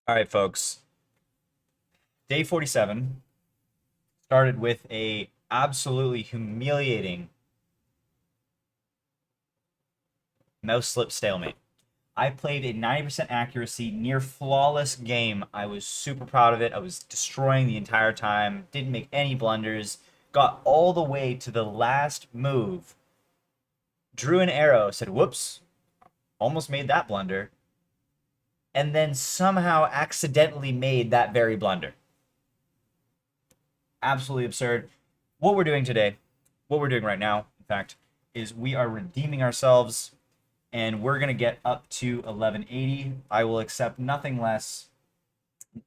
All right, folks. Day 47 started with a absolutely humiliating mouse slip stalemate. I played a 90% accuracy, near flawless game. I was super proud of it. I was destroying the entire time, didn't make any blunders, got all the way to the last move, drew an arrow, said, whoops, almost made that blunder, and then somehow accidentally made that very blunder. Absolutely absurd. What we're doing today, what we're doing right now, in fact, is we are redeeming ourselves and we're going to get up to 1180. I will accept nothing less.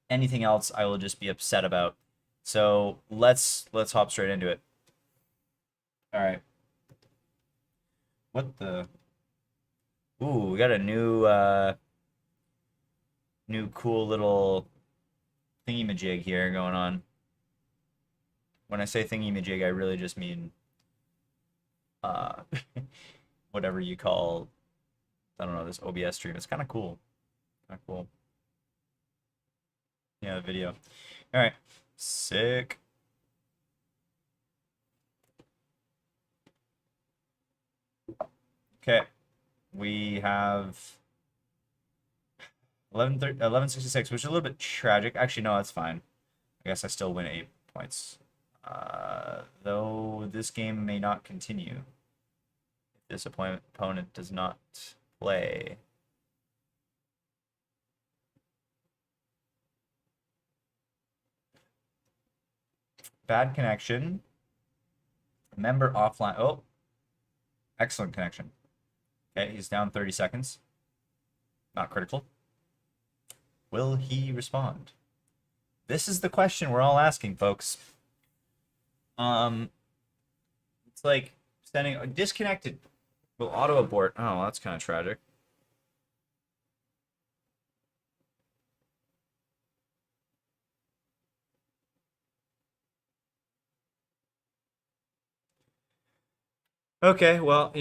Anything else I will just be upset about. So let's hop straight into it. All right. What the? Ooh, we got a new cool little thingy-majig here going on. When I say thingy-majig, I really just mean uh whatever you call, I don't know, this OBS stream. It's kind of cool. Kind of cool. Yeah, the video. All right. Sick. Okay. We have 1166, which is a little bit tragic. Actually, no, that's fine. I guess I still win 8 points. Though this game may not continue if this opponent does not play. Bad connection. Member offline. Oh, excellent connection. Okay, he's down 30 seconds. Not critical. Will he respond? This is the question we're all asking, folks. It's like sending disconnected. Will auto abort. Oh, that's kind of tragic. Okay, well,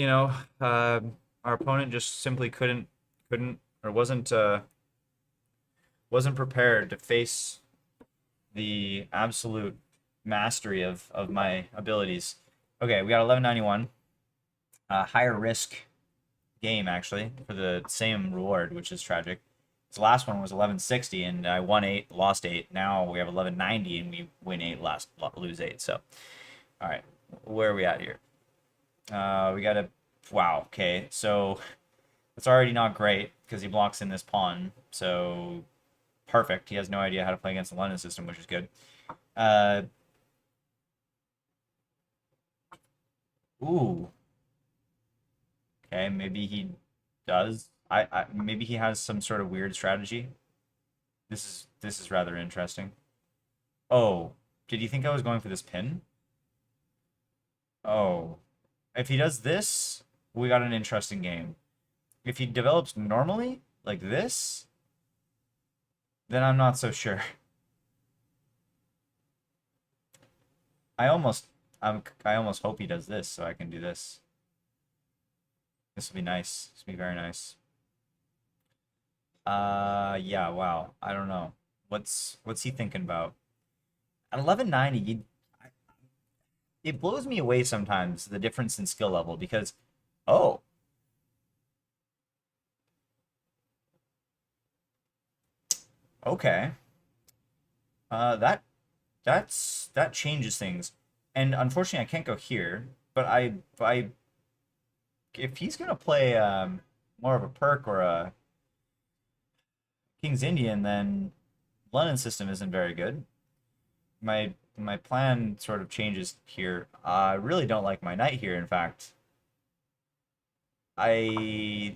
our opponent just simply couldn't or wasn't prepared to face the absolute mastery of my abilities. Okay, we got 1191. Higher risk game actually for the same reward, which is tragic. His last one was 1160 and I won 8, lost 8. Now we have 1190 and we win 8, lose 8. So, all right, where are we at here? We got a wow. Okay, so it's already not great because he blocks in this pawn. So perfect. He has no idea how to play against the London system, which is good. Uh, ooh. Okay, maybe he does. Maybe he has some sort of weird strategy. This is rather interesting. Oh, did you think I was going for this pin? Oh, if he does this, we got an interesting game. If he develops normally, like this, then I'm not so sure. I almost, I almost hope he does this so I can do this. This will be nice. This will be very nice. Yeah, wow. I don't know. What's he thinking about? At 1190, it blows me away sometimes the difference in skill level because, oh, okay. That that changes things, and unfortunately, I can't go here. But I if he's gonna play more of a perk or a King's Indian, then London system isn't very good. My plan sort of changes here. I really don't like my knight here. In fact, I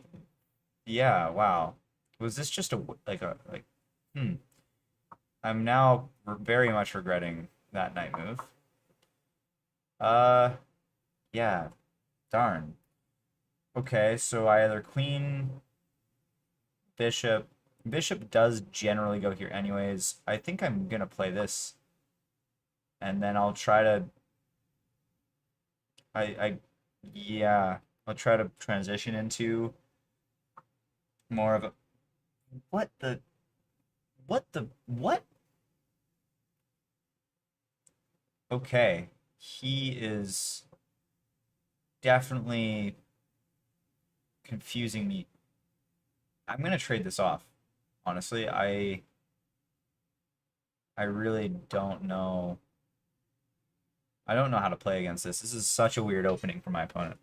yeah, wow. Was this just a like? Hmm. I'm now very much regretting that knight move. Uh, yeah, darn. Okay, so I either queen, bishop. Bishop does generally go here anyways. I think I'm gonna play this, and then I'll try to. I yeah, I'll try to transition into more of a. What the? What the what? Okay. He is definitely confusing me. I'm gonna trade this off. Honestly, I really don't know. I don't know how to play against this. This is such a weird opening for my opponent.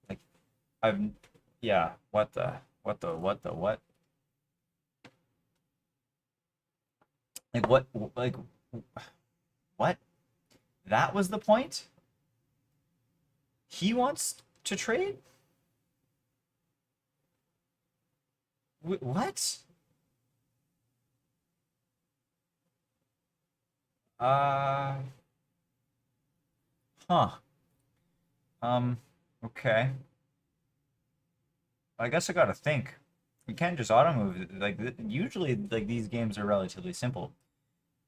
Like I've yeah, what? Like like what? That was the point? He wants to trade? What? Uh, huh. Um, okay. I guess I gotta think. You can't just auto move. Like usually, like these games are relatively simple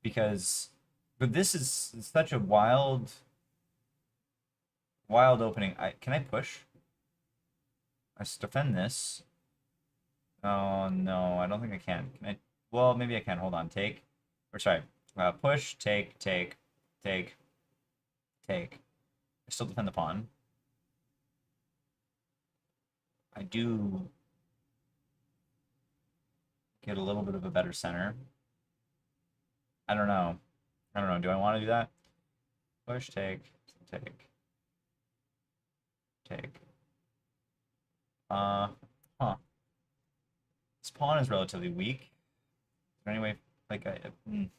because, but this is such a wild opening. I can I push? I defend this. Oh no, I don't think I can. Can I? Well, maybe I can. Hold on. Take, or sorry, push, take, take. I still defend the pawn. I do get a little bit of a better center. I don't know. I don't know. Do I want to do that? Push, take, take. Uh, huh. This pawn is relatively weak. Is there any way, like, if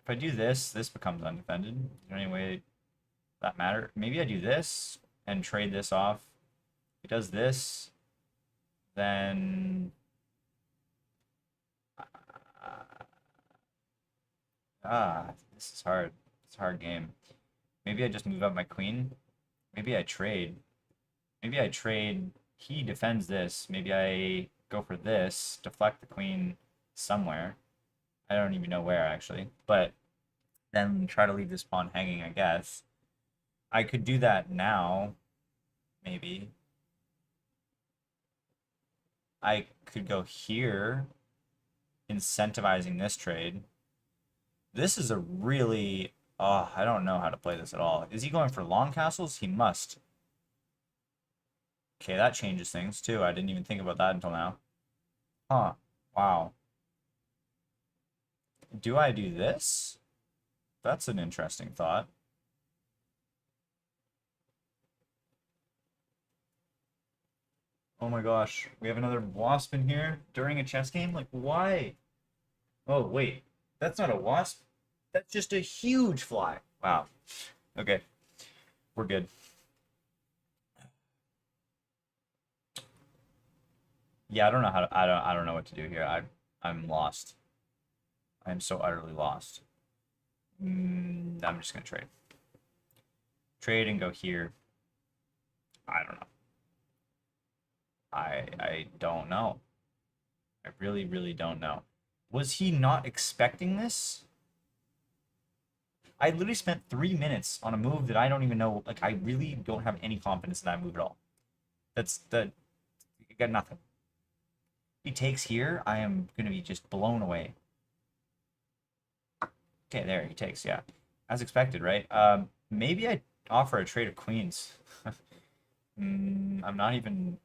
I do this, this becomes undefended. Is there any way that matter? Maybe I do this and trade this off. If he does this, then this is hard. It's a hard game. Maybe I just move up my queen. Maybe I trade. Maybe I trade. He defends this. Maybe I go for this, deflect the queen somewhere. I don't even know where actually, but then try to leave this pawn hanging, I guess. I could do that now, maybe. I could go here, incentivizing this trade. This is a really, oh, I don't know how to play this at all. Is he going for long castles? He must. Okay, that changes things too. I didn't even think about that until now. Huh. Wow. Do I do this? That's an interesting thought. Oh my gosh, we have another wasp in here during a chess game? Like, why? Oh, wait. That's not a wasp. That's just a huge fly. Wow. Okay, we're good. Yeah, I don't know how to, I don't know what to do here. I'm lost. I'm so utterly lost. I'm just gonna trade. Trade and go here. I don't know. I don't know. I really, really don't know. Was he not expecting this? I literally spent 3 minutes on a move that I don't even know. Like, I really don't have any confidence in that move at all. That's the, you got nothing. He takes here, I am going to be just blown away. Okay, there, he takes, yeah. As expected, right? Maybe I offer a trade of queens. I'm not even,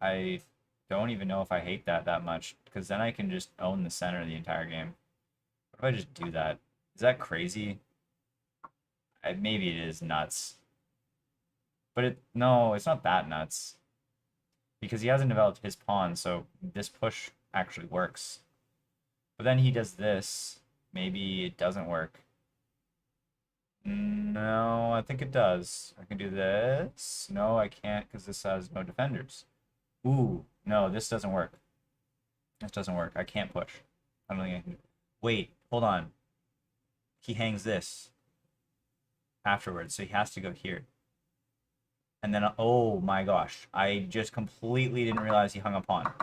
I don't even know if I hate that much, because then I can just own the center the entire game. What if I just do that? Is that crazy? Maybe it is nuts. But no, it's not that nuts. Because he hasn't developed his pawn, so this push actually works. But then he does this. Maybe it doesn't work. No, I think it does. I can do this. No, I can't because this has no defenders. Ooh, no, this doesn't work. This doesn't work. I can't push. I don't think I can. Wait, hold on. He hangs this afterwards, so he has to go here. And then, oh my gosh, I just completely didn't realize he hung a pawn.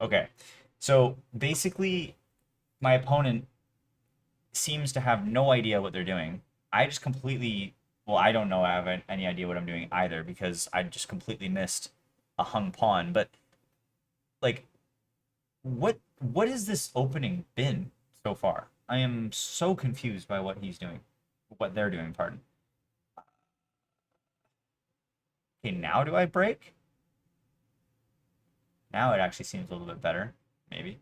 Okay, so basically, my opponent seems to have no idea what they're doing. I just completely well, I don't know I have any idea what I'm doing either because I just completely missed a hung pawn. But like, what has this opening been so far? I am so confused by what he's doing, what they're doing, pardon. Okay, now do I break? Now it actually seems a little bit better, maybe.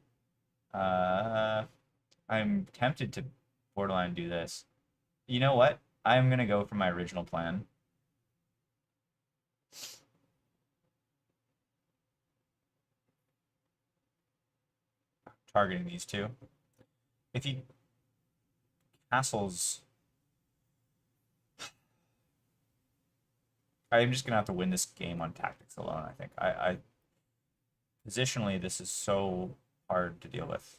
Uh, I'm tempted to borderline do this. You know what? I'm gonna go for my original plan. Targeting these two. If he castles, I'm just gonna have to win this game on tactics alone, I think. I positionally this is so hard to deal with.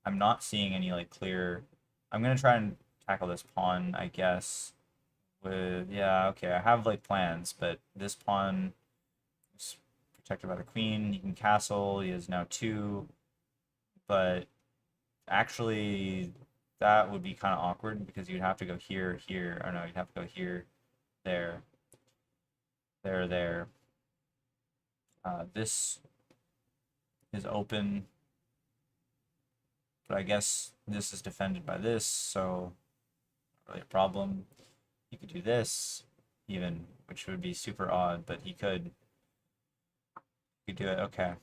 I'm not seeing any like clear. I'm gonna try and tackle this pawn, I guess. With yeah, okay, I have like plans, but this pawn is protected by the queen. He can castle. He has now two, but actually that would be kind of awkward because you'd have to go here, here, or no, you'd have to go here, there, there, there. This is open, but I guess this is defended by this, so not really a problem. He could do this, even, which would be super odd, but he could do it. Okay,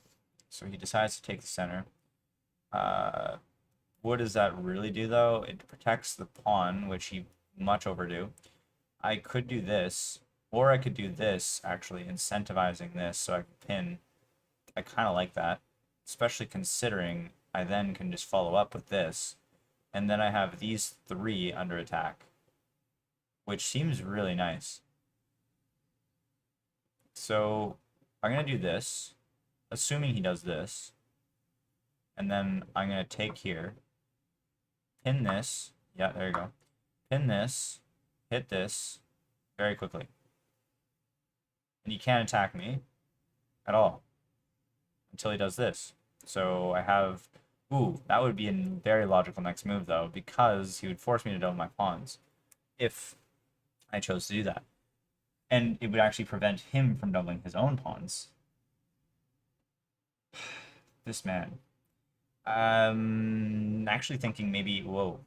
so he decides to take the center. Uh, what does that really do, though? It protects the pawn, which he much overdue. I could do this, or I could do this, actually, incentivizing this so I can pin. I kind of like that, especially considering I then can just follow up with this, and then I have these three under attack, which seems really nice. So I'm going to do this, assuming he does this, and then I'm going to take here, pin this, yeah, there you go, pin this, hit this very quickly. And he can't attack me at all until he does this. So I have, ooh, that would be a very logical next move though, because he would force me to double my pawns if I chose to do that. And it would actually prevent him from doubling his own pawns. This man. Actually thinking maybe, whoa.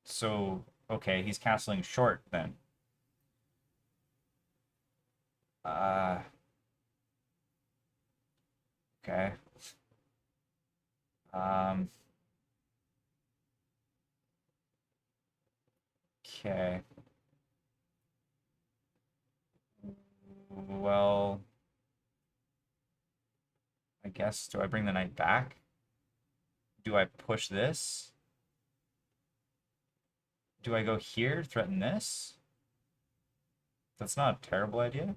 So, okay, he's castling short then. Uh, okay. Um, okay. Well, I guess, do I bring the knight back? Do I push this? Do I go here, threaten this? That's not a terrible idea.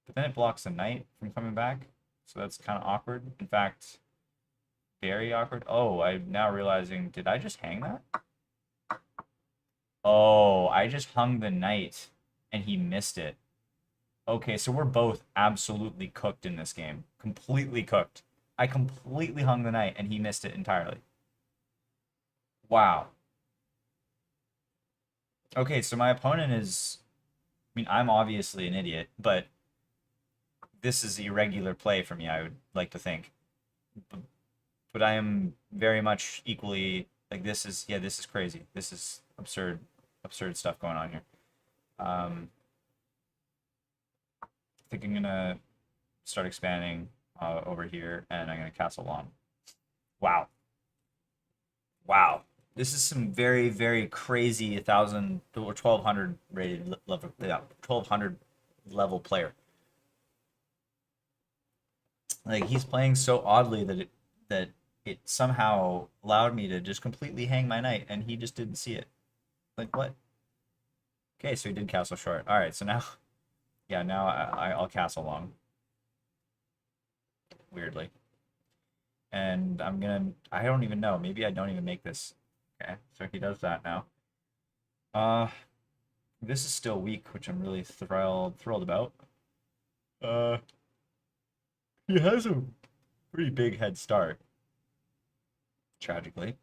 But then it blocks the knight from coming back. So that's kind of awkward. In fact, very awkward. Oh, I'm now realizing, did I just hang that? Oh, I just hung the knight and he missed it. Okay, so we're both absolutely cooked in this game. Completely cooked. I completely hung the knight and he missed it entirely. Wow. Okay, so my opponent is, I mean, I'm obviously an idiot, but this is irregular play for me, I would like to think. But I am very much equally, like, this is, yeah, this is crazy. This is absurd, absurd stuff going on here. I think I'm gonna start expanding over here, and I'm gonna castle long. Wow. Wow. This is some very, very crazy 1,000 or 1,200 rated level, yeah, 1,200 level player. Like he's playing so oddly that it somehow allowed me to just completely hang my knight, and he just didn't see it. Like what? Okay, so he did castle short. All right, so now, yeah, now I'll castle long. Weirdly, and I don't even know. Maybe I don't even make this. Okay, so he does that now. Uh, this is still weak, which I'm really thrilled about. Uh, he has a pretty big head start, tragically.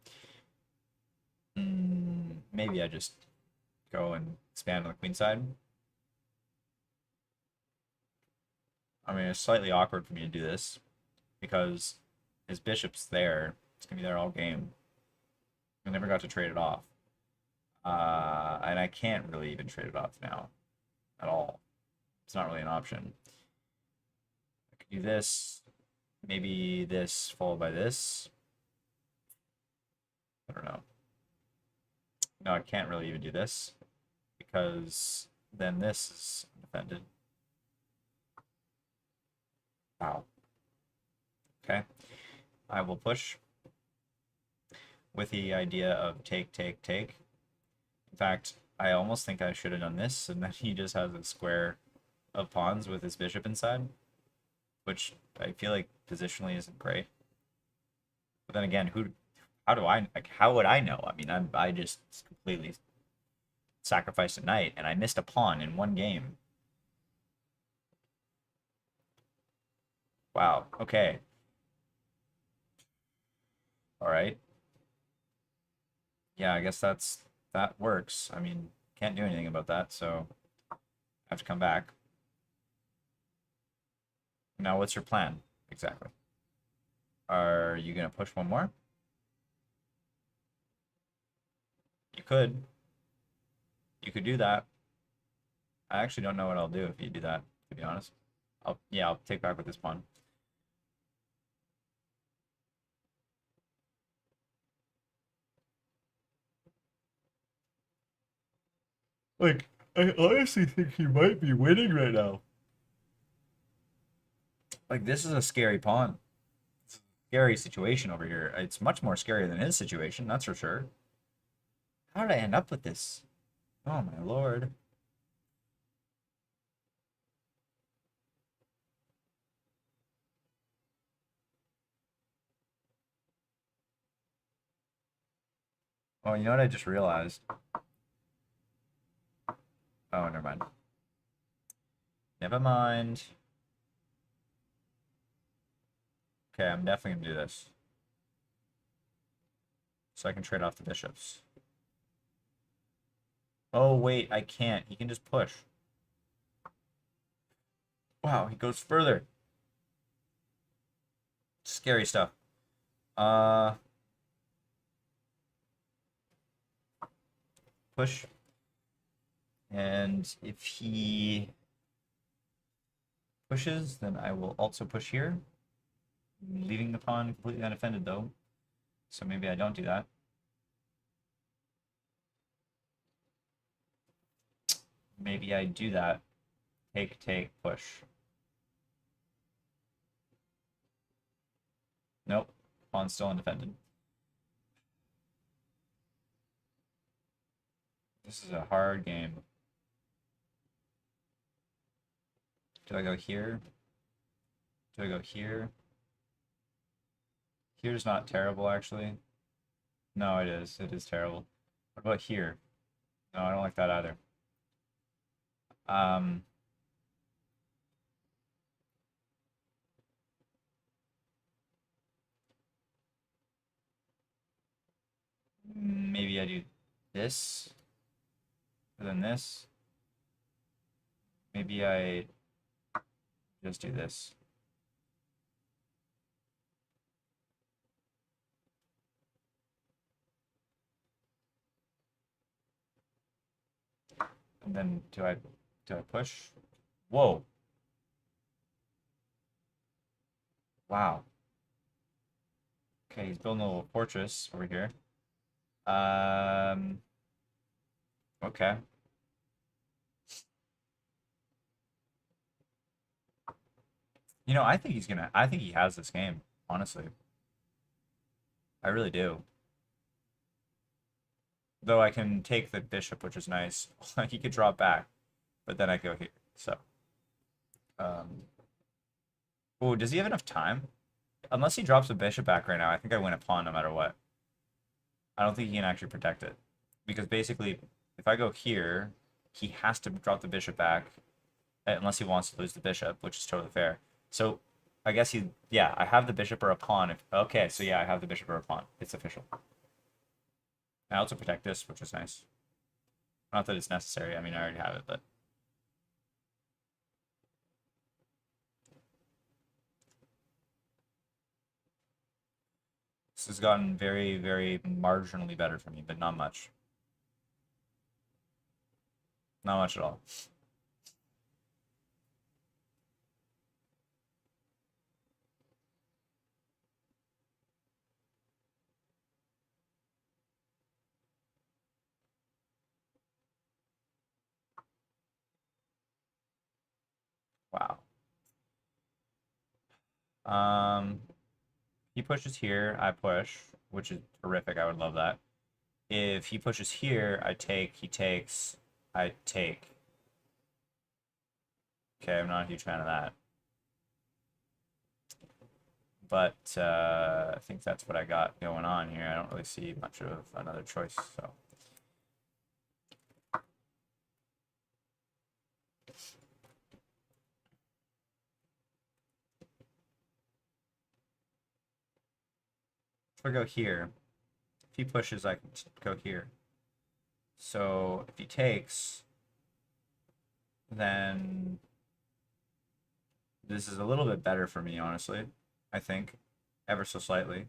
Maybe I just go and expand on the queen side. I mean, it's slightly awkward for me to do this because his bishop's there. It's gonna be there all game. I never got to trade it off. And I can't really even trade it off now at all. It's not really an option. I could do this, maybe this followed by this. I don't know. No, I can't really even do this because then this is undefended. Wow. Okay. I will push with the idea of take, take, take. In fact, I almost think I should have done this, and then he just has a square of pawns with his bishop inside, which I feel like positionally isn't great. But then again, how would I know? I mean, I just completely sacrificed a knight, and I missed a pawn in one game. Wow. Okay. All right. Yeah, I guess that works. I mean, can't do anything about that, so I have to come back. Now, what's your plan exactly? Are you gonna push one more? You could. You could do that. I actually don't know what I'll do if you do that, to be honest. I'll take back with this pawn. Like, I honestly think he might be winning right now. Like, this is a scary pawn. It's a scary situation over here. It's much more scary than his situation, that's for sure. How did I end up with this? Oh my lord. Oh, you know what I just realized? Oh, never mind. Never mind. Okay, I'm definitely gonna do this. So I can trade off the bishops. Oh, wait, I can't. He can just push. Wow, he goes further. Scary stuff. Uh, push. And if he pushes, then I will also push here. Leaving the pawn completely unoffended, though. So maybe I don't do that. Maybe I do that. Take, take, push. Nope. Pawn's still undefended. This is a hard game. Do I go here? Do I go here? Here's not terrible, actually. No, it is. It is terrible. What about here? No, I don't like that either. Um, maybe I do this, and then this. Maybe I just do this. And then do I push? Whoa. Wow. Okay, he's building a little fortress over here. Um, okay. You know, I think he has this game, honestly. I really do. Though I can take the bishop, which is nice. Like he could drop back, but then I go here. So, um, oh, does he have enough time? Unless he drops a bishop back right now, I think I win a pawn no matter what. I don't think he can actually protect it. Because basically, if I go here, he has to drop the bishop back, unless he wants to lose the bishop, which is totally fair. So, I guess yeah, I have the bishop or a pawn. Okay, so yeah, I have the bishop or a pawn. It's official. I also protect this, which is nice. Not that it's necessary. I mean, I already have it, but this has gotten very, very marginally better for me, but not much. Not much at all. Wow. He pushes here, I push, which is horrific. I would love that. If he pushes here, I take, he takes, I take. Okay, I'm not a huge fan of that. But I think that's what I got going on here. I don't really see much of another choice, so. If I go here, if he pushes, I can go here. So if he takes, then this is a little bit better for me, honestly. I think, ever so slightly.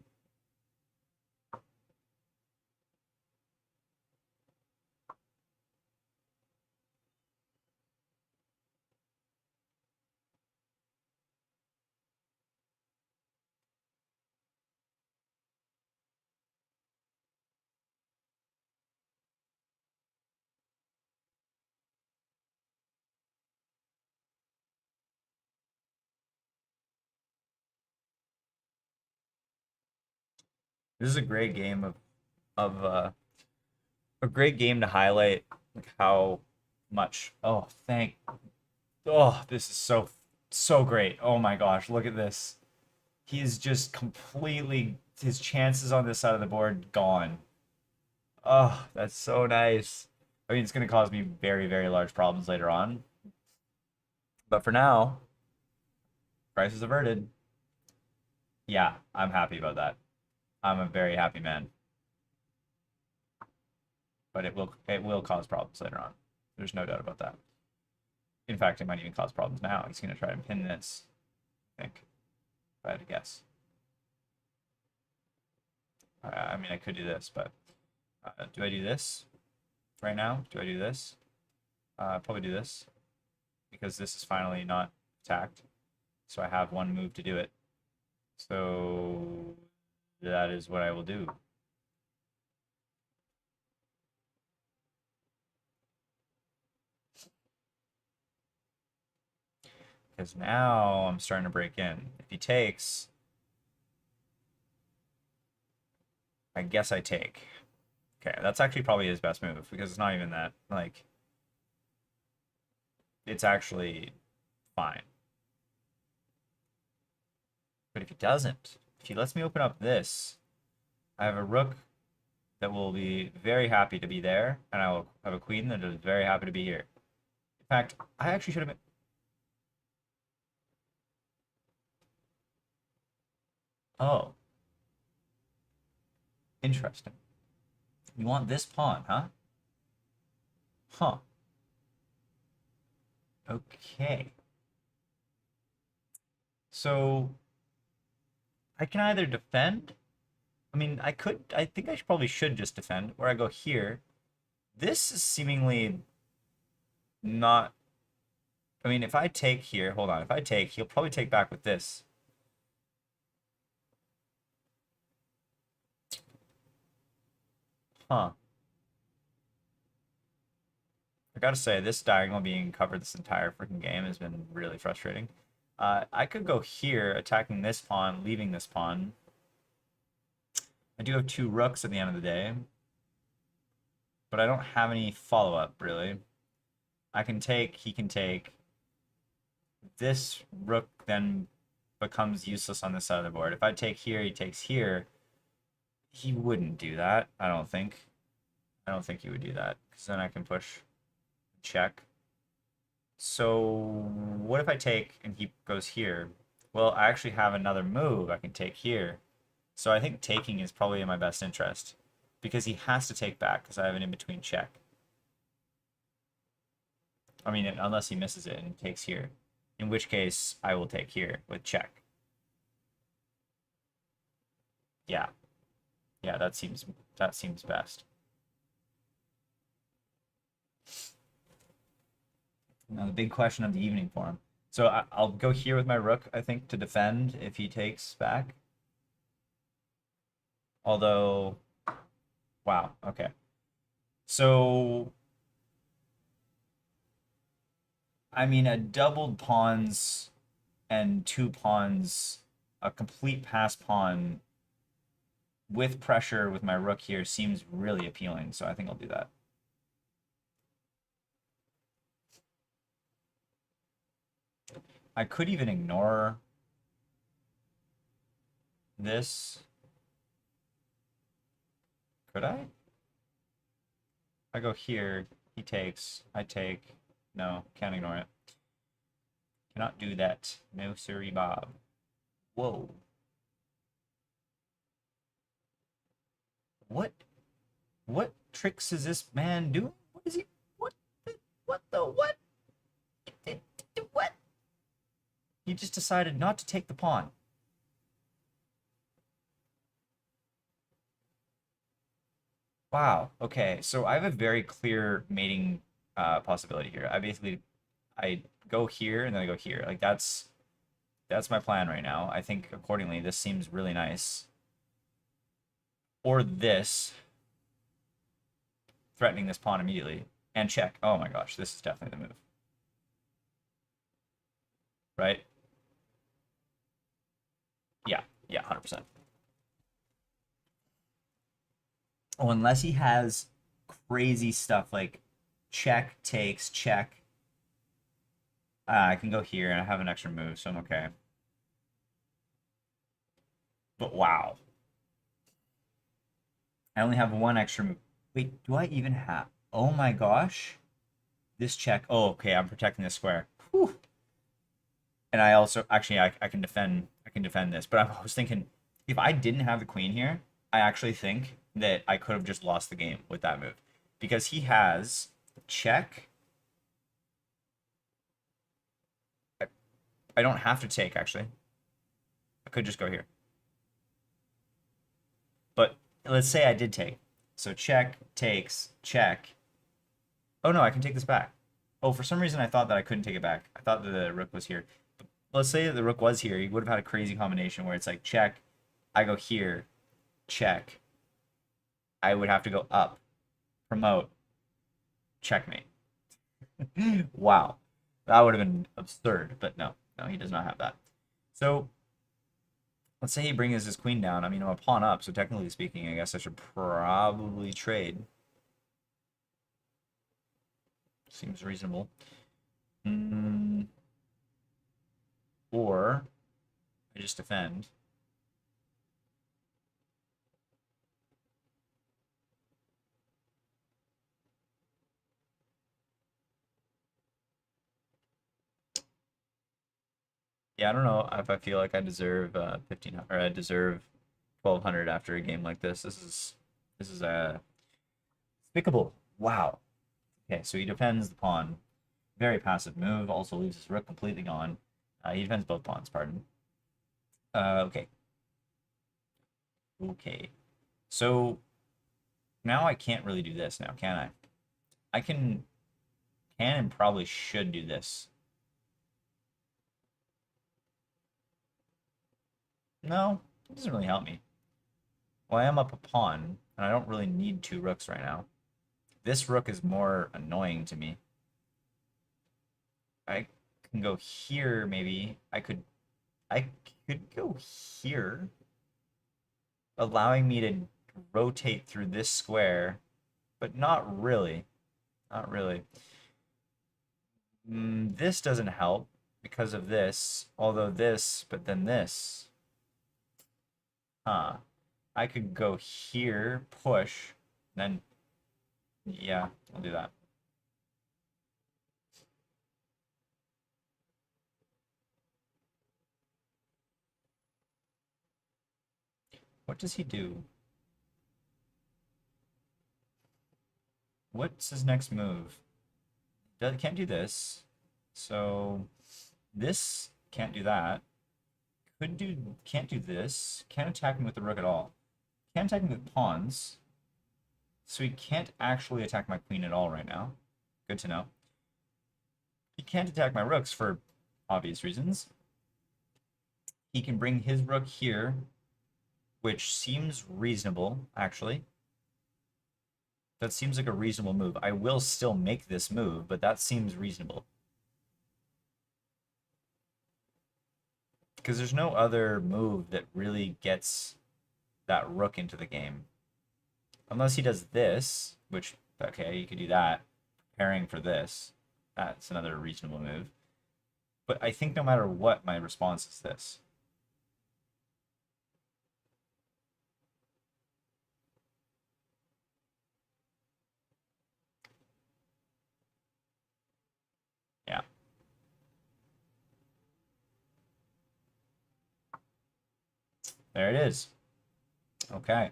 This is a great game of a great game to highlight like how much. Oh, thank. Oh, this is so great. Oh my gosh, look at this. He's just completely his chances on this side of the board gone. Oh, that's so nice. I mean, it's going to cause me very, very large problems later on. But for now, crisis averted. Yeah, I'm happy about that. I'm a very happy man. But it will cause problems later on. There's no doubt about that. In fact, it might even cause problems now. He's going to try and pin this, I think, if I had to guess. I mean, I could do this, but do I do this right now? Do I do this? Probably do this because this is finally not attacked. So I have one move to do it. So that is what I will do. Because now I'm starting to break in. If he takes, I guess I take. Okay, that's actually probably his best move because it's not even that, like, it's actually fine. But if he doesn't, if he lets me open up this, I have a rook that will be very happy to be there, and I will have a queen that is very happy to be here. In fact, I actually should have been. Oh, interesting. You want this pawn, huh? Huh. Okay. So I can either defend. I mean, I think I probably should just defend, or I go here. This is seemingly not. I mean, if I take here, hold on. If I take, he'll probably take back with this. Huh. I gotta say, this diagonal being covered this entire freaking game has been really frustrating. I could go here, attacking this pawn, leaving this pawn. I do have two rooks at the end of the day, but I don't have any follow-up, really. I can take, he can take. This rook then becomes useless on this side of the board. If I take here, he takes here. He wouldn't do that, I don't think. I don't think he would do that, because then I can push check. So what if I take and he goes here? Well, I actually have another move I can take here. So I think taking is probably in my best interest. because he has to take back because I have an in-between check. I mean, unless he misses it and takes here, in which case I will take here with check. Yeah, yeah, that seems best. Now the big question of the evening for him. So I'll go here with my rook, I think, to defend if he takes back. Although, wow, okay. So, I mean, a doubled pawns and two pawns, a complete pass pawn with pressure with my rook here seems really appealing. So I think I'll do that. I could even ignore this. Could I? I go here, he takes, I take. No, can't ignore it. Cannot do that. No siree, Bob. Whoa. What? What tricks is this man doing? What is he? What? What the what? What? He just decided not to take the pawn. Wow. Okay. So I have a very clear mating possibility here. I go here and then I go here. Like that's my plan right now. I think accordingly this seems really nice. Or this, threatening this pawn immediately and check. Oh my gosh, this is definitely the move. Right? Yeah. Yeah, 100%. Oh, unless he has crazy stuff like check takes check. I can go here and I have an extra move, so I'm okay. But wow. I only have one extra move. Wait, do I even have? Oh my gosh. This check. Oh, okay, I'm protecting the square. Whew. And I also actually I can defend this, but I was thinking if I didn't have the queen here, I actually think that I could have just lost the game with that move. Because he has check. I don't have to take actually. I could just go here. But let's say I did take. So check, takes, check. Oh no, I can take this back. Oh, for some reason I thought that I couldn't take it back. I thought that the rook was here. But let's say that the rook was here. He would have had a crazy combination where it's like check, I go here, check. I would have to go up, promote, checkmate. Wow. That would have been absurd, but no. No, he does not have that. So let's say he brings his queen down. I mean, I'm a pawn up, so technically speaking, I guess I should probably trade. Seems reasonable. Or I just defend. Yeah, I don't know if I feel like I deserve 1500 or I deserve 1200 after a game like this. This is despicable. Wow. Okay, so he defends the pawn. Very passive move. Also leaves his rook completely gone. He defends both pawns. Pardon. Okay. Okay. So now I can't really do this now, can I? I can and probably should do this. No, it doesn't really help me. Well, I am up a pawn, and I don't really need two rooks right now. This rook is more annoying to me. I can go here, maybe. I could go here, allowing me to rotate through this square, but not really. Not really. This doesn't help because of this, although this, but then this. Huh. I could go here, push, then yeah, I'll do that. What does he do? what's his next move? Can't do this. So this can't do that. Can't do this. Can't attack me with the rook at all. Can't attack me with pawns. So he can't actually attack my queen at all right now. Good to know. He can't attack my rooks for obvious reasons. He can bring his rook here, which seems reasonable, actually. That seems like a reasonable move. I will still make this move, but that seems reasonable. Because there's no other move that really gets that rook into the game. Unless he does this, which, okay, you could do that. Preparing for this. That's another reasonable move. But I think no matter what, my response is this. Yeah. There it is. Okay.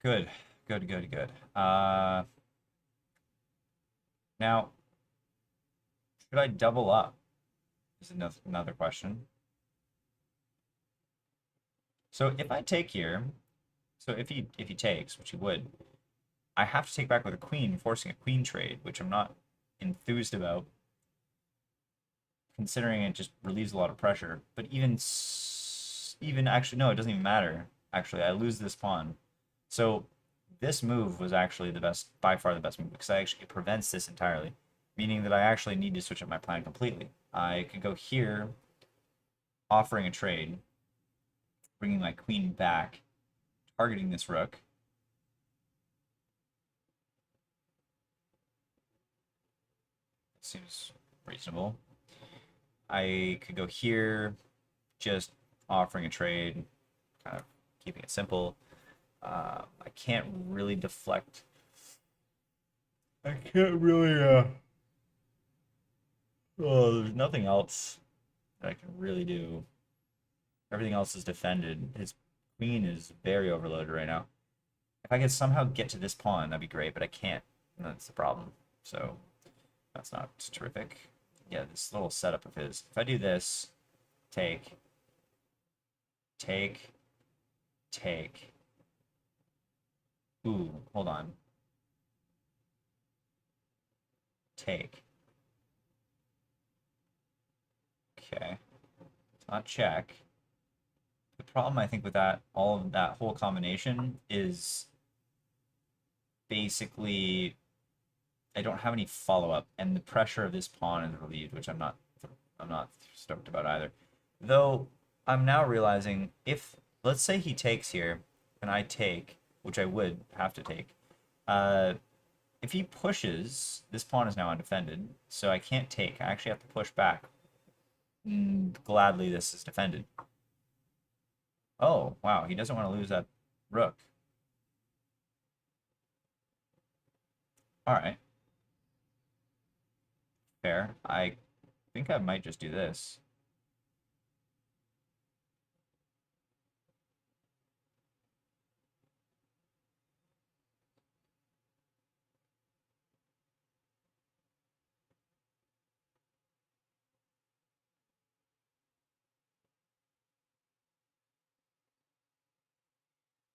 Good. Good, good, good. Now, should I double up? Is another question. So if I take here, so if he takes, which he would, I have to take back with a queen, forcing a queen trade, which I'm not enthused about, considering it just relieves a lot of pressure. But even actually, no, it doesn't even matter. Actually, I lose this pawn. So this move was actually the best, by far the best move, because it prevents this entirely, meaning that I actually need to switch up my plan completely. I could go here, offering a trade, bringing my queen back, targeting this rook. Seems reasonable. I could go here, just offering a trade, kind of keeping it simple. I can't really deflect. I can't really, oh, there's nothing else that I can really do. Everything else is defended. His queen is very overloaded right now. If I could somehow get to this pawn, that'd be great, but I can't. That's the problem. So that's not terrific. Yeah, this little setup of his. If I do this, take, take, take. Ooh, hold on. Take. Okay. It's not check. The problem I think with that, all of that whole combination is basically I don't have any follow-up, and the pressure of this pawn is relieved, which I'm not stoked about either. Though I'm now realizing if let's say he takes here and I take, which I would have to take, uh, if he pushes, this pawn is now undefended, so I can't take. I actually have to push back. Gladly, this is defended. Oh, wow, he doesn't want to lose that rook. All right, fair. I think I might just do this.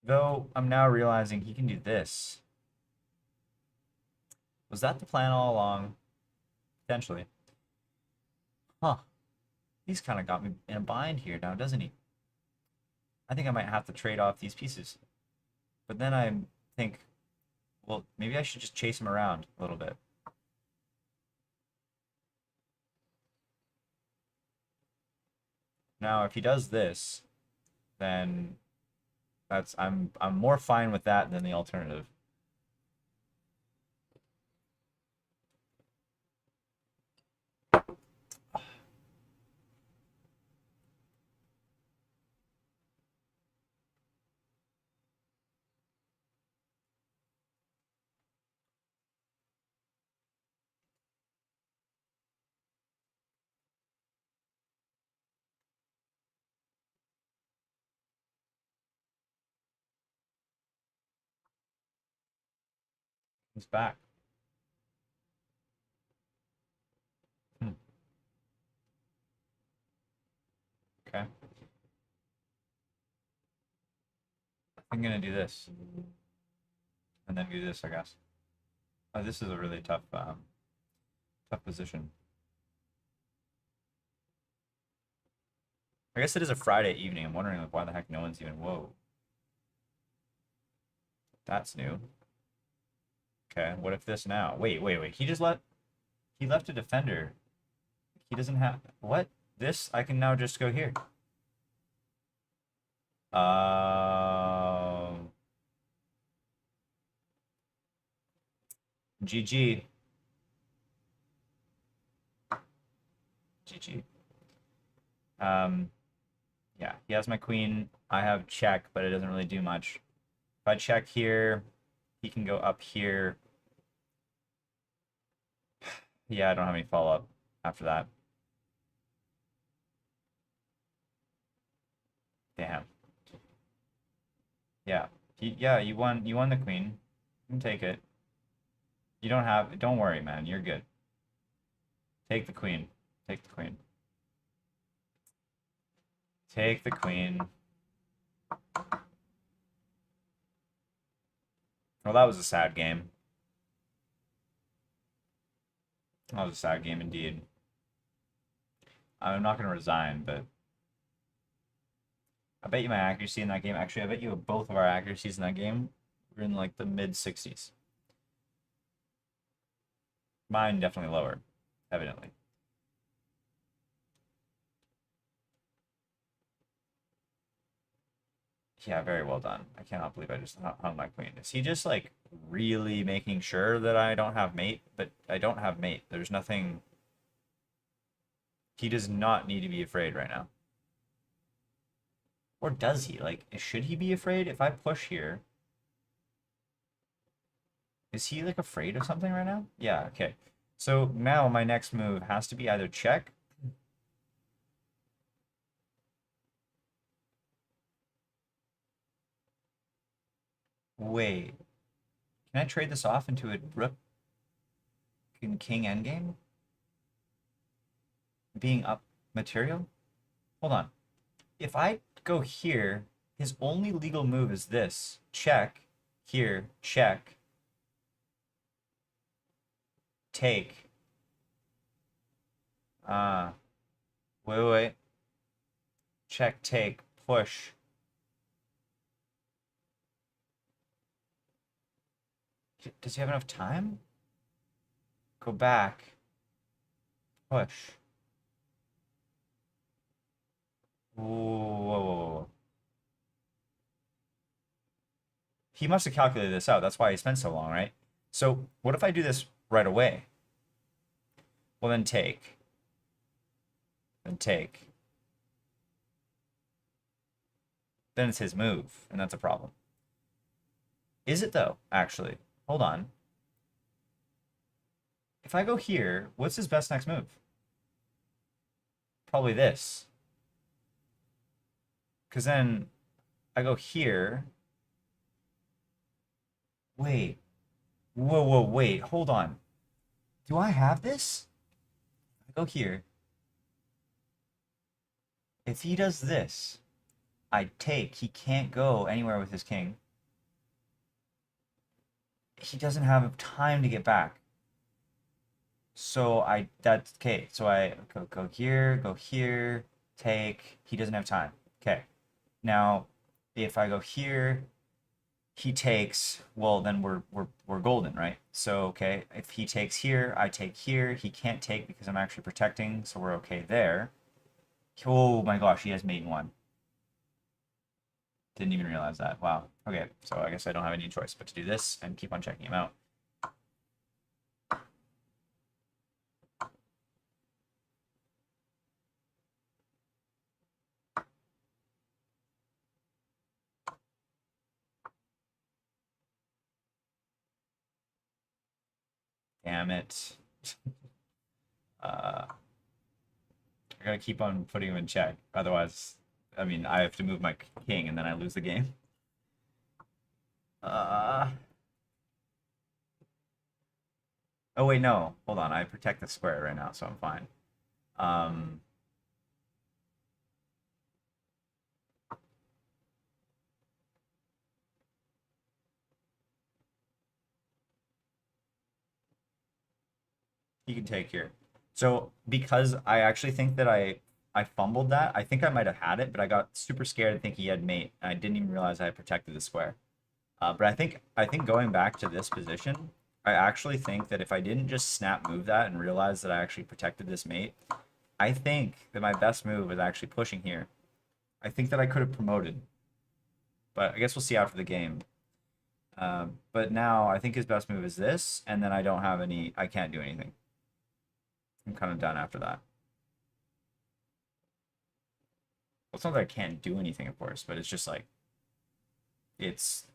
Though I'm now realizing he can do this. Was that the plan all along? Potentially. Huh. He's kind of got me in a bind here now, doesn't he? I think I might have to trade off these pieces. But then I think, well, maybe I should just chase him around a little bit. Now, if he does this, then I'm more fine with that than the alternative. He's back. Okay. I'm gonna do this. And then do this, I guess. Oh, this is a really tough position. I guess it is a Friday evening. I'm wondering like why the heck no one's even whoa. That's new. Okay, what if this now? Wait. He left a defender. He doesn't have what? This I can now just go here. GG. GG. Yeah, he has my queen. I have check, but it doesn't really do much. If I check here, he can go up here. Yeah, I don't have any follow-up after that. Damn. Yeah. You won the queen. You can take it. You don't have don't worry, man. You're good. Take the queen. Take the queen. Take the queen. Well, that was a sad game. That was a sad game indeed. I'm not going to resign, but I bet you my accuracy in that game. Actually, I bet you both of our accuracies in that game were in like the mid 60s. Mine definitely lower, evidently. Yeah, very well done. I cannot believe I just hung my queen. Is he just like really making sure that I don't have mate? But I don't have mate. There's nothing. He does not need to be afraid right now. Or does he? Like, should he be afraid? If I push here, is he like afraid of something right now? Yeah, okay. So now my next move has to be either check. Wait. Can I trade this off into a rook and king endgame? Being up material? Hold on. If I go here, his only legal move is this. Check. Here. Check. Take. Wait. Check, take, push. Does he have enough time? Go back. Push. Whoa. He must have calculated this out. That's why he spent so long, right? So what if I do this right away? Well, then take. Then take. Then it's his move, and that's a problem. Is it though, actually? Hold on. If I go here, what's his best next move? Probably this. Because then I go here. Wait. Wait. Hold on. Do I have this? I go here. If he does this, I take. He can't go anywhere with his king. He doesn't have time to get back. So that's okay. So I go here, take. He doesn't have time. Okay. Now, if I go here, he takes. Well, then we're golden, right? So okay, if he takes here, I take here. He can't take because I'm actually protecting, so we're okay there. Oh my gosh, he has mate in one. Didn't even realize that. Wow. Okay, so I guess I don't have any choice but to do this and keep on checking him out. Damn it. I gotta keep on putting him in check. Otherwise, I mean, I have to move my king and then I lose the game. Oh wait, no. Hold on. I protect the square right now, so I'm fine. Um, you can take here. So because I actually think that I fumbled that. I think I might have had it, but I got super scared and think he had mate. And I didn't even realize I had protected the square. But I think going back to this position, I actually think that if I didn't just snap move that and realize that I actually protected this mate, I think that my best move was actually pushing here. I think that I could have promoted, but I guess we'll see after the game. But now I think his best move is this, and then I don't have any. I can't do anything. I'm kind of done after that. Well, it's not that I can't do anything, of course, but it's just like it's.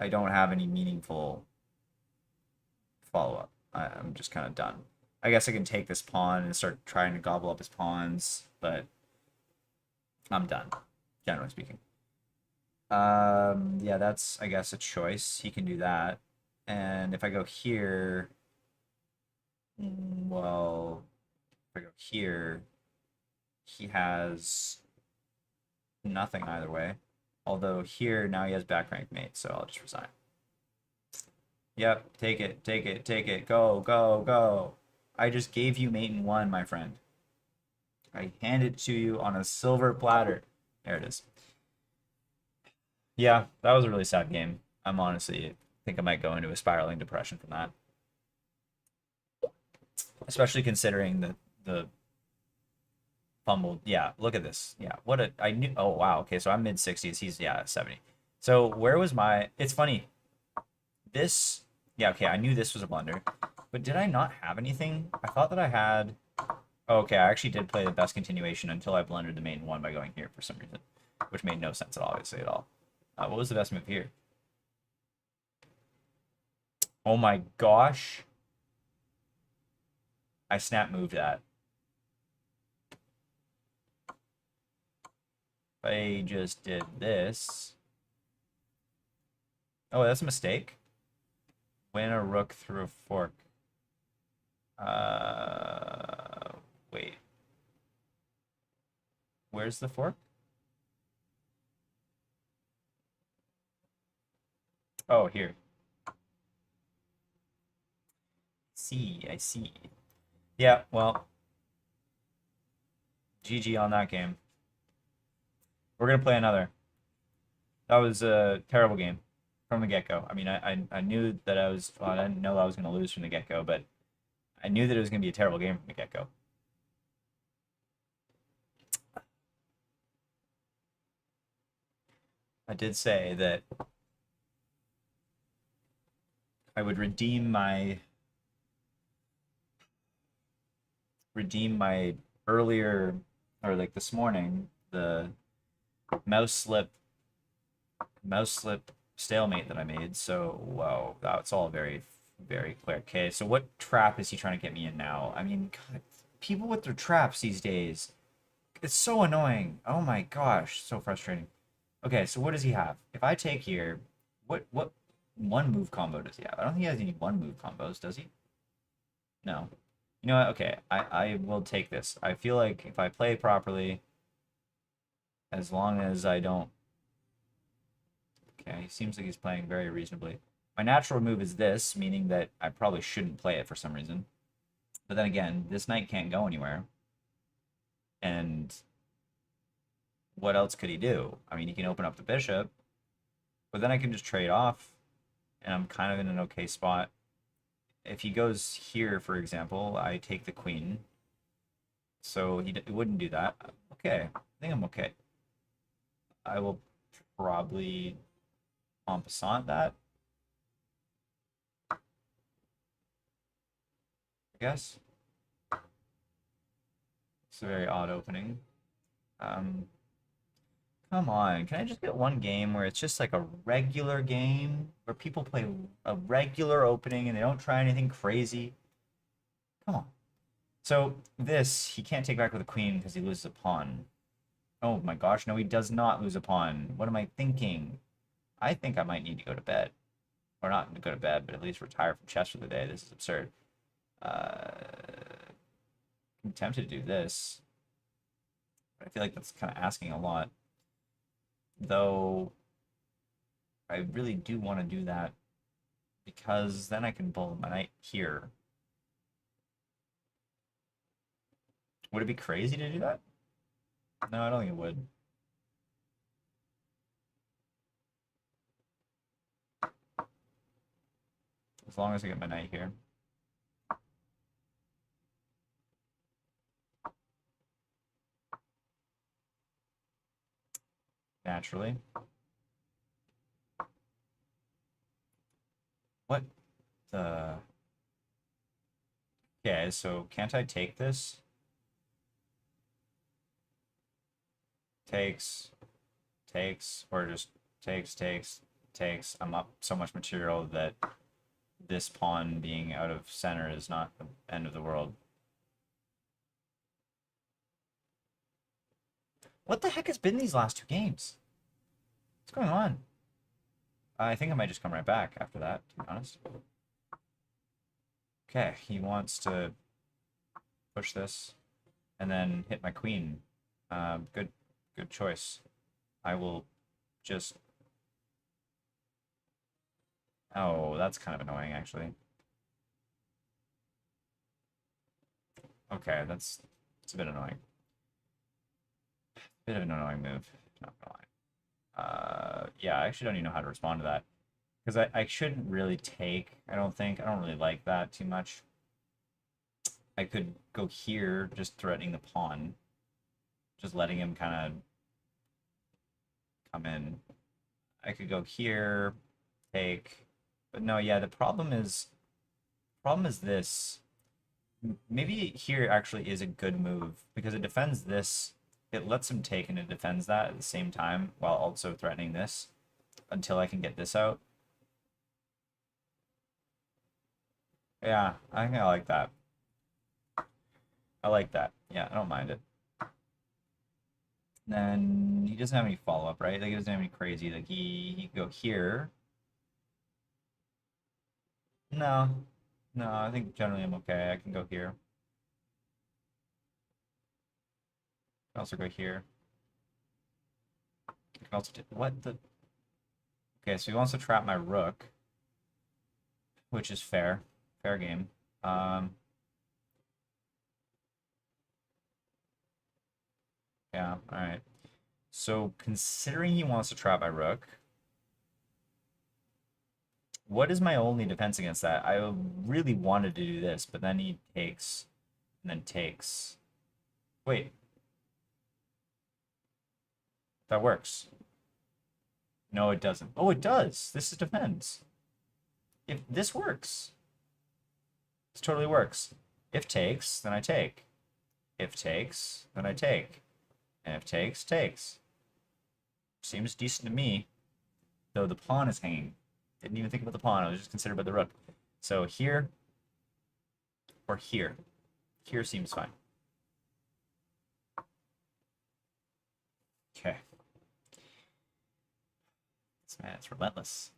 I don't have any meaningful follow up. I'm just kind of done. I guess I can take this pawn and start trying to gobble up his pawns, but I'm done, generally speaking. Yeah, that's, I guess, a choice. He can do that. And if I go here, well, if I go here, he has nothing either way. Although here, now he has back rank mate, so I'll just resign. Yep, take it, take it, take it. Go, go, go. I just gave you mate in one, my friend. I handed it to you on a silver platter. There it is. Yeah, that was a really sad game. I'm honestly think I might go into a spiraling depression from that. Especially considering the fumbled. Yeah, look at this. Yeah, what a I knew. Oh wow. Okay, so I'm mid 60s. He's yeah 70. So where was my? It's funny. This. Yeah. Okay, I knew this was a blunder, but did I not have anything? I thought that I had. Oh, okay, I actually did play the best continuation until I blundered the main one by going here for some reason, which made no sense at all, obviously at all. What was the best move here? Oh my gosh. I snap moved that. I just did this. Oh, that's a mistake. Win a rook through a fork. Wait. Where's the fork? Oh, here. See, I see. Yeah, well, GG on that game. We're gonna play another. That was a terrible game from the get-go. I mean, I knew that I was, well, I didn't know I was gonna lose from the get-go, but I knew that it was gonna be a terrible game from the get-go. I did say that I would redeem my earlier, or like this morning, the mouse slip stalemate that I made. So wow, that's all very very clear. Okay, so what trap is he trying to get me in now? I mean, God, people with their traps these days, it's so annoying. Oh my gosh, so frustrating. Okay, so what does he have? If I take here, what one move combo does he have? I don't think he has any one move combos, does he? No. You know what? Okay, I will take this. I feel like if I play properly, as long as I don't. Okay, he seems like he's playing very reasonably. My natural move is this, meaning that I probably shouldn't play it for some reason. But then again, this knight can't go anywhere. And what else could he do? I mean, he can open up the bishop, but then I can just trade off, and I'm kind of in an okay spot. If he goes here, for example, I take the queen. So he wouldn't do that. Okay, I think I'm okay. I will probably en passant that, I guess. It's a very odd opening. Um, Come on, can I just get one game where it's just like a regular game where people play a regular opening and they don't try anything crazy? Come on. So this, he can't take back with a queen because he loses a pawn. Oh my gosh, no, he does not lose a pawn. What am I thinking? I think I might need to go to bed. Or not go to bed, but at least retire from chess for the day. This is absurd. I'm tempted to do this. But I feel like that's kind of asking a lot. Though I really do want to do that because then I can build my knight here. Would it be crazy to do that? No, I don't think it would. As long as I get my knight here. Naturally. What the... Okay, so can't I take this? Takes, or just takes. I'm up so much material that this pawn being out of center is not the end of the world. What the heck has been these last two games? What's going on? I think I might just come right back after that, to be honest. Okay, he wants to push this and then hit my queen. Good choice. I will just... Oh, that's kind of annoying, actually. Okay, it's a bit annoying. Bit of an annoying move, not gonna lie. Yeah, I actually don't even know how to respond to that. Because I shouldn't really take, I don't think. I don't really like that too much. I could go here, just threatening the pawn. Just letting him kind of come in. I could go here, take. But no, yeah, the problem is this. Maybe here actually is a good move because it defends this. It lets him take and it defends that at the same time while also threatening this until I can get this out. Yeah, I think I like that. I like that. Yeah, I don't mind it. Then he doesn't have any follow-up, right? Like he doesn't have any crazy. Like he can go here. No. No, I think generally I'm okay. I can go here. I can also go here. I can also what the... Okay, so he wants to trap my rook, which is fair. Fair game. Yeah, alright. So considering he wants to trap my rook, what is my only defense against that? I really wanted to do this, but then he takes, and then takes. Wait. That works. No, it doesn't. Oh, it does. This is defense. If this works. This totally works. If takes, then I take. If takes, then I take. And if takes, takes. Seems decent to me. Though the pawn is hanging. Didn't even think about the pawn. I was just concerned about the rook. So here or here. Here seems fine. Okay. This man, it's relentless.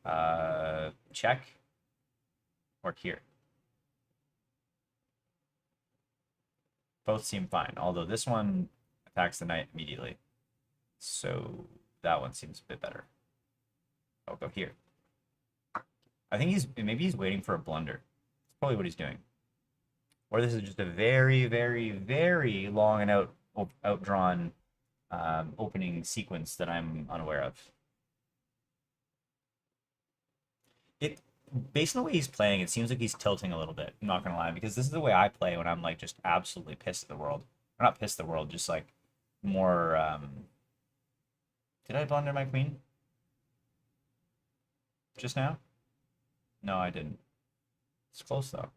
Check or here. Both seem fine, although this one attacks the knight immediately. So that one seems a bit better. I'll go here. I think maybe he's waiting for a blunder. That's probably what he's doing. Or this is just a very, very, very long and outdrawn opening sequence that I'm unaware of. Based on the way he's playing, it seems like he's tilting a little bit. I'm not gonna lie, because this is the way I play when I'm like just absolutely pissed at the world. Or not pissed at the world, just like more. Did I blunder my queen just now? No, I didn't. It's close though.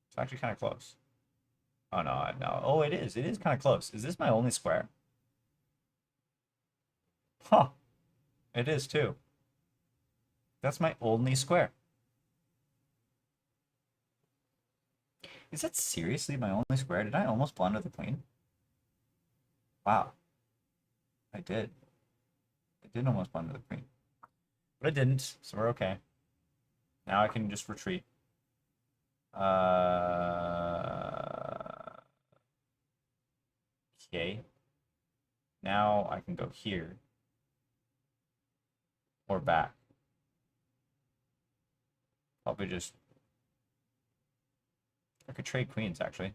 It's actually kind of close. Oh no, no. Oh, it is. It is kind of close. Is this my only square? Huh. It is too. That's my only square. Is that seriously my only square? Did I almost blunder the queen? Wow. I did. I did almost blunder the queen. But I didn't, so we're okay. Now I can just retreat. Okay. Now I can go here or back. Probably just I could trade queens actually.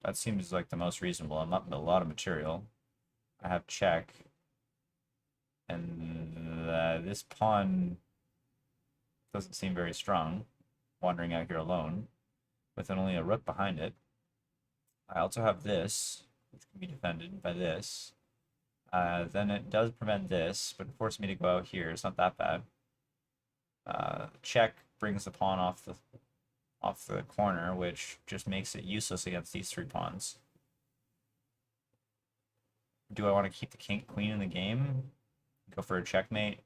That seems like the most reasonable. I'm up a lot of material. I have check, and this pawn doesn't seem very strong. Wandering out here alone, with only a rook behind it. I also have this, which can be defended by this. Then it does prevent this, but it forces me to go out here. It's not that bad. Check brings the pawn off the corner, which just makes it useless against these three pawns. Do I want to keep the king queen in the game? Go for a checkmate?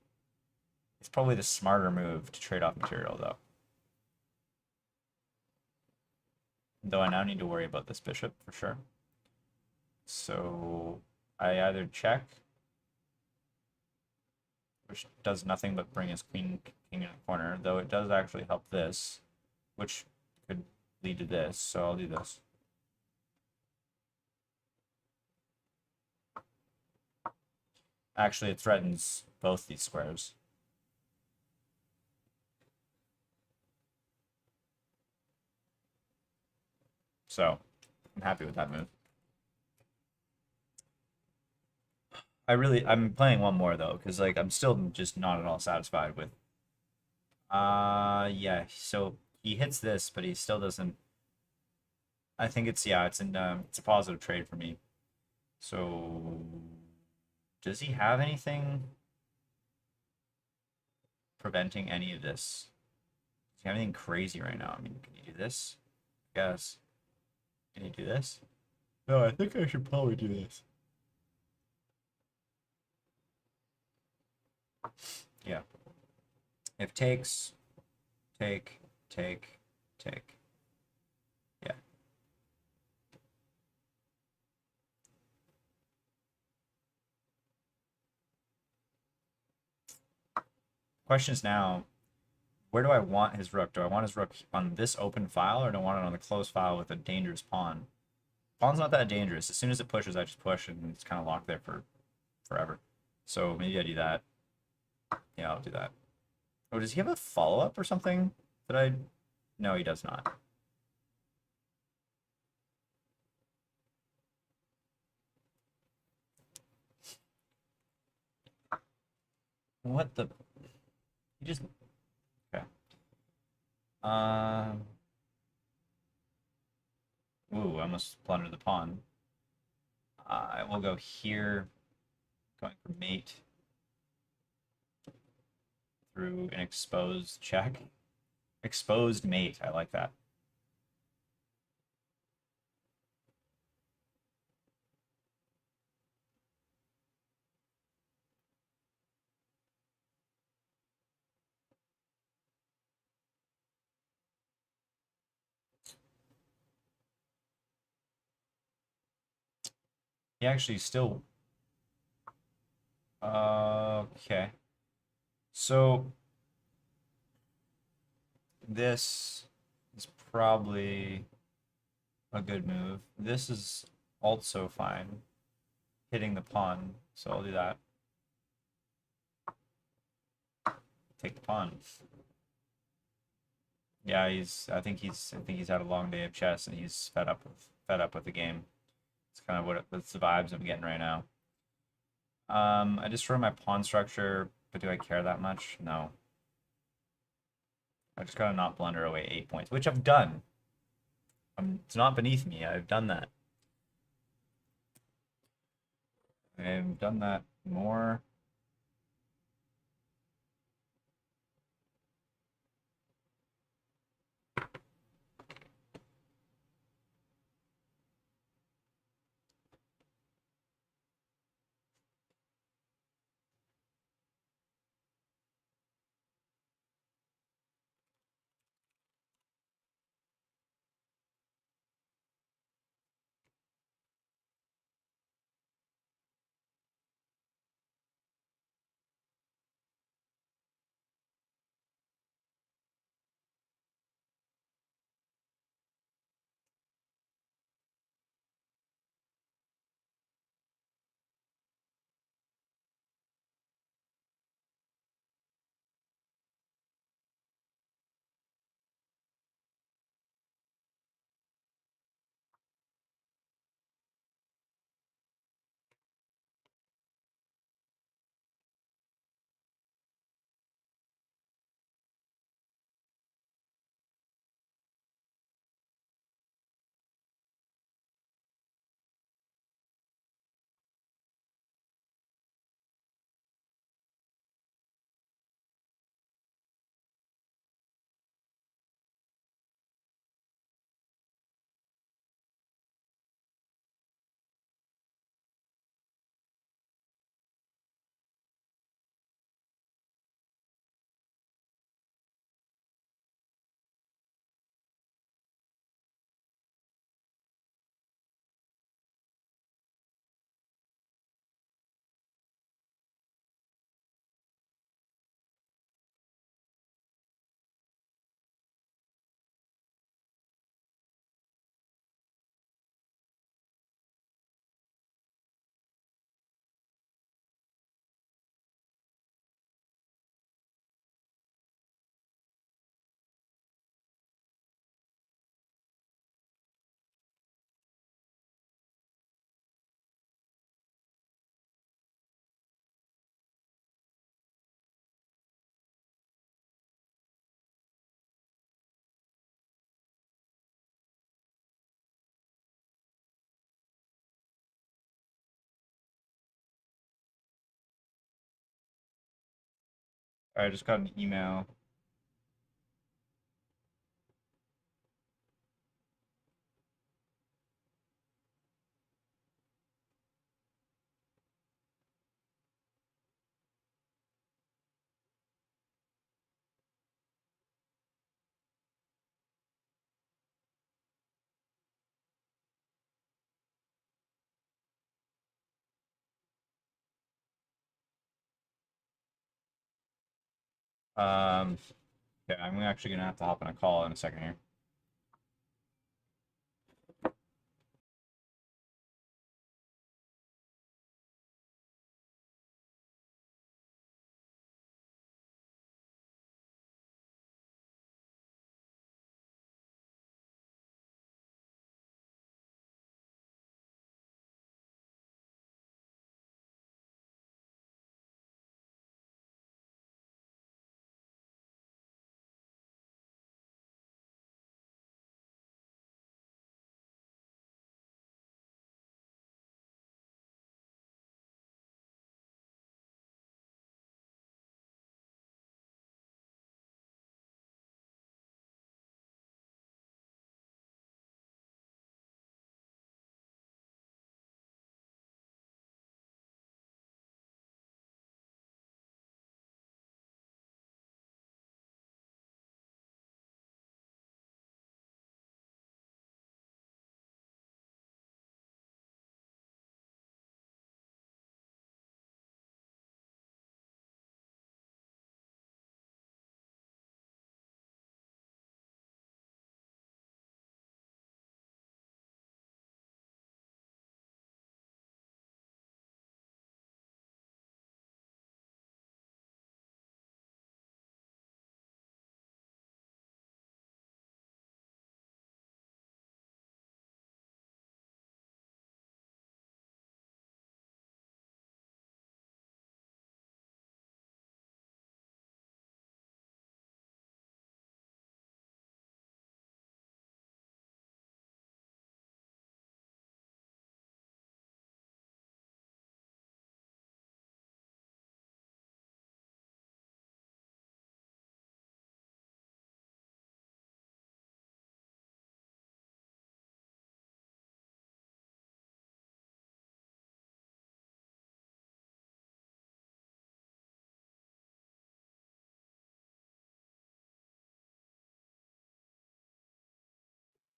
It's probably the smarter move to trade off material, though. Though I now need to worry about this bishop for sure. So I either check, which does nothing but bring his king in the corner, though it does actually help this, which could lead to this, so I'll do this. Actually, it threatens both these squares. So, I'm happy with that move. I'm playing one more though, because like I'm still just not at all satisfied with. Yeah. So he hits this, but he still doesn't. I think it's it's a positive trade for me. So, does he have anything preventing any of this? Does he have anything crazy right now? I mean, can you do this? I guess. Can you do this? No, I think I should probably do this. Yeah. If takes, take, take, take. Yeah. Question is now, where do I want his rook? Do I want his rook on this open file, or do I want it on the closed file with a dangerous pawn? Pawn's not that dangerous. As soon as it pushes, I just push, and it's kind of locked there for forever. So maybe I do that. Yeah, I'll do that. Oh, does he have a follow-up or something that I... No, he does not. What the... He just... Okay. Ooh, I almost plundered the pawn. I will go here, going for mate through an exposed check. Exposed mate, I like that. He actually still... Okay. So, this is probably a good move. This is also fine. Hitting the pawn, so I'll do that. Take the pawn. Yeah, I think he's had a long day of chess and he's fed up with the game. It's kind of that's the vibes I'm getting right now. I destroy my pawn structure, but do I care that much? No. I just gotta not blunder away 8 points, which I've done. It's not beneath me. I've done that. I've done that more. I just got an email. Yeah, I'm actually gonna have to hop on a call in a second here.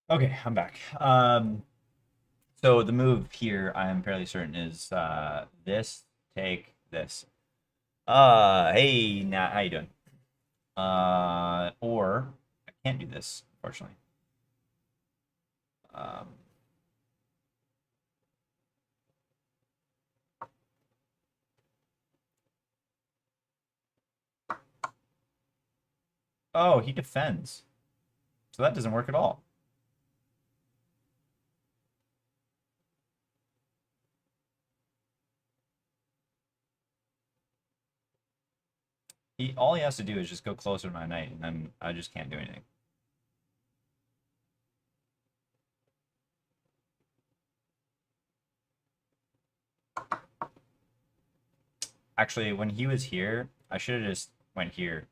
Okay, I'm back. So the move here, I am fairly certain is this, take this. Hey, Nat, how you doing? Or I can't do this, unfortunately. Um, oh, he defends. So that doesn't work at all. All he has to do is just go closer to my knight, and then I just can't do anything. Actually, when he was here, I should have just went here.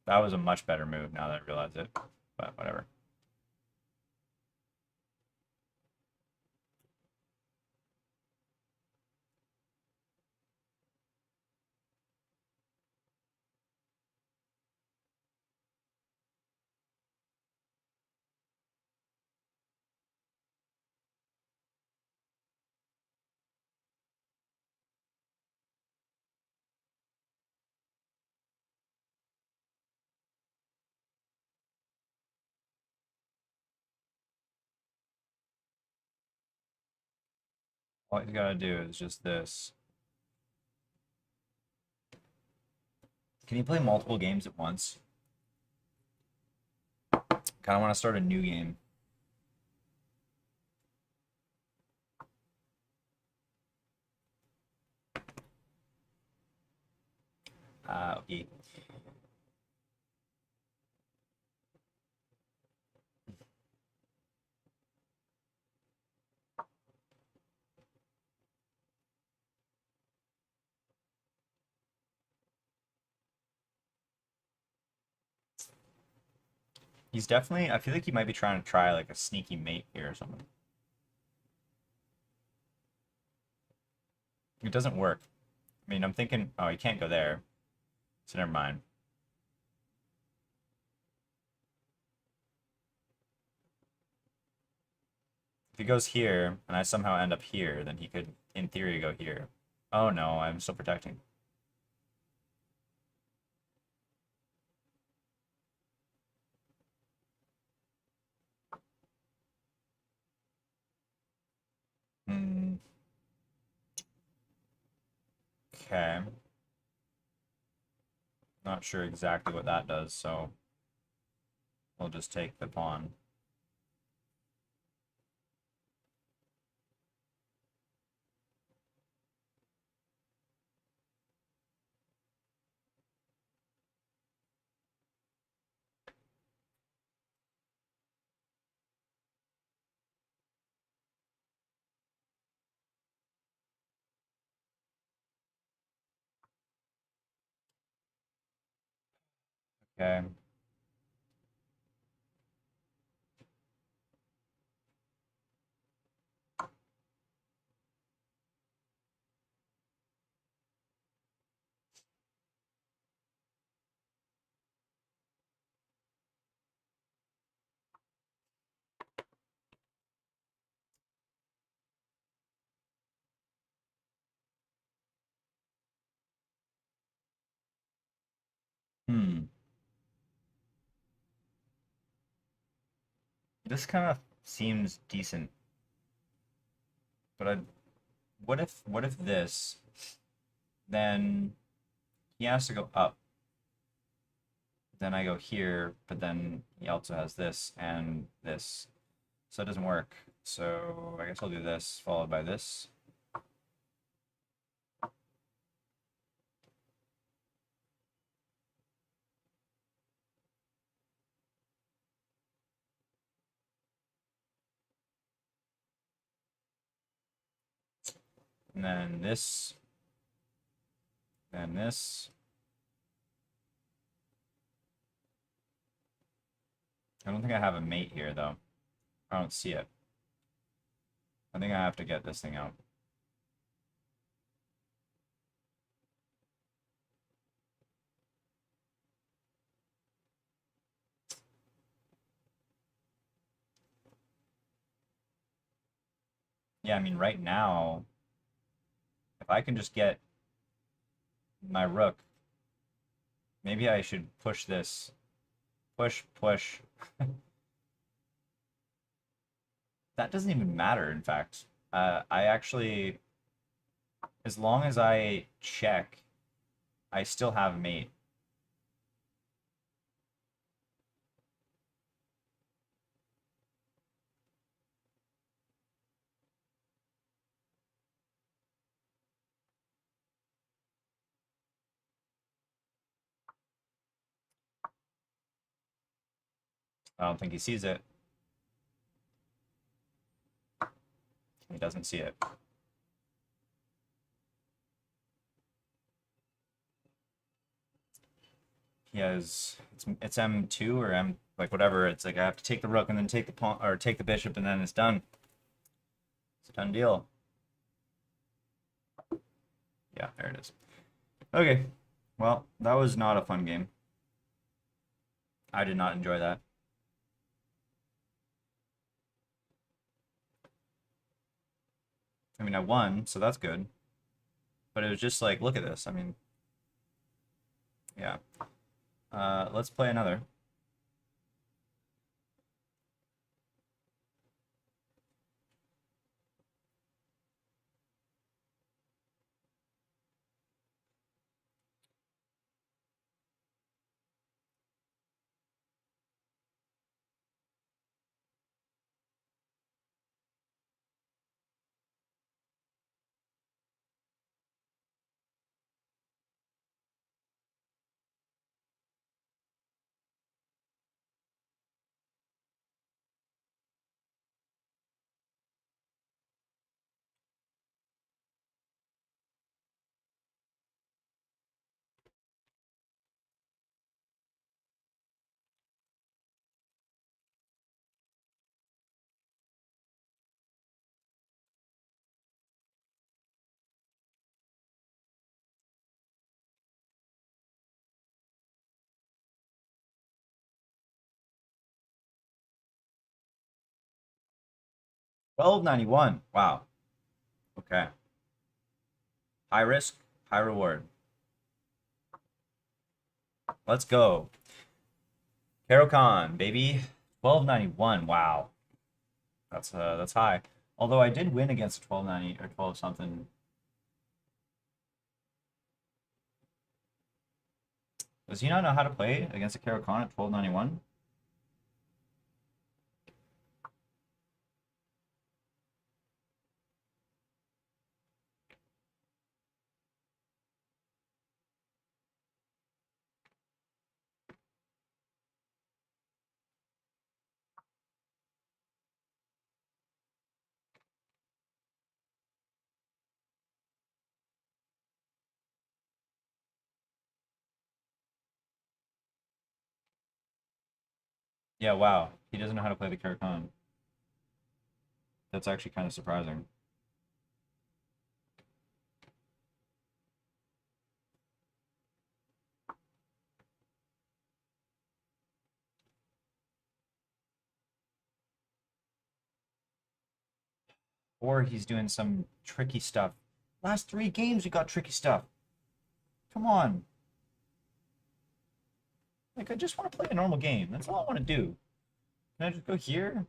That was a much better move now that I realize it, but whatever. All he's got to do is just this. Can he play multiple games at once? Kind of want to start a new game. Okay. He's definitely, I feel like he might be trying to try like a sneaky mate here or something. It doesn't work. I mean, I'm thinking, oh, he can't go there. So never mind. If he goes here and I somehow end up here, then he could, in theory, go here. Oh no, I'm still protecting. Hmm. Okay. Not sure exactly what that does, so we'll just take the pawn. Okay. Hmm. This kind of seems decent, but what if this, then he has to go up. Then I go here, but then he also has this and this. So it doesn't work. So I guess I'll do this, followed by this. And then this, then this. I don't think I have a mate here, though. I don't see it. I think I have to get this thing out. Yeah, I mean, right now, if I can just get my rook, maybe I should push this. Push, push. That doesn't even matter, in fact. I actually, as long as I check, I still have mate. I don't think he sees it. He doesn't see it. He has it's M2 or M like whatever. It's like I have to take the rook and then take the pawn or take the bishop and then it's done. It's a done deal. Yeah, there it is. Okay. Well, that was not a fun game. I did not enjoy that. I mean, I won, so that's good. But it was just like, look at this. I mean, yeah. Let's play another. 1291. Wow. Okay. High risk, high reward. Let's go. Caro-Kann, baby. 1291. Wow. That's high. Although I did win against 1290 or 12 something. Does he not know how to play against a Caro-Kann at 1291? Yeah, wow. He doesn't know how to play the Caro-Kann. That's actually kind of surprising. Or he's doing some tricky stuff. Last 3 games we got tricky stuff. Come on. Like, I just want to play a normal game. That's all I want to do. Can I just go here?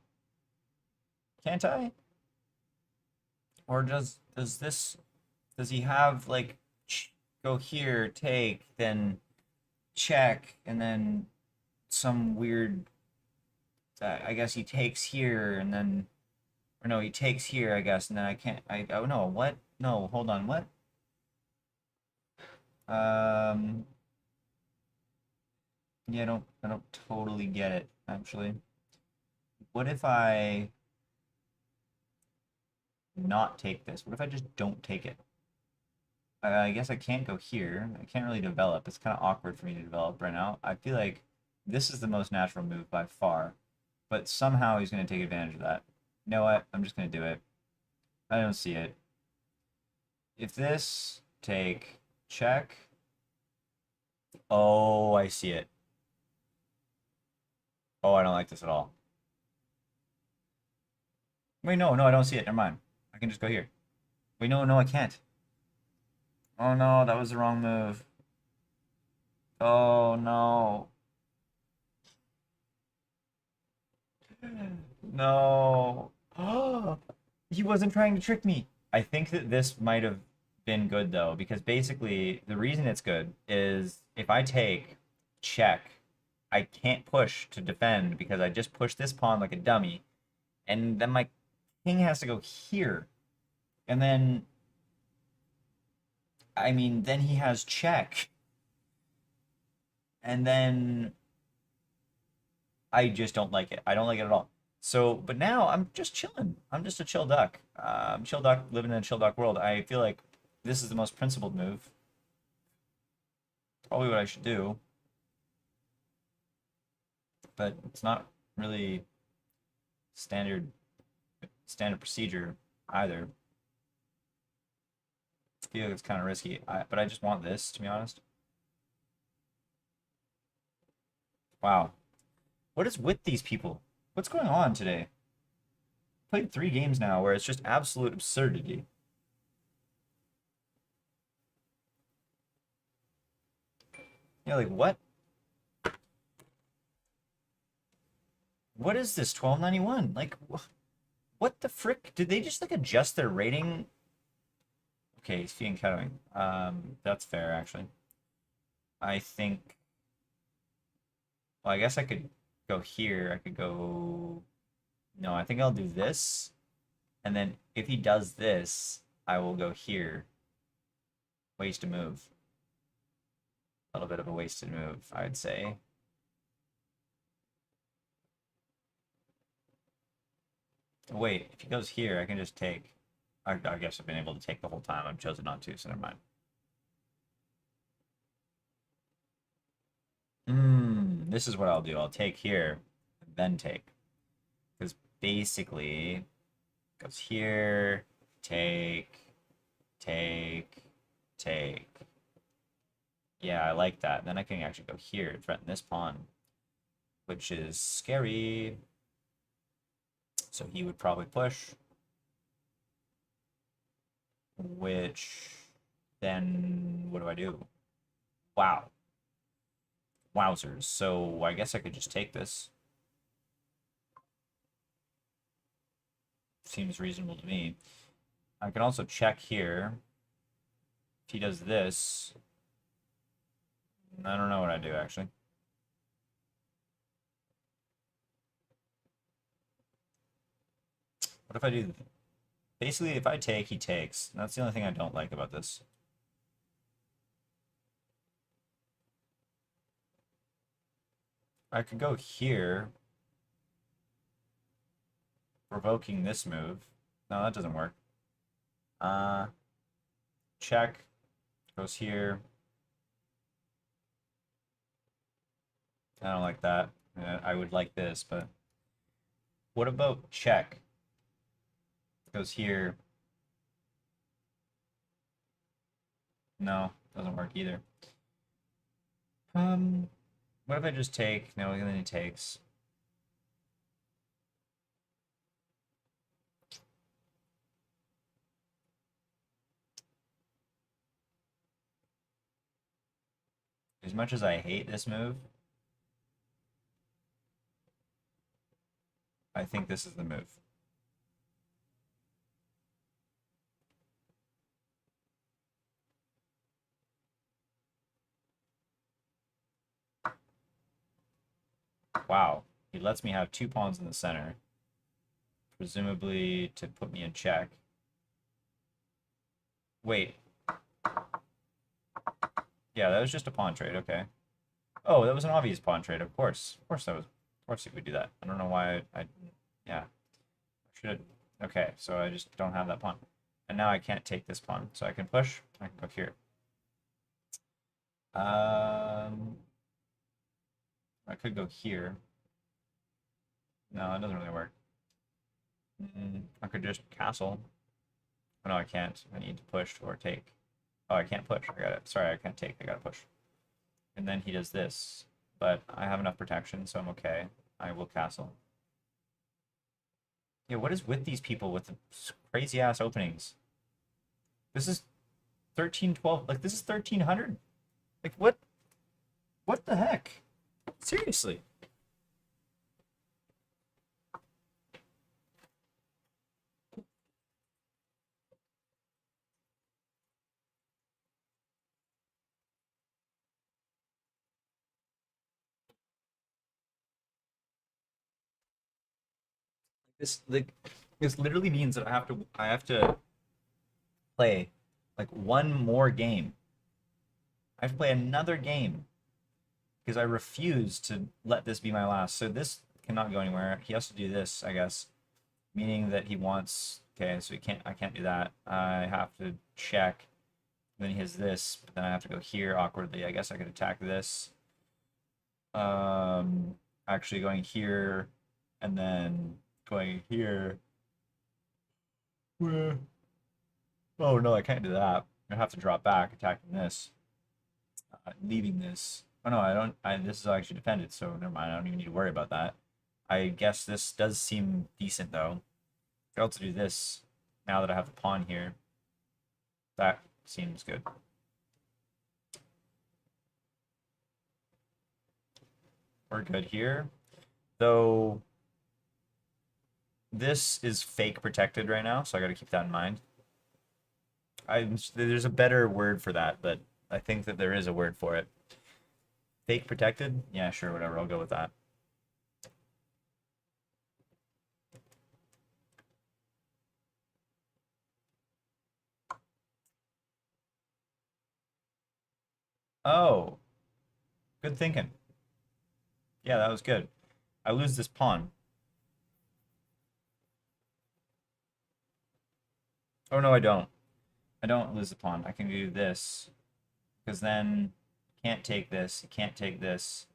Can't I? Or does he have like go here, take, then check, and then some weird I guess he takes here and then or no, he takes here, I guess, and then I can't I oh no, what? No, hold on, what? Um yeah, I don't totally get it, actually. What if I not take this? What if I just don't take it? I guess I can't go here. I can't really develop. It's kind of awkward for me to develop right now. I feel like this is the most natural move by far, but somehow he's going to take advantage of that. You know what? I'm just going to do it. I don't see it. If this take check. Oh, I see it. Oh, I don't like this at all. Wait, no, I don't see it. Never mind. I can just go here. Wait, no, I can't. Oh no, that was the wrong move. Oh no. No. He wasn't trying to trick me. I think that this might have been good though, because basically the reason it's good is if I take check, I can't push to defend because I just pushed this pawn like a dummy, and then my king has to go here. And then, I mean, then he has check. And then I just don't like it. I don't like it at all. So, but now I'm just chilling. I'm just a chill duck. Chill duck living in a chill duck world. I feel like this is the most principled move. Probably what I should do. But it's not really standard procedure either. I feel like it's kind of risky. But I just want this, to be honest. Wow. What is with these people? What's going on today? Played 3 games now where it's just absolute absurdity. Yeah, like what? What is this 1291? Like what the frick? Did they just like adjust their rating? Okay, he's fee and kettling. That's fair actually. I think well, I guess I could go here. I could go no, I think I'll do this. And then if he does this, I will go here. Waste a move. A little bit of a wasted move, I'd say. Wait, if he goes here, I can just take. I guess I've been able to take the whole time. I've chosen not to, so never mind. This is what I'll do. I'll take here, then take. Because basically, it goes here, take, take, take. Yeah, I like that. Then I can actually go here and threaten this pawn, which is scary. So he would probably push. which then what do I do? Wow. Wowzers. So I guess I could just take this. Seems reasonable to me. I can also check here. If he does this, I don't know what I do actually. What if I do? Basically, if I take, he takes. That's the only thing I don't like about this. I could go here, provoking this move. No, that doesn't work. Check. Goes here. I don't like that. I would like this, but what about check? Goes here. No, doesn't work either. What if I just take? No, then he takes. As much as I hate this move, I think this is the move. Wow, he lets me have 2 pawns in the center, presumably to put me in check. Wait. Yeah, that was just a pawn trade, okay. Oh, that was an obvious pawn trade, of course. Of course that was, of course he would do that. I don't know why yeah. Should have, okay, so I just don't have that pawn. And now I can't take this pawn, so I can push, I can go here. I could go here. No, it doesn't really work. I could just castle. Oh, no, I can't. I need to push or take. Oh, I can't push. I got it. Sorry, I can't take. I gotta push. And then he does this. But I have enough protection, so I'm okay. I will castle. Yeah, what is with these people with the crazy ass openings? This is 1312. Like, this is 1300. Like, what? What the heck? Seriously. This literally means that I have to play like one more game. I have to play another game because I refuse to let this be my last. So this cannot go anywhere. He has to do this, I guess, meaning that he wants. Okay, so I can't do that. I have to check. Then he has this, but then I have to go here awkwardly. I guess I could attack this. Actually going here, and then going here. Oh no, I can't do that. I have to drop back, attacking this, leaving this. Oh no, I don't. This is actually defended, so never mind. I don't even need to worry about that. I guess this does seem decent though. I could also do this now that I have the pawn here. That seems good. We're good here, though. This is fake protected right now, so I got to keep that in mind. There's a better word for that, but I think that there is a word for it. Fake protected? Yeah, sure, whatever. I'll go with that. Oh, good thinking. Yeah, that was good. I lose this pawn. Oh no, I don't. I don't lose the pawn. I can do this. Because then can't take this, can't take this.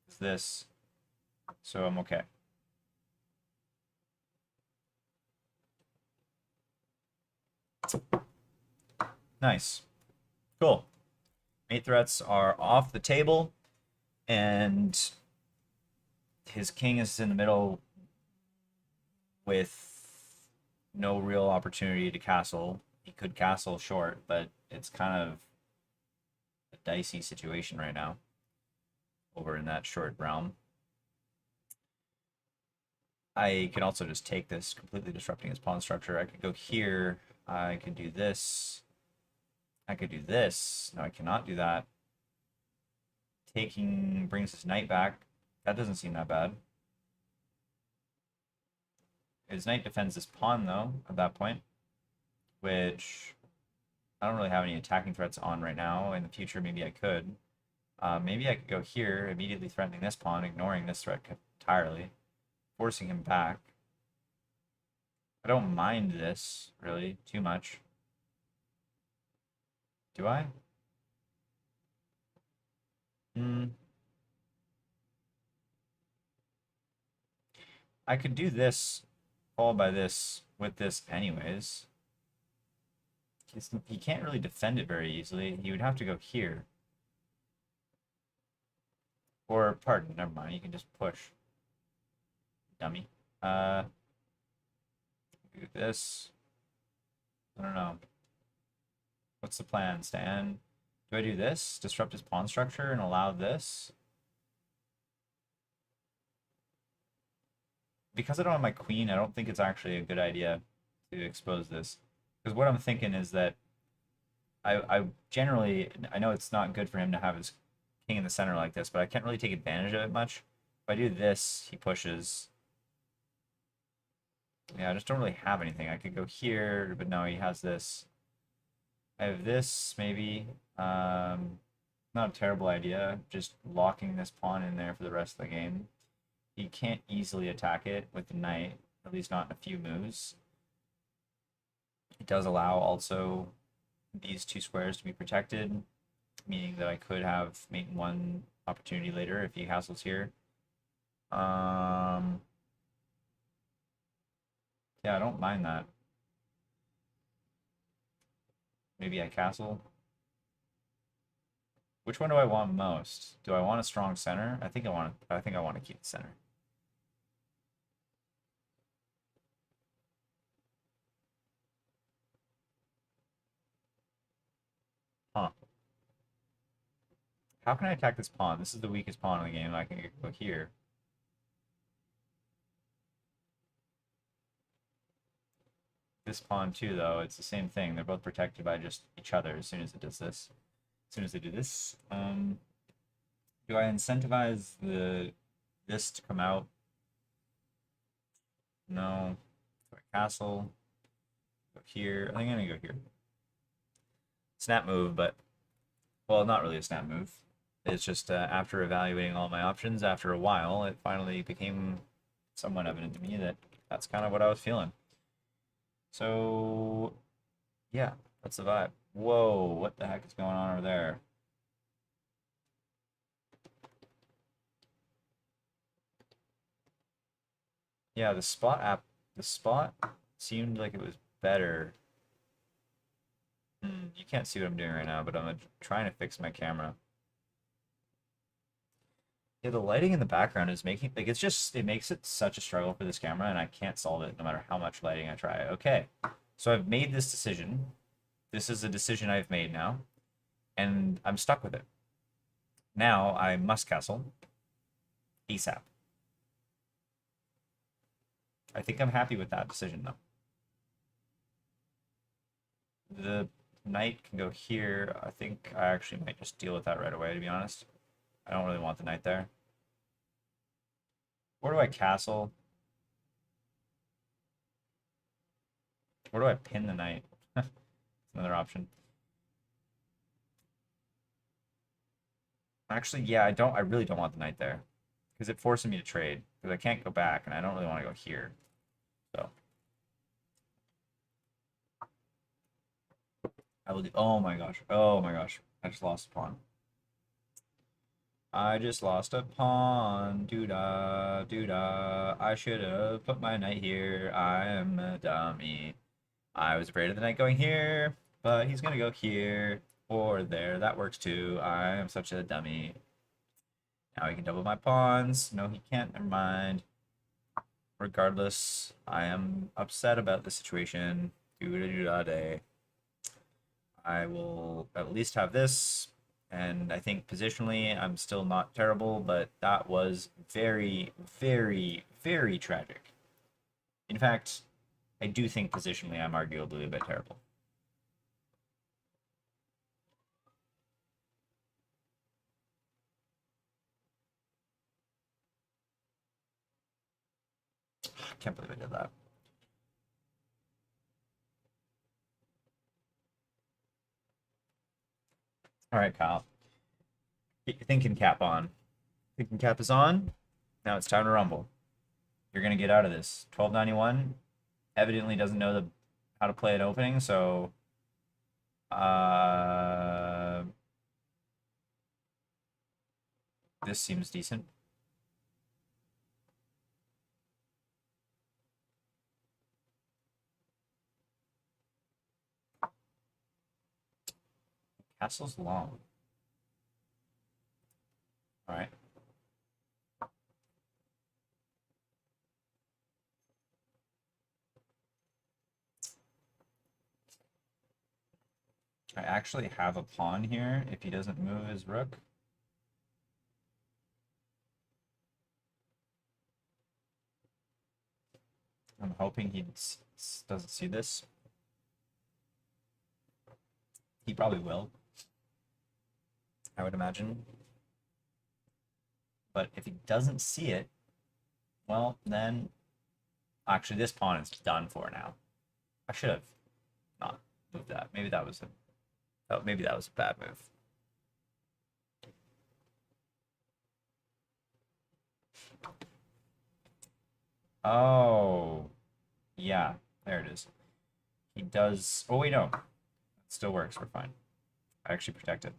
It's this. So I'm okay. Nice. Cool. Mate threats are off the table, and his king is in the middle with no real opportunity to castle. He could castle short, but it's kind of a dicey situation right now over in that short realm. I can also just take this, completely disrupting his pawn structure. I could go here. I could do this. I could do this. No, I cannot do that. Taking brings his knight back. That doesn't seem that bad. His knight defends this pawn, though, at that point, which I don't really have any attacking threats on right now. In the future, maybe I could. Maybe I could go here, immediately threatening this pawn, ignoring this threat entirely, forcing him back. I don't mind this, really, too much. Do I? I could do this, followed by this, with this anyways. He can't really defend it very easily. He would have to go here. Or, pardon, never mind. You can just push. Dummy. Do this. I don't know. What's the plan, Stan? Do I do this? Disrupt his pawn structure and allow this? Because I don't have my queen, I don't think it's actually a good idea to expose this. Because what I'm thinking is that I generally, I know it's not good for him to have his king in the center like this, but I can't really take advantage of it much. If I do this, he pushes. Yeah, I just don't really have anything. I could go here, but no, he has this. I have this, maybe. Not a terrible idea. Just locking this pawn in there for the rest of the game. He can't easily attack it with the knight, at least not in a few moves. It does allow also these two squares to be protected, meaning that I could have mate one opportunity later if he castles here. Yeah, I don't mind that. Maybe I castle. Which one do I want most? Do I want a strong center? I think I want to keep the center. Huh. How can I attack this pawn? This is the weakest pawn in the game. I can go here. This pawn too, though, it's the same thing. They're both protected by just each other as soon as it does this. As soon as they do this. Do I incentivize this to come out? No. Do I castle? Go here. I think I'm gonna go here. Snap move, but well, not really a snap move. It's just after evaluating all my options, after a while, it finally became somewhat evident to me that that's kind of what I was feeling. So, yeah, that's the vibe. Whoa, what the heck is going on over there? Yeah, the spot seemed like it was better. You can't see what I'm doing right now, but I'm trying to fix my camera. Yeah, the lighting in the background is making, like, it makes it such a struggle for this camera, and I can't solve it no matter how much lighting I try. Okay, so I've made this decision. This is a decision I've made now, and I'm stuck with it. Now I must castle ASAP. I think I'm happy with that decision, though. The knight can go here. I think I actually might just deal with that right away, to be honest. I don't really want the knight there. Where do I castle? Where do I pin the knight? Another option. Actually, yeah, I really don't want the knight there. Because it forces me to trade. Because I can't go back, and I don't really want to go here. So. I will do, oh my gosh. Oh my gosh. I just lost a pawn. I just lost a pawn. Doo-da, doo-da. I should have put my knight here. I am a dummy. I was afraid of the knight going here, but he's gonna go here or there. That works too. I am such a dummy. Now he can double my pawns. No, he can't. Never mind. Regardless, I am upset about the situation. Doo-da-doo-da-day. I will at least have this. And I think positionally, I'm still not terrible, but that was very, very, very tragic. In fact, I do think positionally I'm arguably a bit terrible. I can't believe I did that. All right, Kyle. Get your thinking cap on. Thinking cap is on. Now it's time to rumble. You're gonna get out of this. 1291 evidently doesn't know how to play an opening, so uh, this seems decent. Castle's long. All right. I actually have a pawn here if he doesn't move his rook. I'm hoping he doesn't see this. He probably will, I would imagine. But if he doesn't see it, well, then actually this pawn is done for now. I should have not moved that. Maybe that was a bad move. Oh, yeah, there it is. He does. Oh wait, no, it still works. We're fine. I actually protected.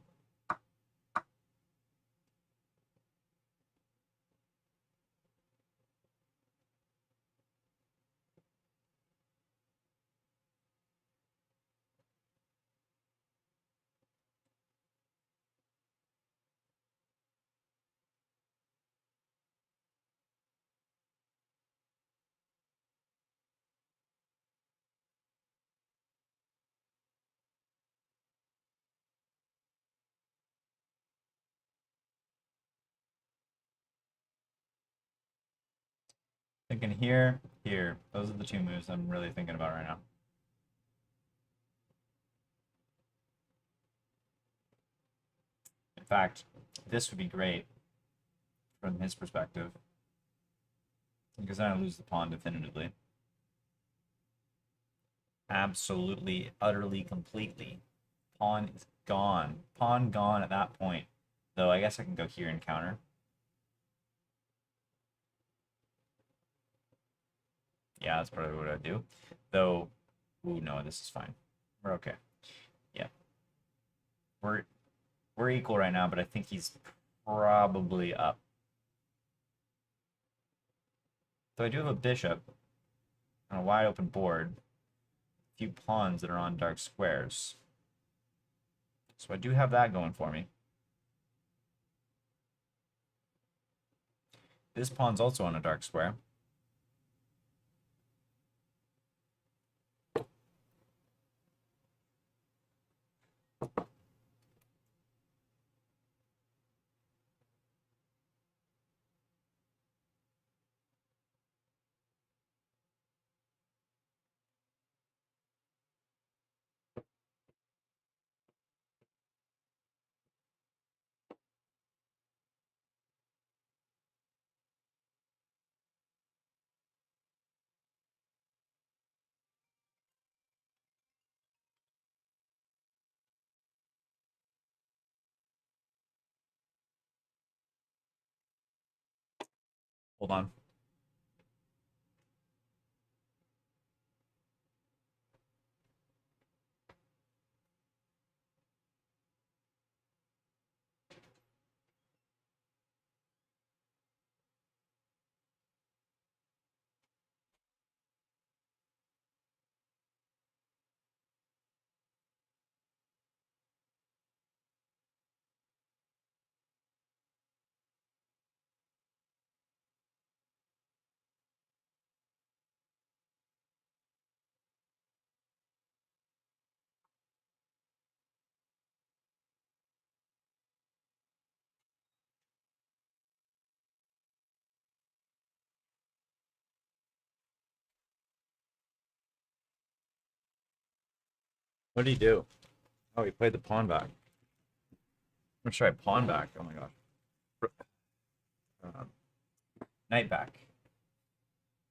Thinking here, here. Those are the two moves I'm really thinking about right now. In fact, this would be great from his perspective because then I lose the pawn definitively. Absolutely, utterly, completely. Pawn is gone. Pawn gone at that point. Though I guess I can go here and counter. Yeah, that's probably what I'd do. Though, ooh, no, this is fine. We're okay. Yeah. We're equal right now, but I think he's probably up. So I do have a bishop on a wide open board. A few pawns that are on dark squares. So I do have that going for me. This pawn's also on a dark square. Hold on. What did he do? Oh, he played the pawn back. Let's try pawn back. Oh my gosh. Knight back.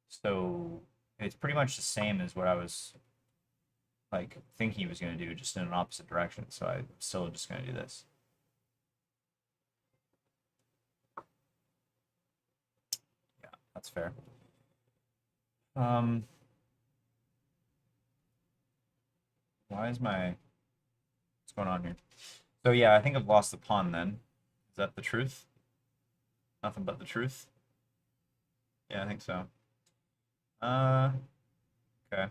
So it's pretty much the same as what I was like thinking he was going to do, just in an opposite direction. So I'm still just going to do this. Yeah, that's fair. Why is my... What's going on here? So yeah, I think I've lost the pawn then. Is that the truth? Nothing but the truth? Yeah, I think so. Okay.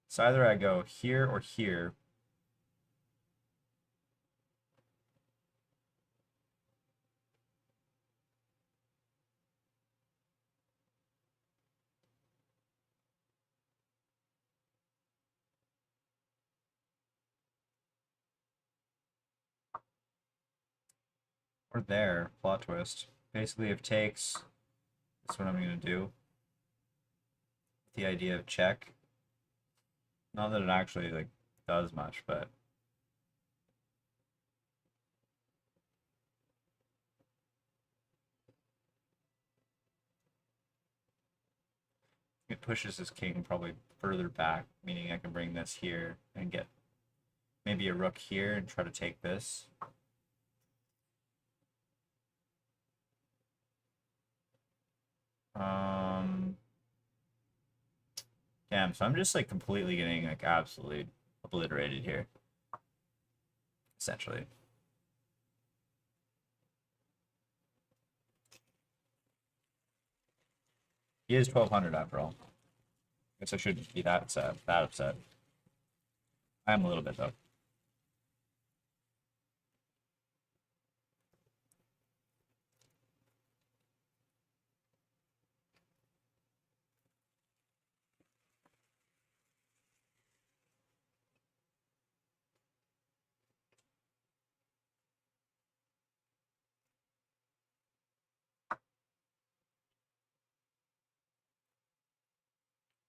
So either I go here or here. Or there. Plot twist. Basically, if takes, that's what I'm going to do. The idea of check. Not that it actually like does much, but it pushes this king probably further back, meaning I can bring this here and get maybe a rook here and try to take this. Damn, so I'm just like completely getting like absolutely obliterated here. Essentially. He is 1200 after all. Guess I shouldn't be that upset. I am a little bit though.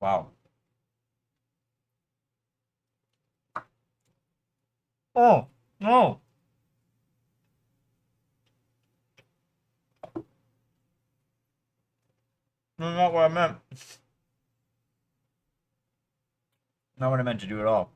Wow. Oh, no. No, not what I meant. Not what I meant to do at all.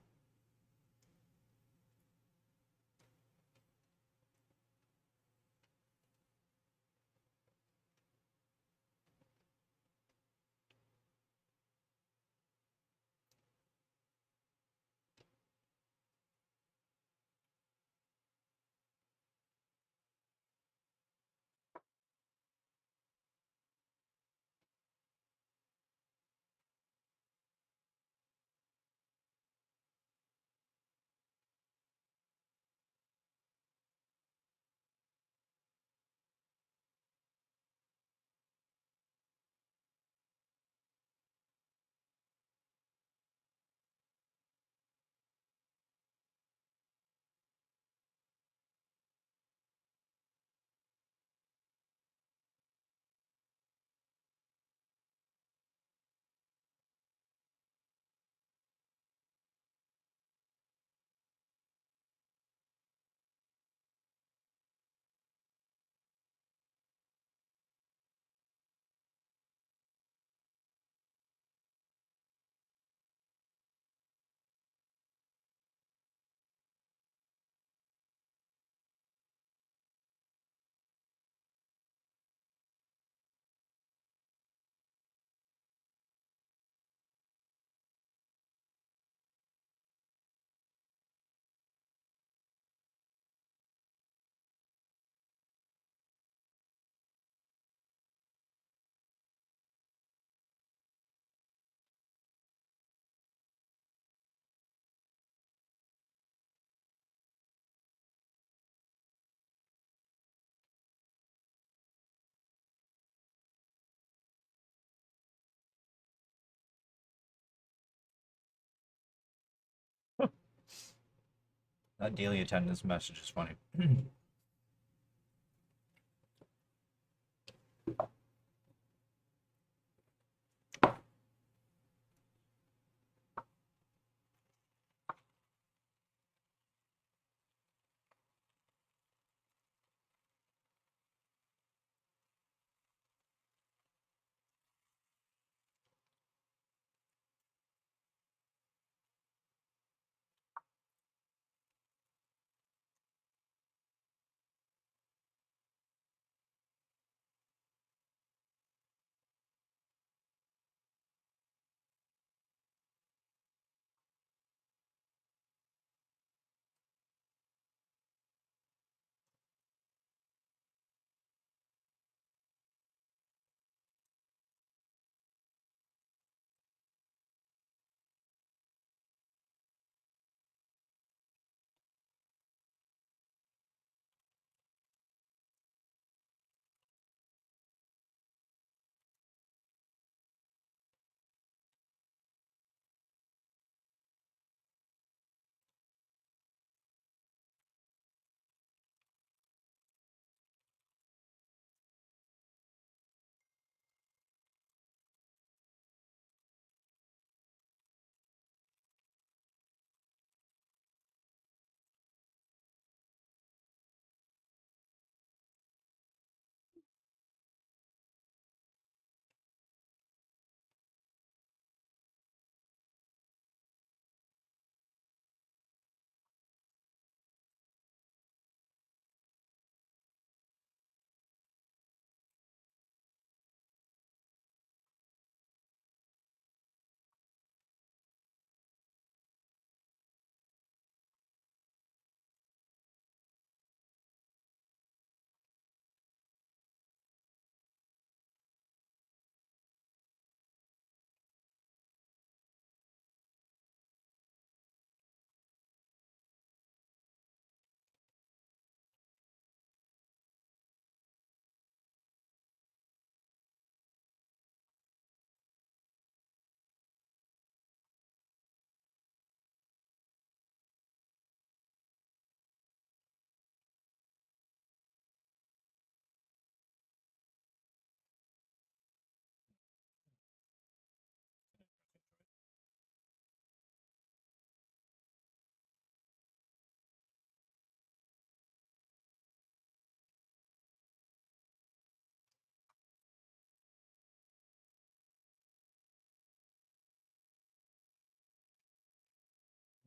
That daily attendance message is funny.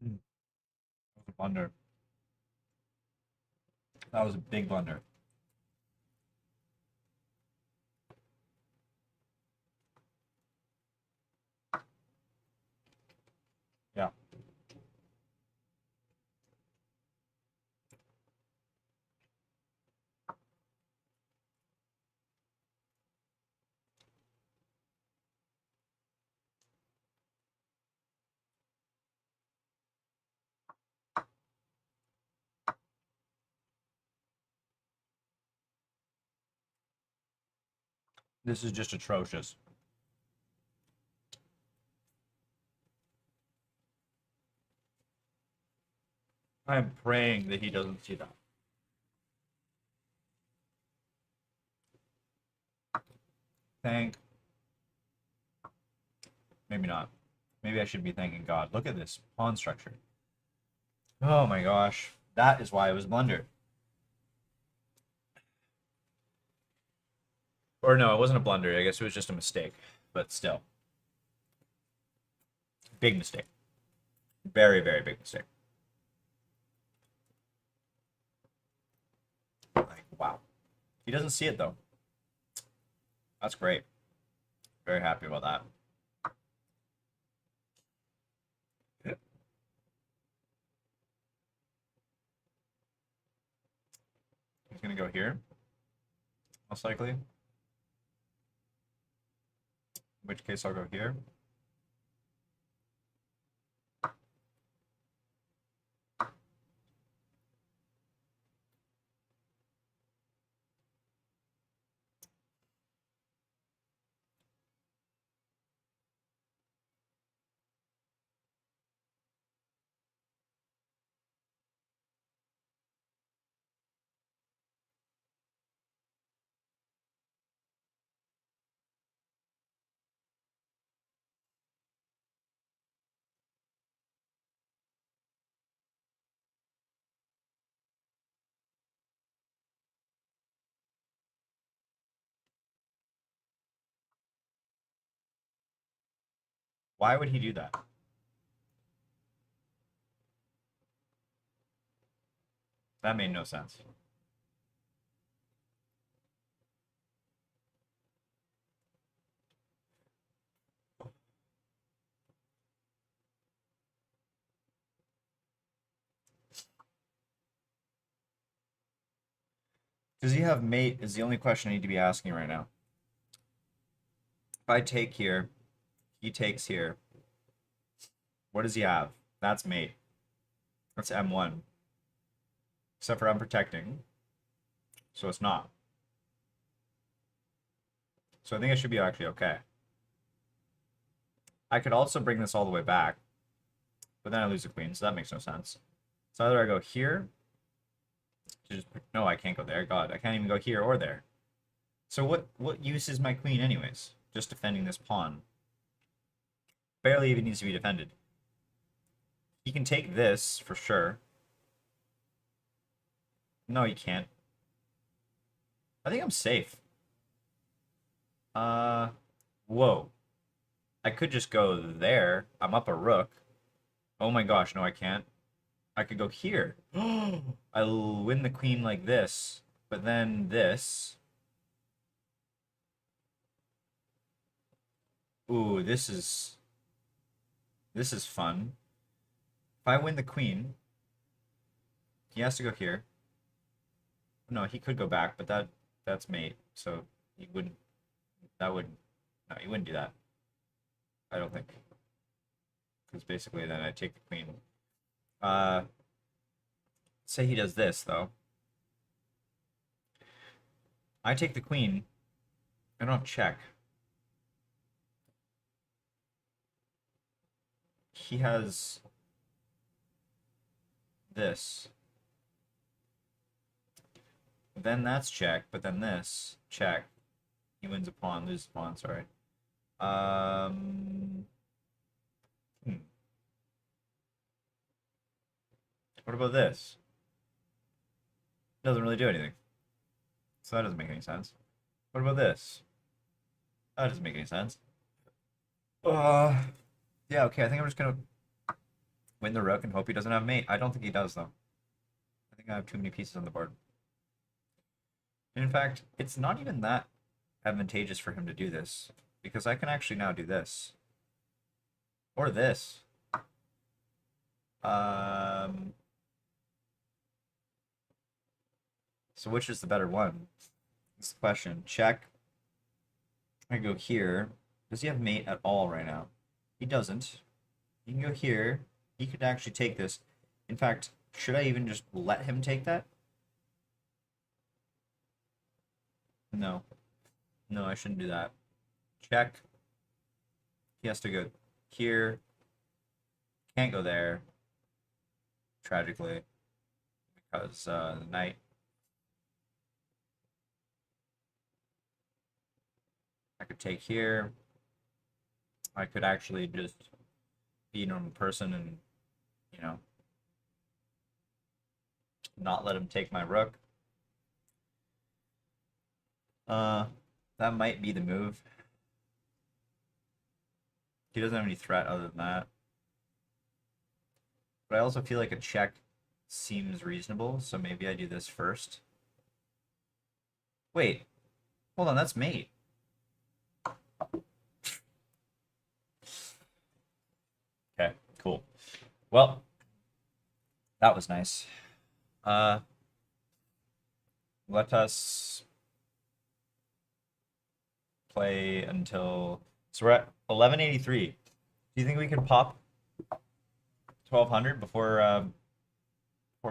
That was a blunder. That was a big blunder. Yeah. This is just atrocious. I am praying that he doesn't see that. Thank. Maybe not. Maybe I should be thanking God. Look at this pawn structure. Oh my gosh. That is why it was a blunder. Or no, it wasn't a blunder. I guess it was just a mistake. But still. Big mistake. Very, very big mistake. Like, wow. He doesn't see it though. That's great. Very happy about that. He's gonna go here, most likely. In which case I'll go here. Why would he do that? That made no sense. Does he have mate is the only question I need to be asking right now. If I take here, he takes here. What does he have? That's mate. That's M1. Except for I'm protecting. So it's not. So I think it should be actually okay. I could also bring this all the way back. But then I lose the queen, so that makes no sense. So either I go here. No, I can't go there. God, I can't even go here or there. So what use is my queen anyways? Just defending this pawn. Barely even needs to be defended. He can take this for sure. No, he can't. I think I'm safe. Whoa. I could just go there. I'm up a rook. Oh my gosh, no, I can't. I could go here. I'll win the queen like this, but then this. Ooh, this is fun. If I win the queen, he has to go here. No, he could go back, but that's mate, so he wouldn't. That would no, he wouldn't do that. I don't think, because basically then I take the queen. Say he does this though. I take the queen. I don't have check. He has this. Then that's check, but then this check. He wins a pawn, loses a pawn. Sorry. What about this? Doesn't really do anything. So that doesn't make any sense. What about this? That doesn't make any sense. Yeah, okay, I think I'm just gonna Win the rook and hope he doesn't have mate. I don't think he does, though. I think I have too many pieces on the board. In fact, it's not even that advantageous for him to do this, because I can actually now do this. Or this. So which is the better one? That's the question. Check. I go here. Does he have mate at all right now? He doesn't. He can go here. He could actually take this. In fact, should I even just let him take that? No. No, I shouldn't do that. Check. He has to go here. Can't go there. Tragically. Because the knight. I could take here. I could actually just be a normal person and, you know, not let him take my rook. That might be the move. He doesn't have any threat other than that. But I also feel like a check seems reasonable, so maybe I do this first. Wait, hold on, that's mate. Okay, cool. Well, that was nice. Let us play until... So we're at 1183. Do you think we can pop 1200 before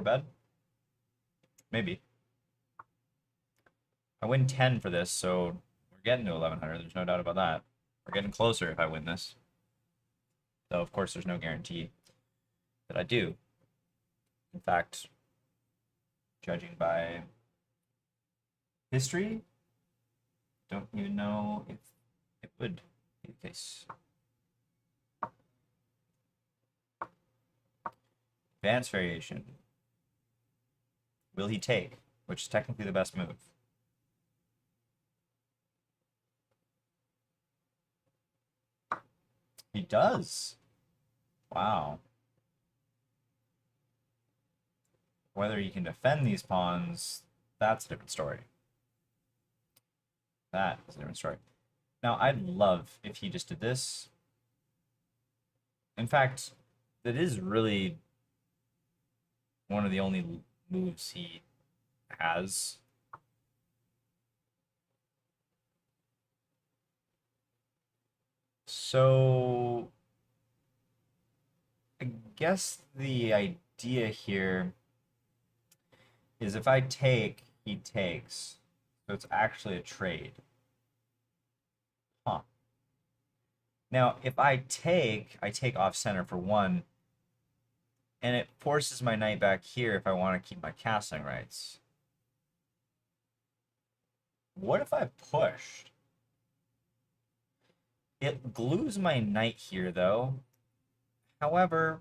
bed? Maybe. I win 10 for this, so we're getting to 1100. There's no doubt about that. We're getting closer if I win this. Though, of course, there's no guarantee that I do. In fact, judging by history, don't even know if it would be the case. Advanced variation. Will he take? Which is technically the best move. He does. Wow. Whether he can defend these pawns, that's a different story. That is a different story. Now, I'd love if he just did this. In fact, that is really one of the only moves he has. So, I guess the idea here is if I take, he takes. So it's actually a trade. Huh. Now, if I take off center for one, and it forces my knight back here if I want to keep my castling rights. What if I pushed? It glues my knight here, though. However,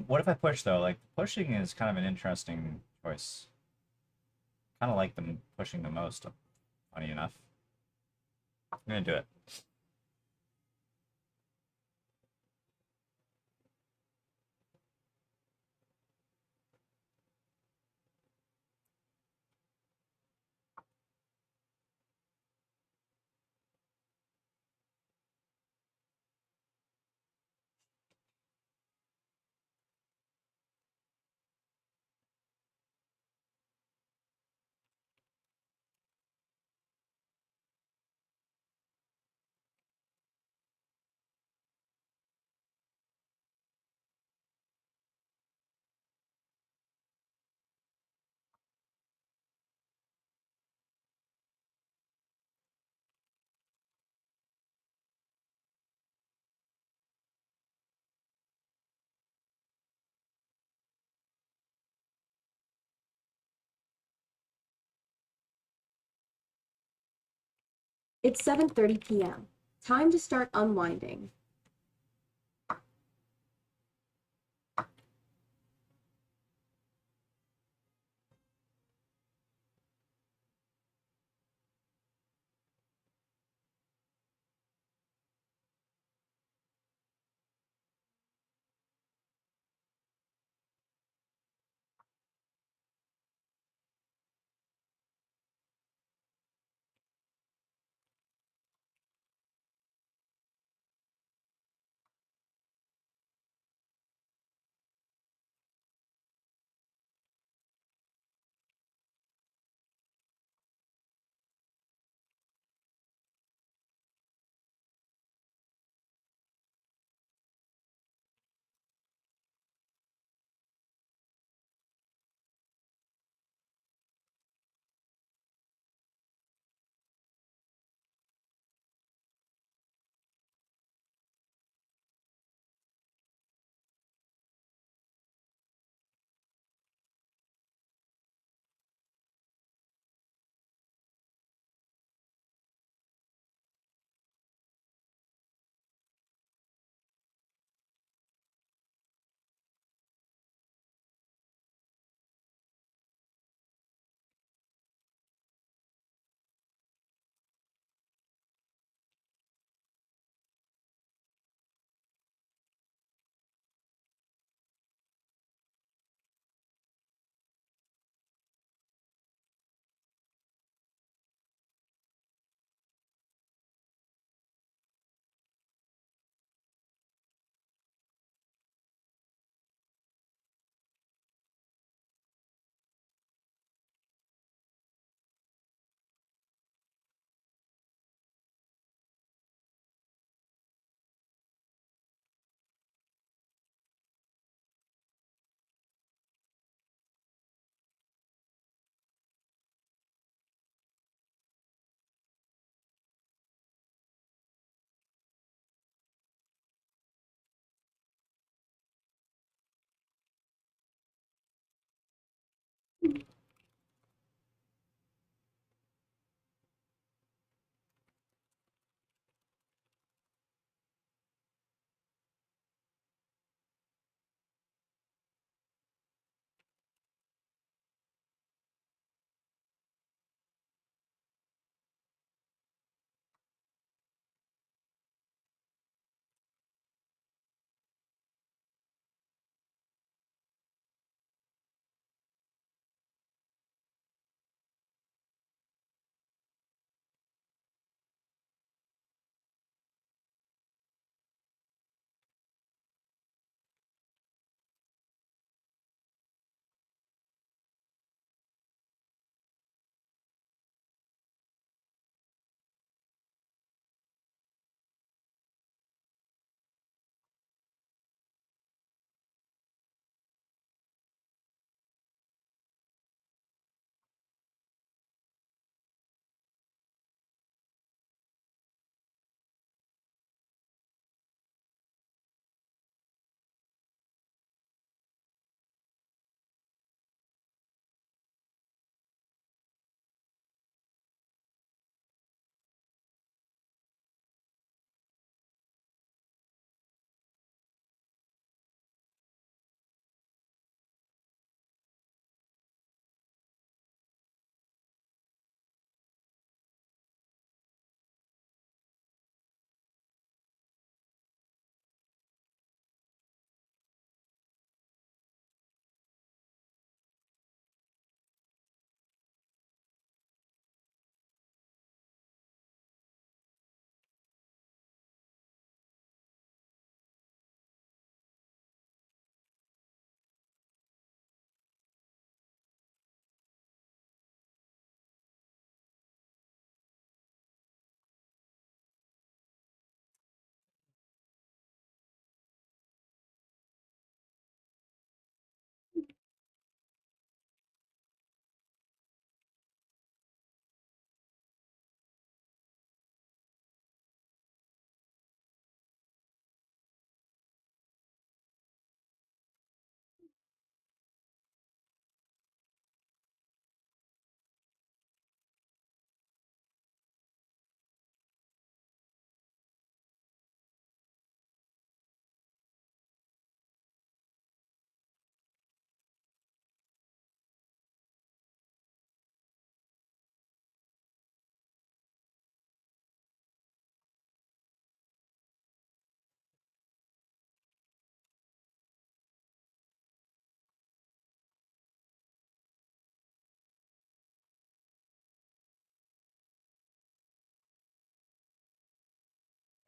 what if I push, though? Like, pushing is kind of an interesting choice. Kind of like them pushing the most, funny enough. I'm gonna do it. It's 7:30 p.m. Time to start unwinding.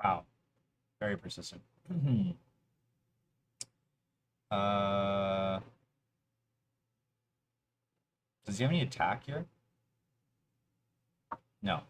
Wow, very persistent. uh, does he have any attack here? No.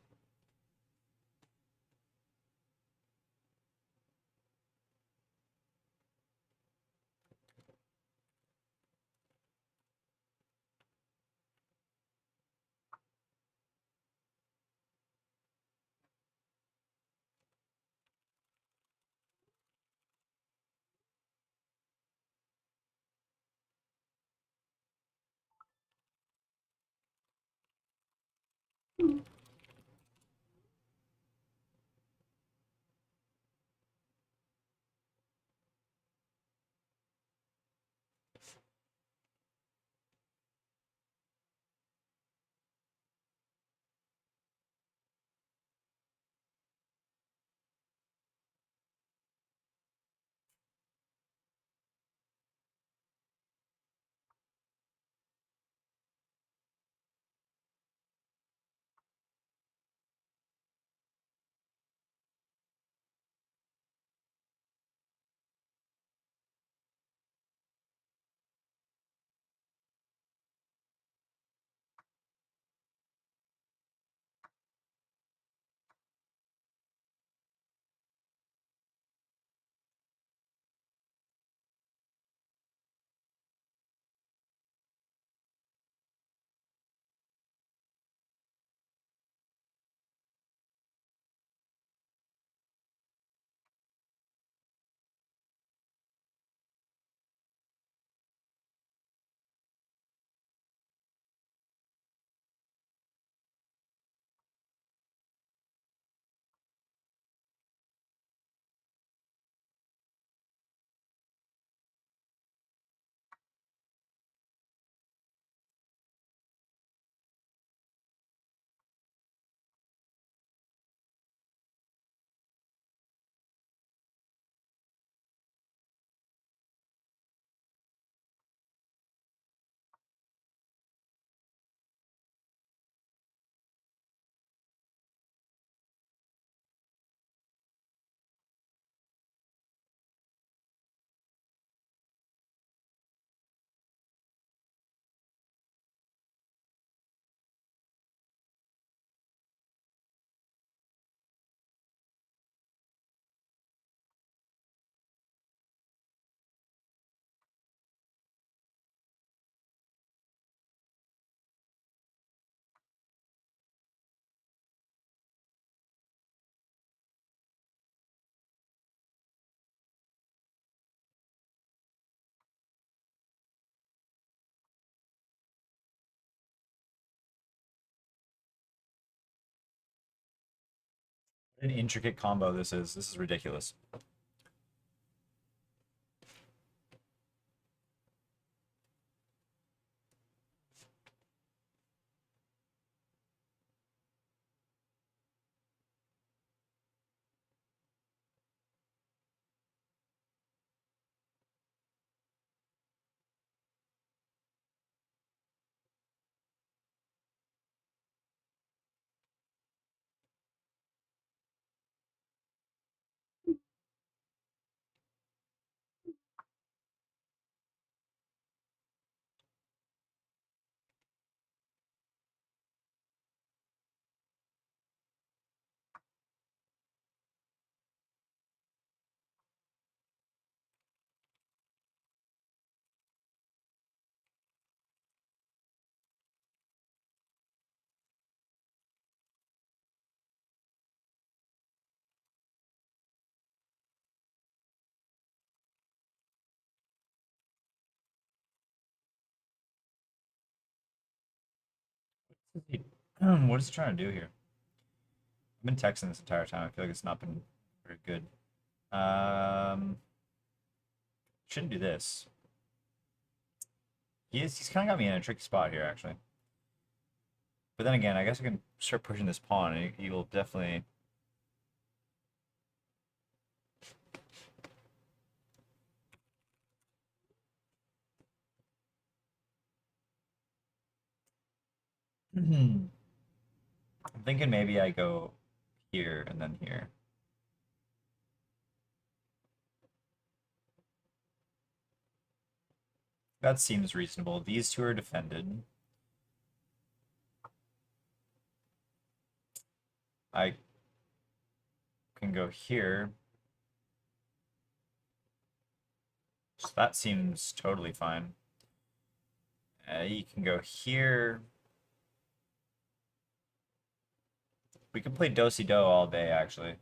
What an intricate combo this is. This is ridiculous. What is he trying to do here? I've been texting this entire time. I feel like it's not been very good. Shouldn't do this. He's kind of got me in a tricky spot here, actually. But then again, I guess I can start pushing this pawn, and he will definitely. I'm thinking maybe I go here and then here. That seems reasonable. These two are defended. I can go here. So that seems totally fine. You can go here. We can play do-si-do all day, actually.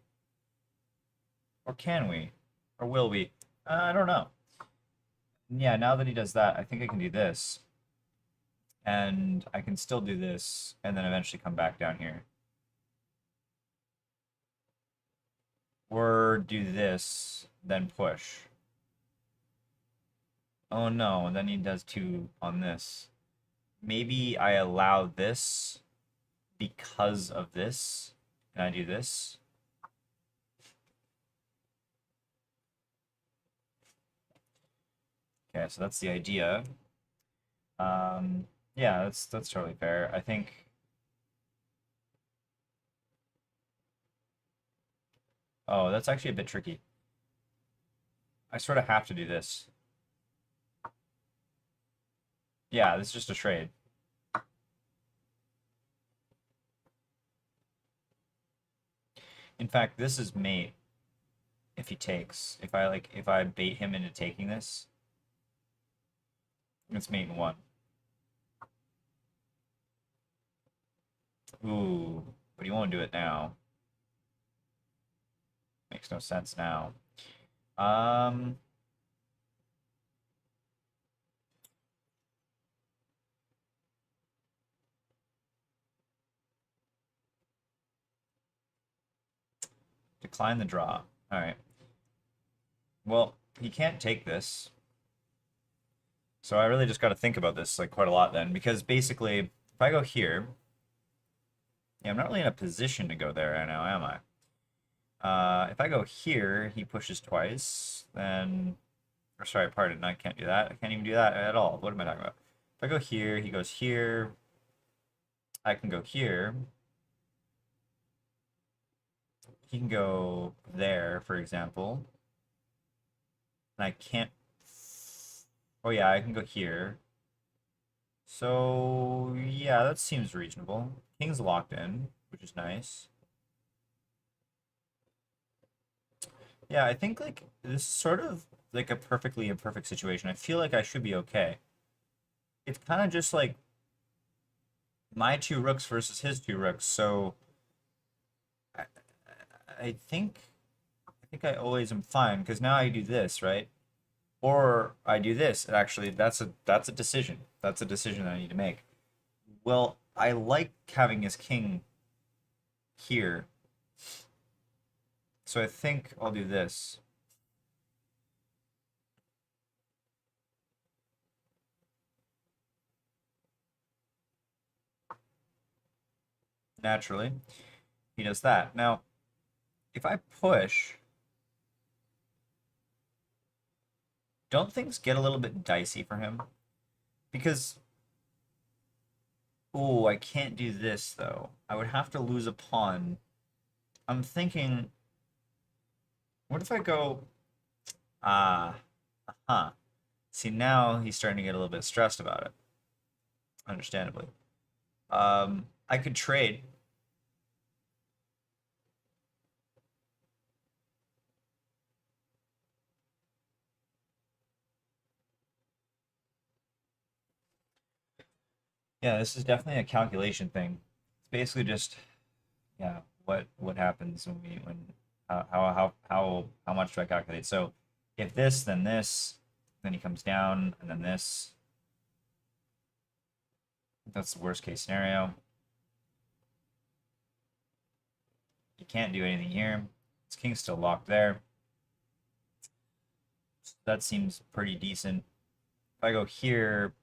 Or can we? Or will we? I don't know. Yeah, now that he does that, I think I can do this. And I can still do this, and then eventually come back down here. Or do this, then push. Oh no, and then he does two on this. Maybe I allow this because of this, and I do this. Okay, so that's the idea. Yeah, that's totally fair. I think. Oh, that's actually a bit tricky. I sort of have to do this. Yeah, this is just a trade. In fact, this is mate if he takes. If I bait him into taking this, it's mate in one. Ooh, but he won't do it now. Makes no sense now. Um, Decline the draw. All right. Well, he can't take this. So I really just got to think about this like quite a lot then, because basically, if I go here, yeah, I'm not really in a position to go there right now, am I? If I go here, he pushes twice, then, or sorry, pardon, I can't do that. I can't even do that at all. What am I talking about? If I go here, he goes here. I can go here. He can go there, for example. And I can't. Oh yeah, I can go here. So yeah, that seems reasonable. King's locked in, which is nice. Yeah, I think like this is sort of like a perfectly imperfect situation. I feel like I should be okay. It's kind of just like my two rooks versus his two rooks. So I, I think I always am fine because now I do this, right? Or I do this. Actually, that's a decision. That's a decision I need to make. Well, I like having his king here. So I think I'll do this. Naturally, he does that. Now, if I push, don't things get a little bit dicey for him? Because, oh, I can't do this though. I would have to lose a pawn. I'm thinking, what if I go, ah, huh. See, now he's starting to get a little bit stressed about it, understandably. I could trade. Yeah, this is definitely a calculation thing. It's basically just, yeah, what happens when how much do I calculate? So if this, then he comes down, and then this. That's the worst case scenario. He can't do anything here. His king's still locked there. That seems pretty decent. If I go here,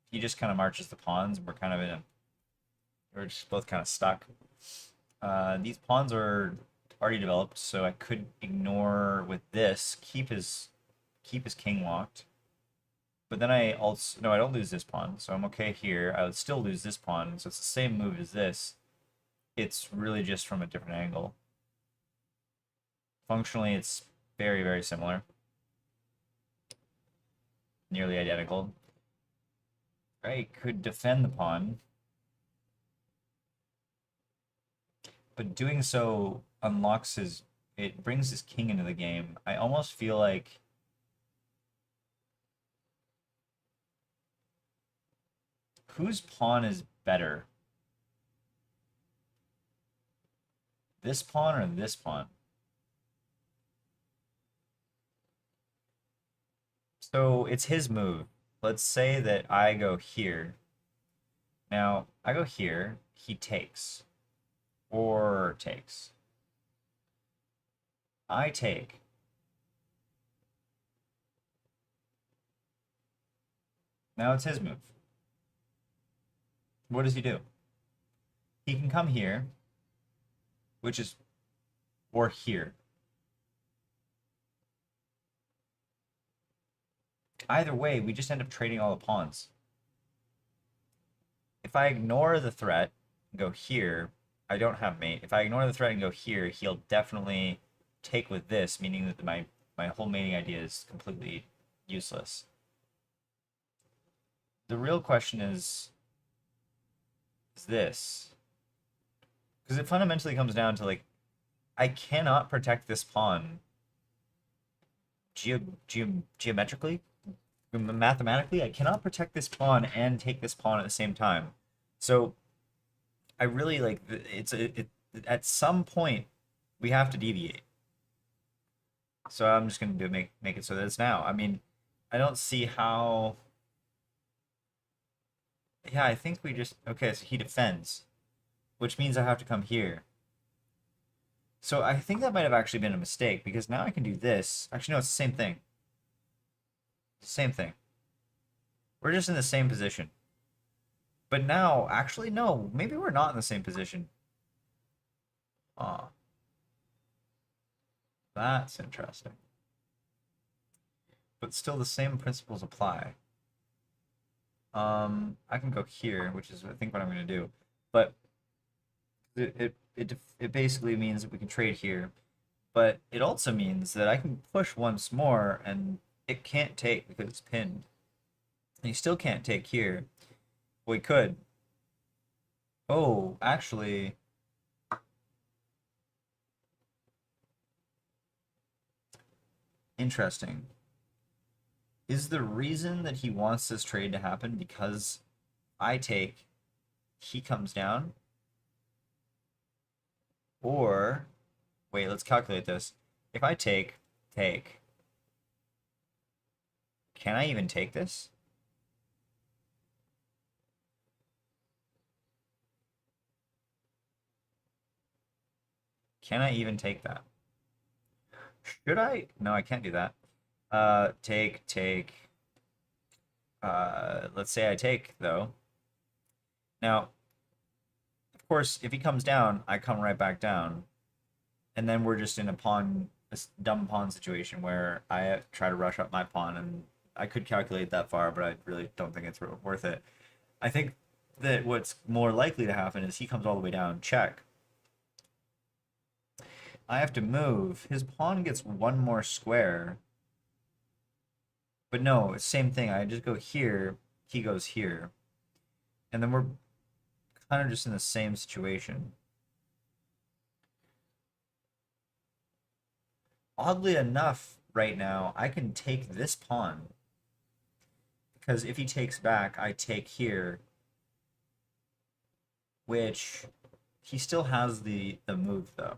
he just kind of marches the pawns, and we're kind of in a, we're just both kind of stuck. These pawns are already developed, so I could ignore with this, keep his king locked. But then I also, no, I don't lose this pawn, so I'm okay here. I would still lose this pawn, so it's the same move as this. It's really just from a different angle. Functionally, it's very, very similar. nearly identical. I could defend the pawn, but doing so unlocks his, it brings his king into the game. I almost feel like whose pawn is better? This pawn or this pawn? So it's his move. Let's say that I go here. Now, I go here, he takes. Or takes. I take. Now it's his move. What does he do? He can come here, which is, or here. Either way, we just end up trading all the pawns. If I ignore the threat and go here, I don't have mate. If I ignore the threat and go here, he'll definitely take with this, meaning that my whole mating idea is completely useless. The real question is this. Because it fundamentally comes down to, like, I cannot protect this pawn geometrically, mathematically. I cannot protect this pawn and take this pawn at the same time. So I really like at some point we have to deviate. So I'm just going to make it so that it's now. I mean, I don't see how. Yeah, I think we just okay. So he defends, which means I have to come here. So I think that might have actually been a mistake because now I can do this. Actually, no, it's the same thing. Same thing. We're just in the same position. But now, actually, no, maybe we're not in the same position. Ah, that's interesting. But still, the same principles apply. I can go here, which is I think what I'm going to do. But it basically means that we can trade here. But it also means that I can push once more, and it can't take because it's pinned. And you still can't take here. We could. Oh, actually, interesting. Is the reason that he wants this trade to happen because I take, he comes down? Or, wait, let's calculate this. If I take, can I even take this? Can I even take that? Should I? No, I can't do that. Take. Let's say I take, though. Now, of course, if he comes down, I come right back down. And then we're just in a dumb pawn situation where I try to rush up my pawn, and I could calculate that far, but I really don't think it's worth it. I think that what's more likely to happen is he comes all the way down, check. I have to move. His pawn gets one more square. But no, it's same thing. I just go here, he goes here. And then we're kind of just in the same situation. Oddly enough, right now, I can take this pawn. Because if he takes back, I take here. Which, he still has the move, though.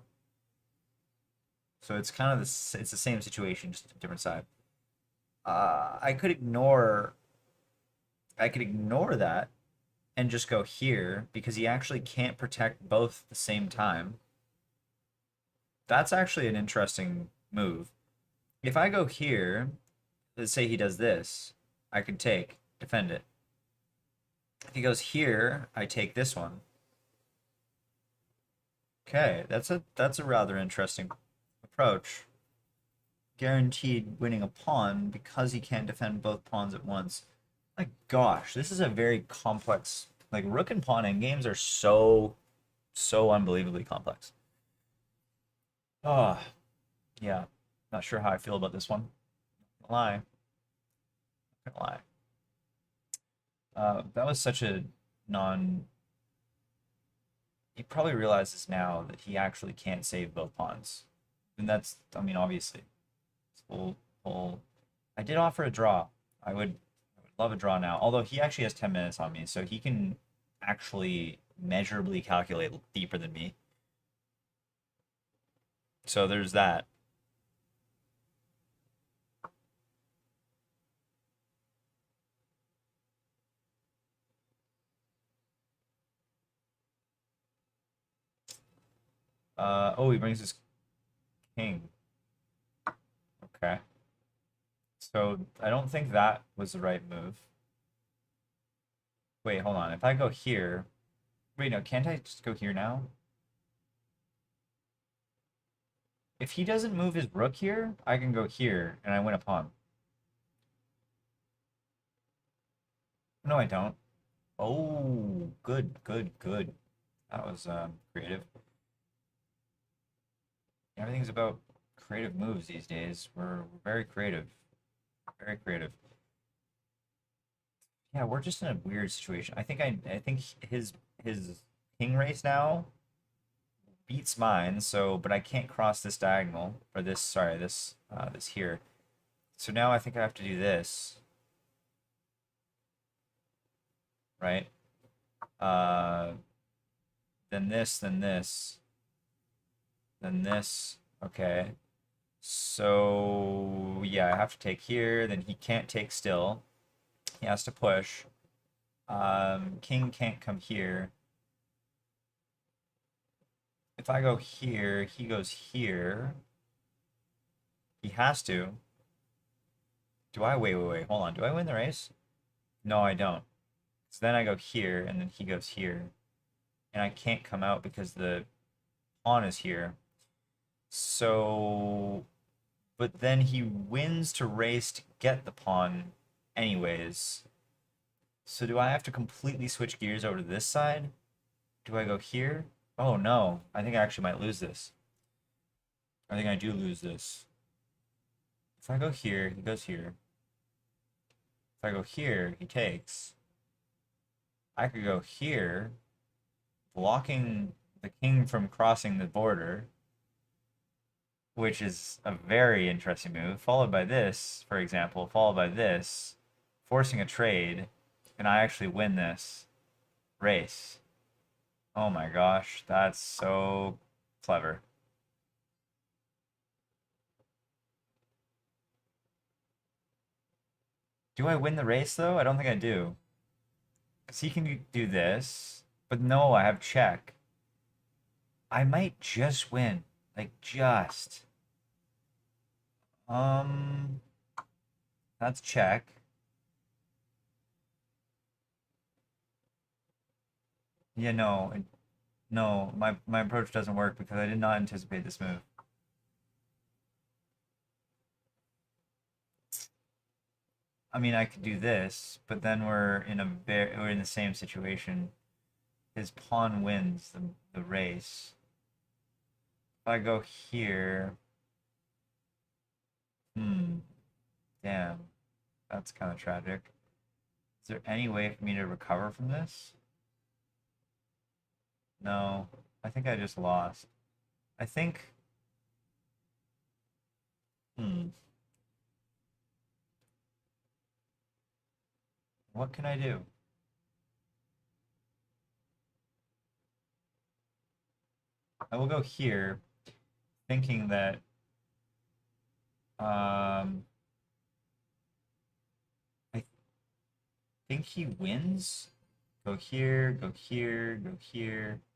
So it's kind of it's the same situation, just a different side. I could ignore that and just go here because he actually can't protect both at the same time. That's actually an interesting move. If I go here, let's say he does this, I can take, defend it. If he goes here, I take this one. Okay, that's a rather interesting approach. Guaranteed winning a pawn because he can't defend both pawns at once. My gosh, this is a very complex. Like rook and pawn endgames are so unbelievably complex. Oh, yeah. Not sure how I feel about this one. Lie. gonna lie. That was such a non. He probably realizes now that he actually can't save both pawns, and that's, I mean, obviously, it's full. I did offer a draw. I would love a draw now. Although he actually has 10 minutes on me, so he can actually measurably calculate deeper than me. So there's that. Oh, he brings his king. Okay. So I don't think that was the right move. Wait, hold on. If I go here, wait, no, can't I just go here now? If he doesn't move his rook here, I can go here and I win a pawn. No, I don't. Oh, good, good, good. That was creative. Everything's about creative moves these days. We're very creative. Very creative. Yeah, we're just in a weird situation. I think his king race now beats mine, so but I can't cross this diagonal or this, sorry, this here. So now I think I have to do this, right? Uh then this, then this, then this. Okay. So yeah, I have to take here, then he can't take still. He has to push. King can't come here. If I go here, he goes here. He has to. Do I? Wait. Hold on. Do I win the race? No, I don't. So then I go here, and then he goes here. And I can't come out because the pawn is here. So, but then he wins to race to get the pawn anyways. So do I have to completely switch gears over to this side? Do I go here? Oh no, I think I actually might lose this. I think I do lose this. If I go here, he goes here. If I go here, he takes. I could go here, blocking the king from crossing the border, which is a very interesting move, followed by this, for example, followed by this, forcing a trade, and I actually win this race. Oh my gosh, that's so clever. Do I win the race though? I don't think I do. Because he can do this, but no, I have check. I might just win. Like, just. Um, that's check. Yeah, no, no, my approach doesn't work because I did not anticipate this move. I mean, I could do this, but then we're in the same situation. His pawn wins the race. If I go here, hmm, damn, that's kind of tragic. Is there any way for me to recover from this? No, I think I just lost. I think, hmm, what can I do? I will go here, thinking that, um, I think he wins. Go here, go here, go here,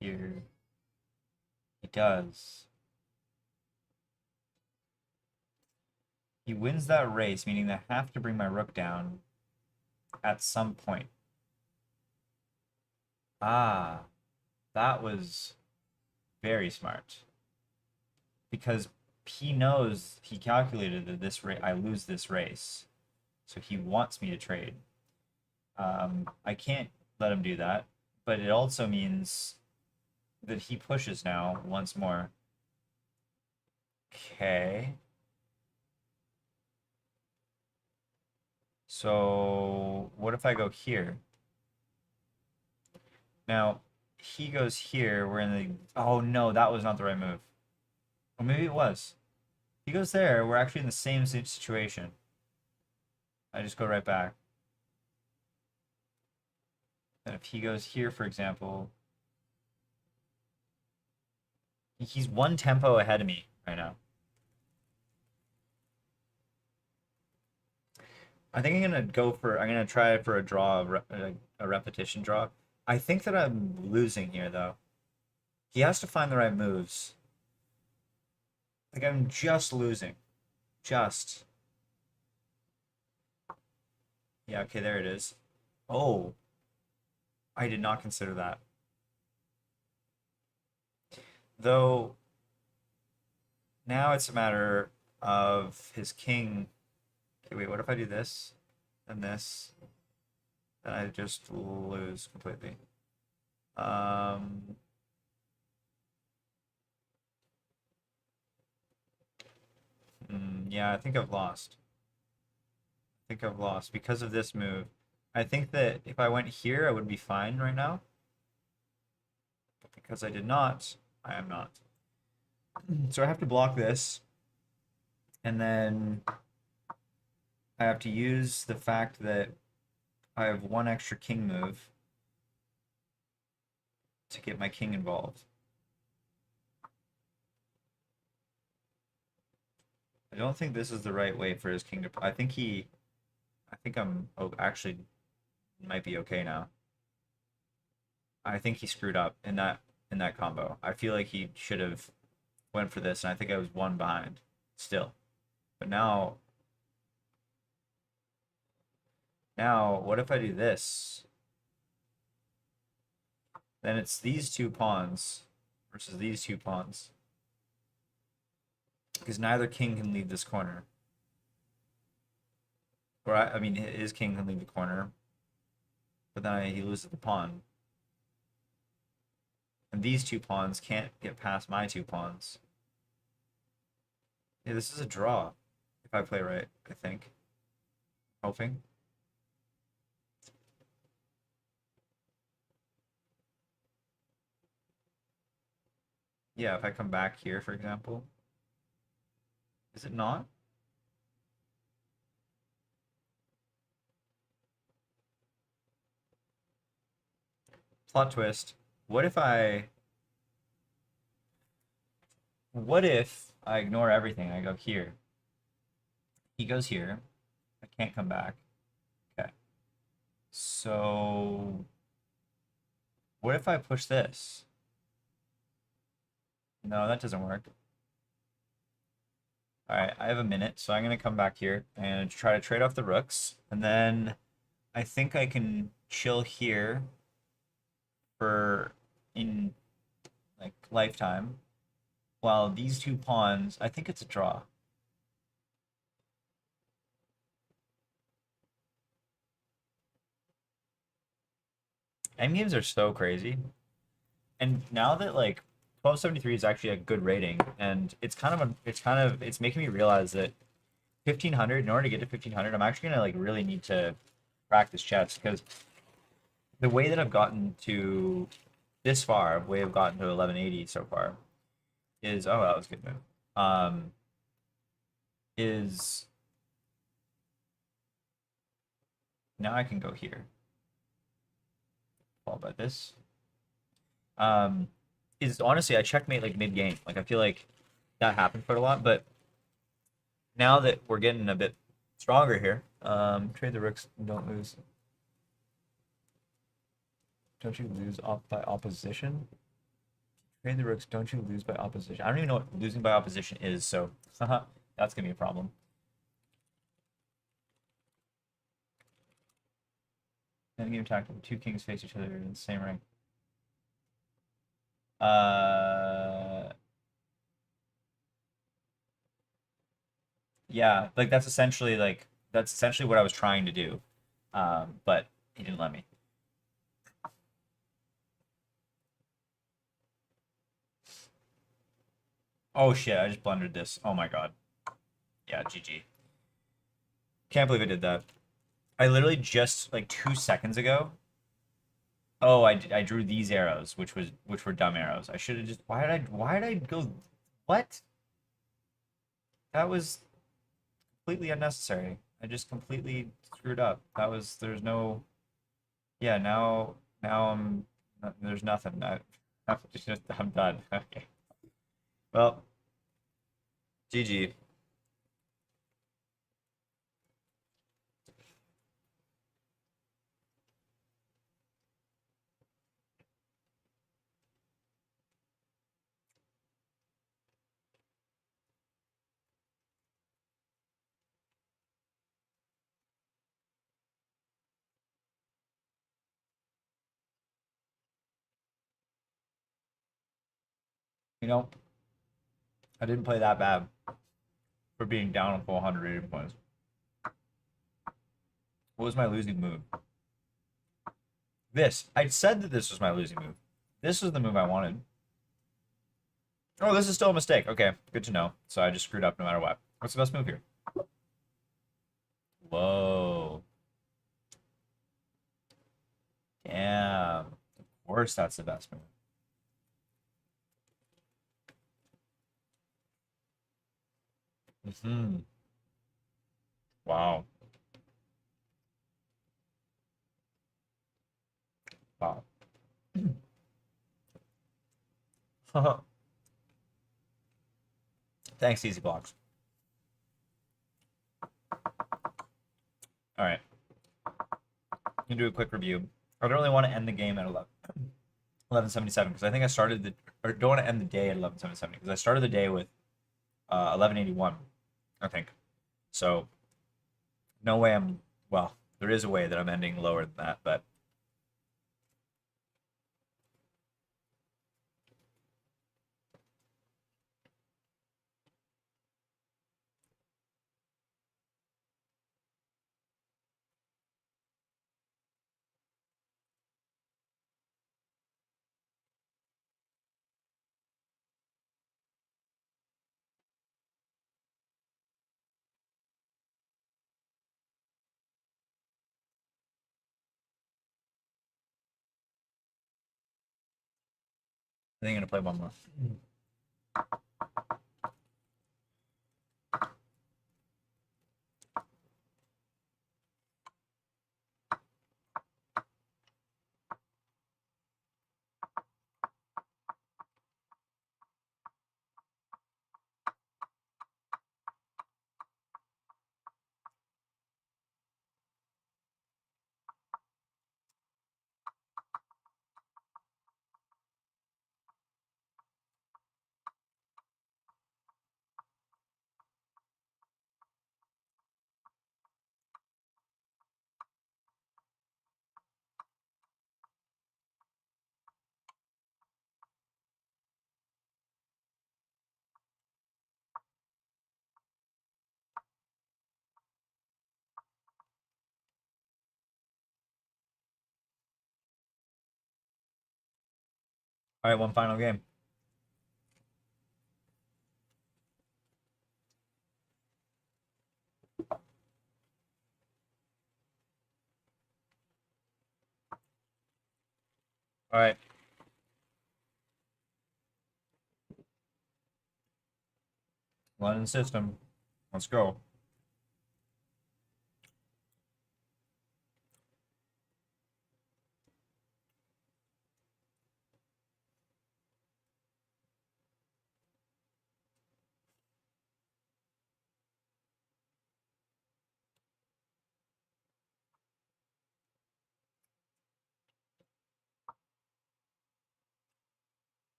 here. He does. He wins that race, meaning that I have to bring my rook down at some point. Ah, that was very smart. Because he knows, he calculated that I lose this race. So he wants me to trade. I can't let him do that, but it also means that he pushes now once more. Okay. So what if I go here? Now, he goes here, we're in the... Oh no, that was not the right move. Or maybe it was. He goes there, we're actually in the same situation. I just go right back. And if he goes here, for example, he's one tempo ahead of me right now. I think I'm gonna try for a draw, a repetition draw. I think that I'm losing here though. He has to find the right moves. Like I'm just losing. Just. Yeah, okay, there it is. Oh, I did not consider that. Though now it's a matter of his king. Okay, wait, what if I do this and this? Then I just lose completely. Yeah, I think I've lost. I think I've lost because of this move. I think that if I went here, I would be fine right now. But because I did not, I am not. So I have to block this. And then I have to use the fact that I have one extra king move to get my king involved. I don't think this is the right way for his king to... I think I'm... Oh, actually, might be okay now. I think he screwed up in that combo. I feel like he should have went for this, and I think I was one behind still. But now, what if I do this? Then it's these two pawns versus these two pawns. Because neither king can leave this corner. Or, I mean, his king can leave the corner. But then he loses the pawn. And these two pawns can't get past my two pawns. Yeah, this is a draw. If I play right, I think. Hoping. Yeah, if I come back here, for example. Is it not? Plot twist. What if I ignore everything? I go here. He goes here. I can't come back. Okay. So what if I push this? No, that doesn't work. All right, I have a minute, so I'm gonna come back here and try to trade off the rooks, and then I think I can chill here for in like lifetime, while these two pawns, I think it's a draw. Endgames are so crazy. And now that like 1273 is actually a good rating, and it's making me realize that 1500, in order to get to 1500, I'm actually gonna like really need to practice chess, because the way that I've gotten to this far, the way I've gotten to 1180 so far, is... Oh, that was a good move. Is now I can go here, followed by this. Is honestly, I checkmate like mid game. Like I feel like that happened quite a lot, but now that we're getting a bit stronger here, trade the rooks and don't lose. Don't you lose by opposition? Trade the rooks, don't you lose by opposition? I don't even know what losing by opposition is, so that's gonna be a problem. Endgame attack, the two kings face each other in the same ring. Yeah, like that's essentially what I was trying to do, but he didn't let me. Oh shit! I just blundered this. Oh my god. Yeah, GG. Can't believe I did that. I literally just like 2 seconds ago. Oh, I drew these arrows, which were dumb arrows. I should have just why did I go what? That was completely unnecessary. I just completely screwed up. There's no yeah, now there's nothing. I'm done. Okay. Well, GG. You know, I didn't play that bad for being down a full 100 rating points. What was my losing move? This. I said that this was my losing move. This was the move I wanted. Oh, this is still a mistake. Okay, good to know. So I just screwed up no matter what. What's the best move here? Whoa. Damn. Of course that's the best move. Wow. Wow. Thanks, Easy Blocks. All right. I'm gonna do a quick review. I don't really want to end the game at 1177 because I think I started the or don't want to end the day at 1177 because I started the day with 1181, I think. So no way I'm well. There is a way that I'm ending lower than that, but I think I'm gonna play one more. All right, one final game. All right. London system. Let's go.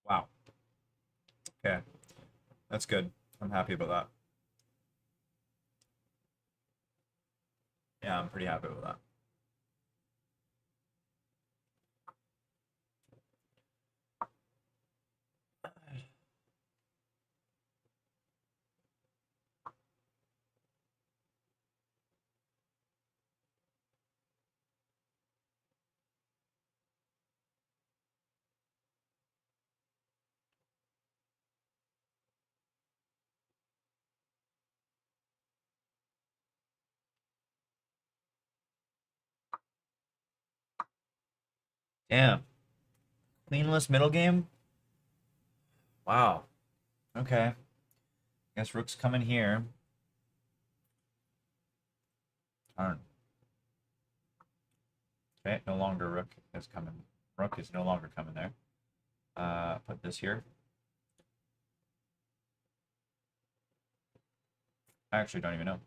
Wow. Okay. That's good. I'm happy about that. Yeah, I'm pretty happy with that. Damn. Queenless middle game? Wow. Okay. Guess rook's coming here. Turn. Okay, no longer rook is coming. Rook is no longer coming there. Put this here. I actually don't even know.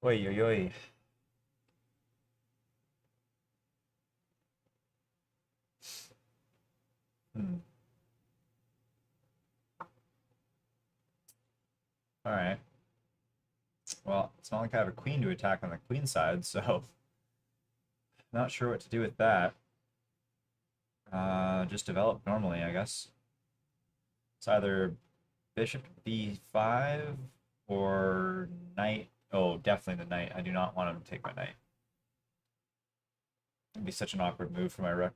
Oi, oi, oi. Hmm. All right. Well, it's not like I have a queen to attack on the queen side, so not sure what to do with that. Just develop normally, I guess. It's either bishop b5 or knight. Oh, definitely the knight. I do not want him to take my knight. It'd be such an awkward move for my rook.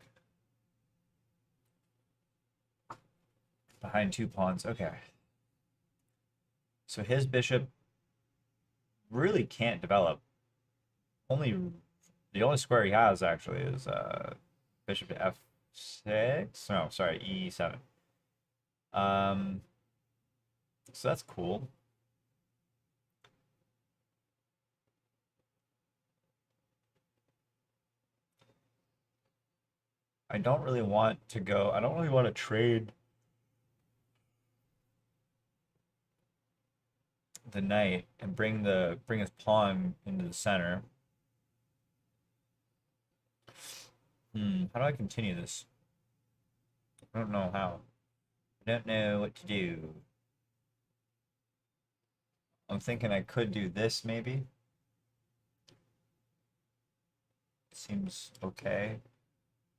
Behind two pawns. Okay. So his bishop really can't develop. Only the only square he has actually is bishop to f6. No, sorry, e7. Um, so that's cool. I don't really want to go. I don't really want to trade the knight and bring his pawn into the center. How do I continue this? I don't know how. I don't know what to do. I'm thinking I could do this maybe. Seems okay.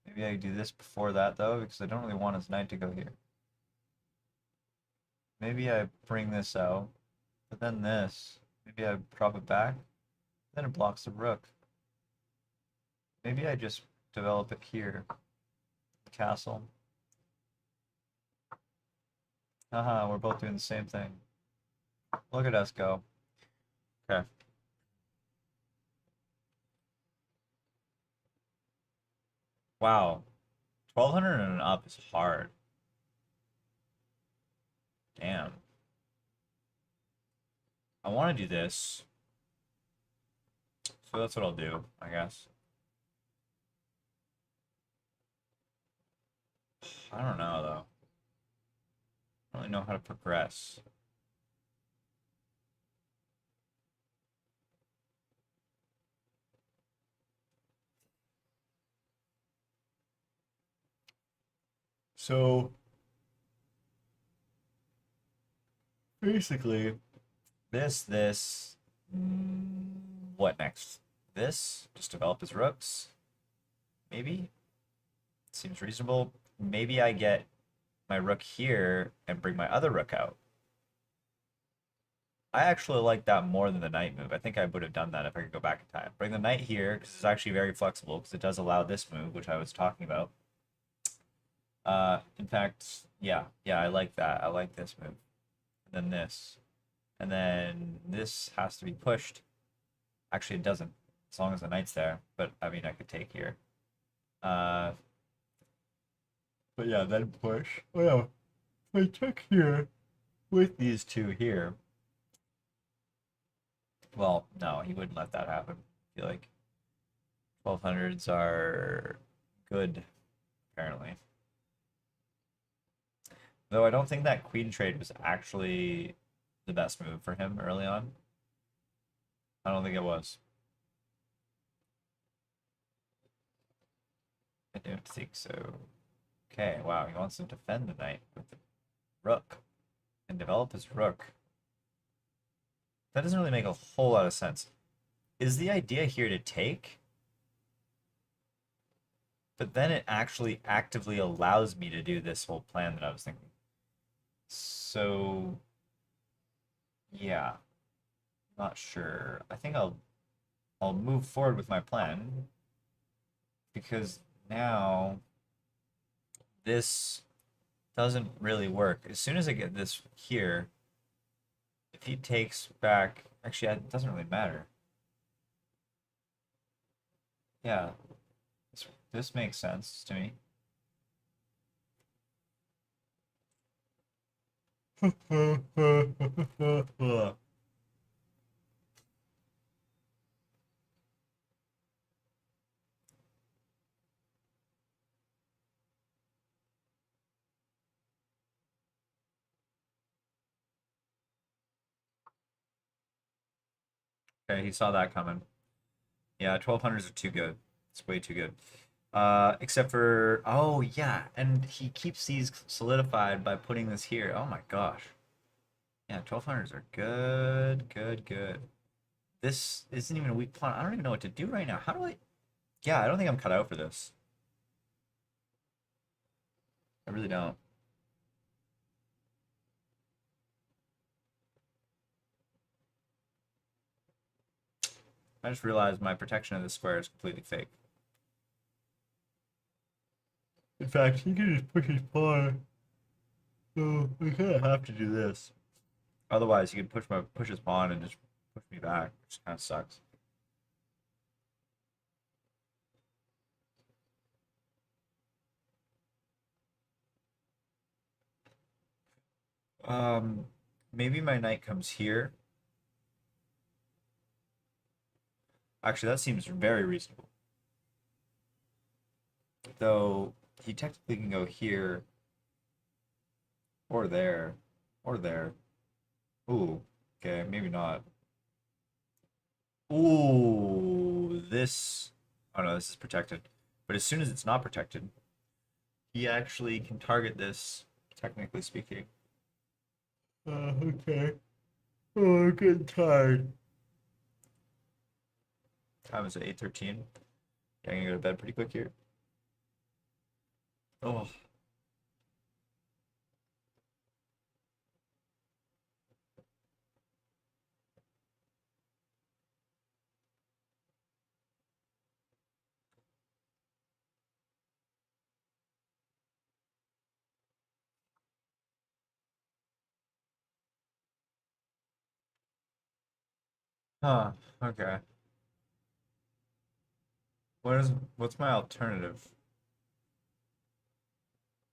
Maybe I do this before that though, because I don't really want his knight to go here. Maybe I bring this out, but then this. Maybe I drop it back, then it blocks the rook. Maybe I just develop it here. Castle. Haha, we're both doing the same thing. Look at us go. Okay. Wow. 1200 and up is hard. Damn. I want to do this. So that's what I'll do, I guess. I don't know, though. I don't really know how to progress. So basically, what next? This? Just develop his rooks? Maybe? Seems reasonable. Maybe I get my rook here and bring my other rook out. I actually like that more than the knight move. I think I would have done that if I could go back in time. Bring the knight here because it's actually very flexible because it does allow this move, which I was talking about. In fact, yeah, I like that. I like this move. And then this. And then this has to be pushed. Actually, it doesn't, as long as the knight's there. But, I mean, I could take here. Uh, but yeah, then push. Well, if I took here with these two here. Well, no, he wouldn't let that happen. I feel like 1200s are good, apparently. Though I don't think that queen trade was actually the best move for him early on. I don't think it was. Don't think so. Okay, wow, he wants to defend the knight with the rook and develop his rook. That doesn't really make a whole lot of sense. Is the idea here to take? But then it actually actively allows me to do this whole plan that I was thinking. So, yeah, not sure. I think I'll move forward with my plan because now this doesn't really work. As soon as I get this here, if he takes back, actually, it doesn't really matter. Yeah, this makes sense to me. Okay, he saw that coming. Yeah, 1200s are too good. It's way too good. Except for, oh yeah, and he keeps these solidified by putting this here. Oh my gosh. Yeah, 1200s are good, good, good. This isn't even a weak pawn. I don't even know what to do right now. How do I? Yeah, I don't think I'm cut out for this. I really don't. I just realized my protection of this square is completely fake. In fact, he can just push his pawn. So we kind of have to do this. Otherwise, he could push his pawn and just push me back, which kind of sucks. Um, maybe my knight comes here. Actually, that seems very reasonable. Though he technically can go here or there or there. Ooh, okay, maybe not. Ooh, this. Oh no, this is protected. But as soon as it's not protected, he actually can target this, technically speaking. Okay. Oh, I'm getting tired. Time is at 8:13. Yeah, I'm gonna go to bed pretty quick here. Oh. Huh. Okay. What's my alternative?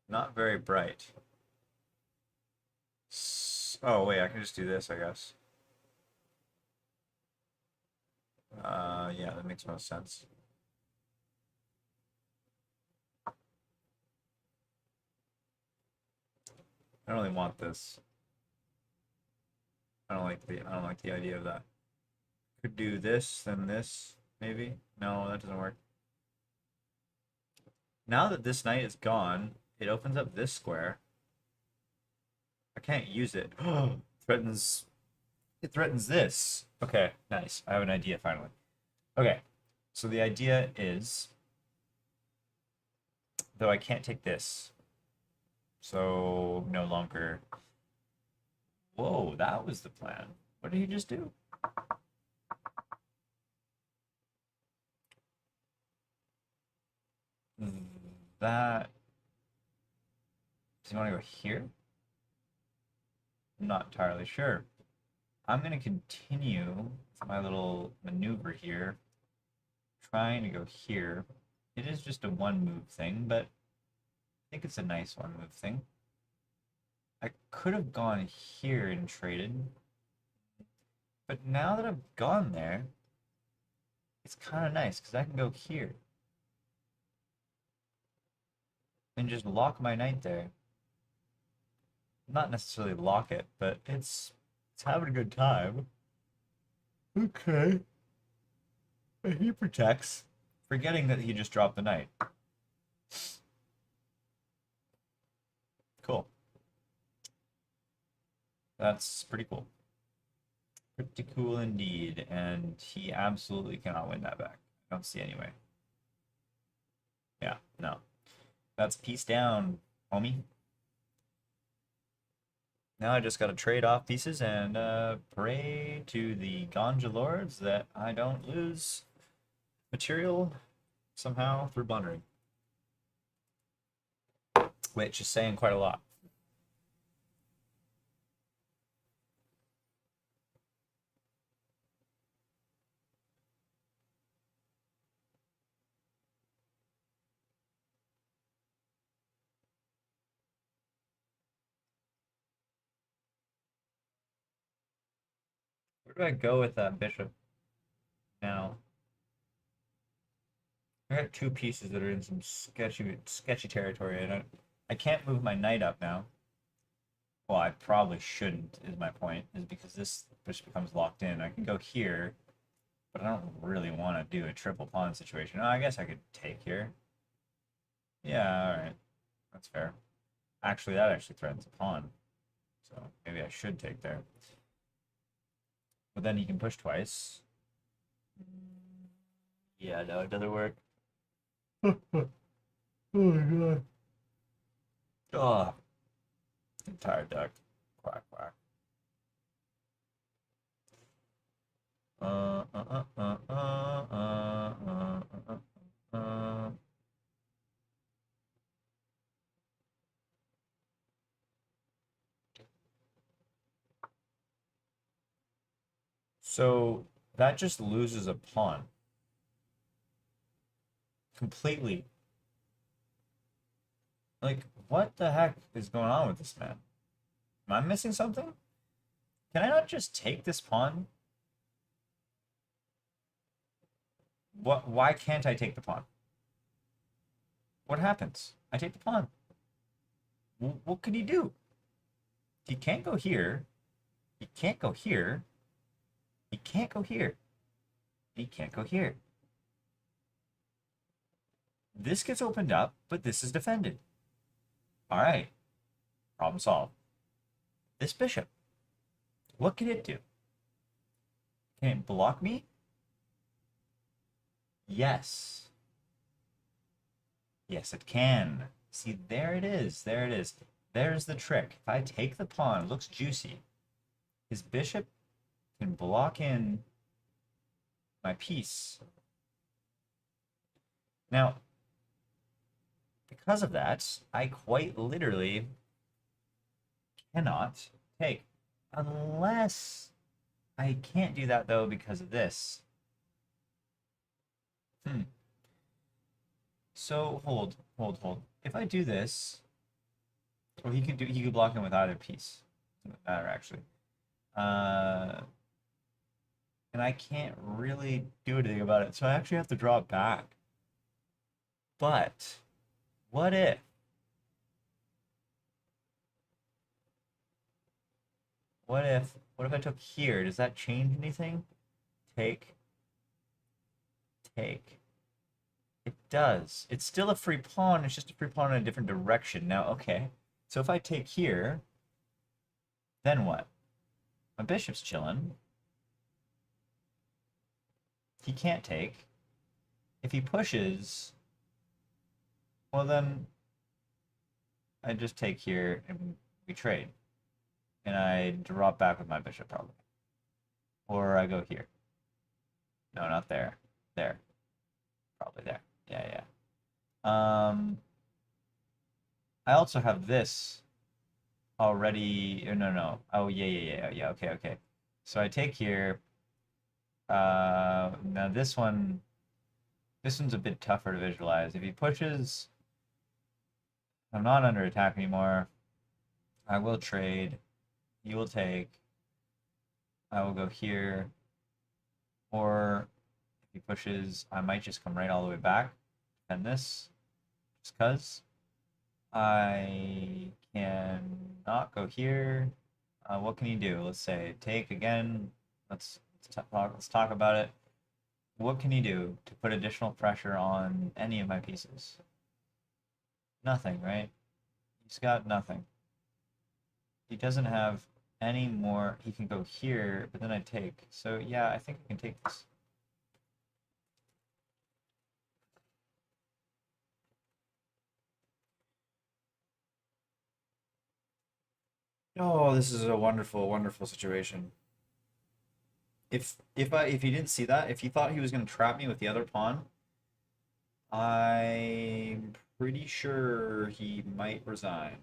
Not very bright. Oh wait, I can just do this, I guess. Yeah, that makes most sense. I don't really want this. I don't like the idea of that. Could do this, then this, maybe. No, that doesn't work. Now that this knight is gone, it opens up this square. I can't use it. threatens. It threatens this. Okay, nice. I have an idea finally. Okay, so the idea is, though I can't take this, so no longer. Whoa, that was the plan. What did he just do? That. Does he want to go here? I'm not entirely sure. I'm going to continue with my little maneuver here, trying to go here. It is just a one move thing, but I think it's a nice one move thing. I could have gone here and traded, but now that I've gone there, it's kind of nice because I can go here and just lock my knight there. Not necessarily lock it, but it's having a good time. Okay. And he protects, forgetting that he just dropped the knight. Cool. That's pretty cool. Pretty cool indeed. And he absolutely cannot win that back. I don't see any way. Yeah, no. That's piece down, homie. Now I just gotta trade off pieces and pray to the Ganja Lords that I don't lose material somehow through blundering. Which is saying quite a lot. Where do I go with that bishop now? I got two pieces that are in some sketchy territory, and I can't move my knight up now. Well, I probably shouldn't, is my point, is because this bishop becomes locked in. I can go here, but I don't really want to do a triple pawn situation. Oh, I guess I could take here. Yeah, alright. That's fair. Actually, that actually threatens a pawn. So maybe I should take there. But then he can push twice. Yeah, no, it doesn't work. Oh my god. Oh, I'm tired, duck. Quack, quack. Uh, uh, uh, uh, uh, uh, uh, uh, uh. So that just loses a pawn. Completely. Like, what the heck is going on with this man? Am I missing something? Can I not just take this pawn? What? Why can't I take the pawn? What happens? I take the pawn. What can he do? He can't go here. He can't go here. He can't go here. He can't go here. This gets opened up, but this is defended. All right. Problem solved. This bishop. What can it do? Can it block me? Yes. Yes, it can. See, there it is. There it is. There's the trick. If I take the pawn, it looks juicy. His bishop can block in my piece. Now, because of that, I quite literally cannot take. Unless I can't do that though because of this. So hold. If I do this, or he could block him with either piece. Doesn't matter actually. And I can't really do anything about it, so I actually have to draw it back. But what if what if I took here? Does that change anything? Take. It does. It's still a free pawn, it's just a free pawn in a different direction. Now, okay. So if I take here, then what? My bishop's chilling. He can't take. If he pushes, well then I just take here and we trade. And I drop back with my bishop probably. Or I go here. No, not there. There. Probably there. Yeah. I also have this already. No. Oh, yeah. Okay. So I take here. Now this one's a bit tougher to visualize. If he pushes, I'm not under attack anymore. I will trade. You will take. I will go here. Or if he pushes, I might just come right all the way back. And this, just because. I can not go here. What can he do? Let's say take again. Let's talk about it. What can he do to put additional pressure on any of my pieces? Nothing, right? He's got nothing. He doesn't have any more. He can go here, but then I take. So yeah, I think I can take this. Oh, this is a wonderful, wonderful situation. If he didn't see that, if he thought he was gonna trap me with the other pawn, I'm pretty sure he might resign.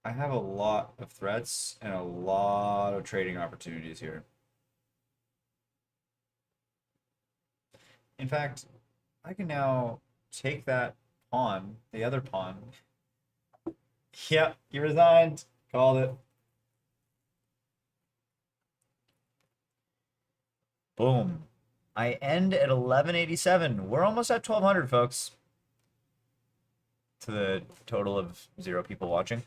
I have a lot of threats and a lot of trading opportunities here. In fact, I can now take that pawn, the other pawn. Yeah, he resigned. Called it. Boom. I end at 1187. We're almost at 1200, folks. To the total of 0 people watching.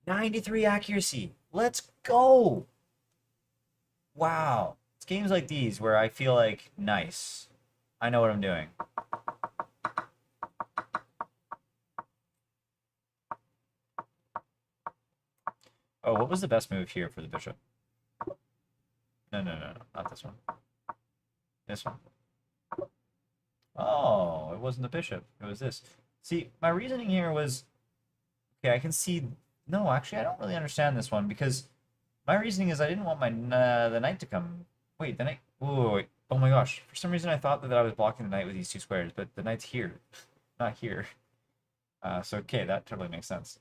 93 accuracy. Let's go. Wow. It's games like these where I feel like, nice. I know what I'm doing. Oh, what was the best move here for the bishop? No, no, no, no, not this one. This one. Oh, it wasn't the bishop. It was this. See, my reasoning here was, okay, I can see. No, actually, I don't really understand this one because my reasoning is I didn't want my the knight to come. Wait, the knight. Whoa, wait. Oh my gosh. For some reason, I thought that I was blocking the knight with these 2 squares, but the knight's here, not here. So okay, that totally makes sense.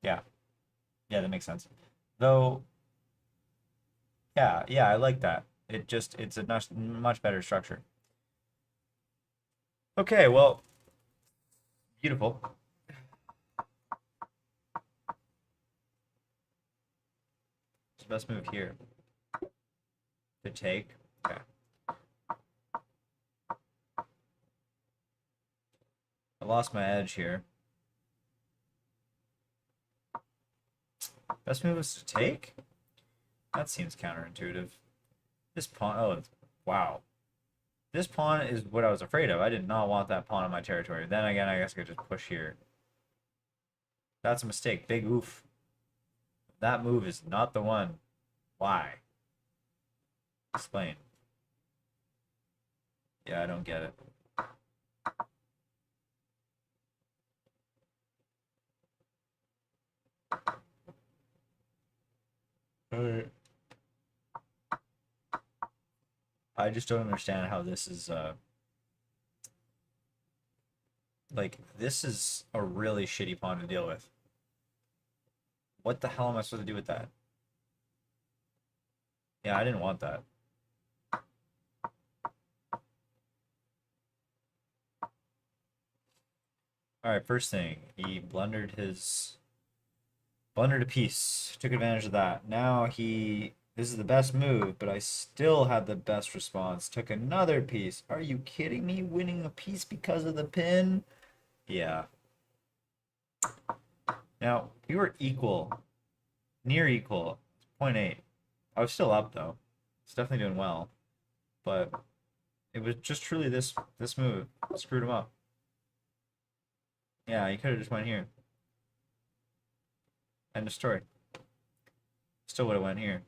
Yeah, yeah, that makes sense. Though, yeah, I like that. It's a much better structure. Okay, well, beautiful. What's the best move here? To take. Okay. I lost my edge here. Best move is to take? That seems counterintuitive. This pawn, oh, wow. This pawn is what I was afraid of. I did not want that pawn on my territory. Then again, I guess I could just push here. That's a mistake. Big oof. That move is not the one. Why? Explain. Yeah, I don't get it. Alright. I just don't understand how this is like this is a really shitty pawn to deal with. What the hell am I supposed to do with that? Yeah, I didn't want that. Alright, first thing, he blundered a piece. Took advantage of that. Now this is the best move, but I still had the best response. Took another piece. Are you kidding me? Winning a piece because of the pin? Yeah. Now, we were equal. Near equal. 0.8. I was still up, though. It's definitely doing well. But it was just truly this move screwed him up. Yeah, he could have just went here. End of story. Still would have went here.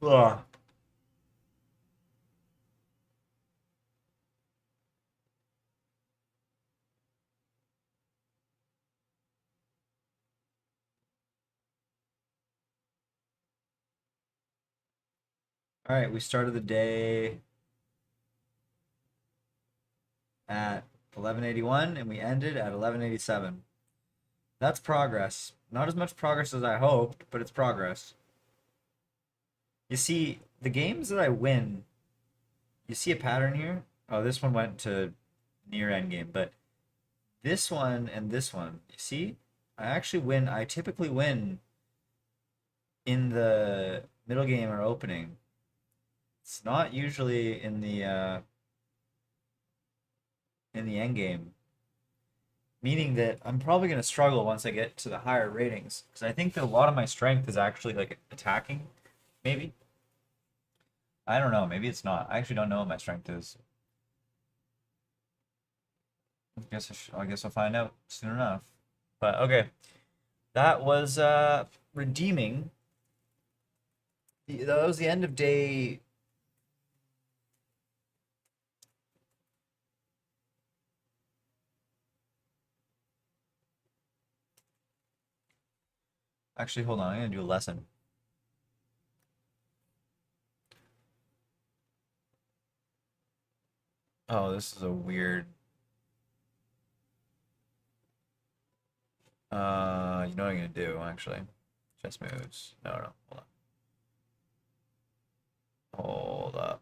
Ugh. All right, we started the day at 1181 and we ended at 1187. That's progress. Not as much progress as I hoped, but it's progress. You see, the games that I win, you see a pattern here? Oh, this one went to near endgame, but this one and this one, you see? I typically win in the middle game or opening It's not usually in the end game, meaning that I'm probably going to struggle once I get to the higher ratings because I think that a lot of my strength is actually like attacking, maybe. I don't know, maybe it's not. I actually don't know what my strength is. I guess I'll find out soon enough. But okay, that was redeeming. That was the end of day. Actually, hold on. I'm gonna do a lesson. Oh, this is a weird. You know what I'm gonna do actually? Chess moves. No, no. Hold on. Hold up.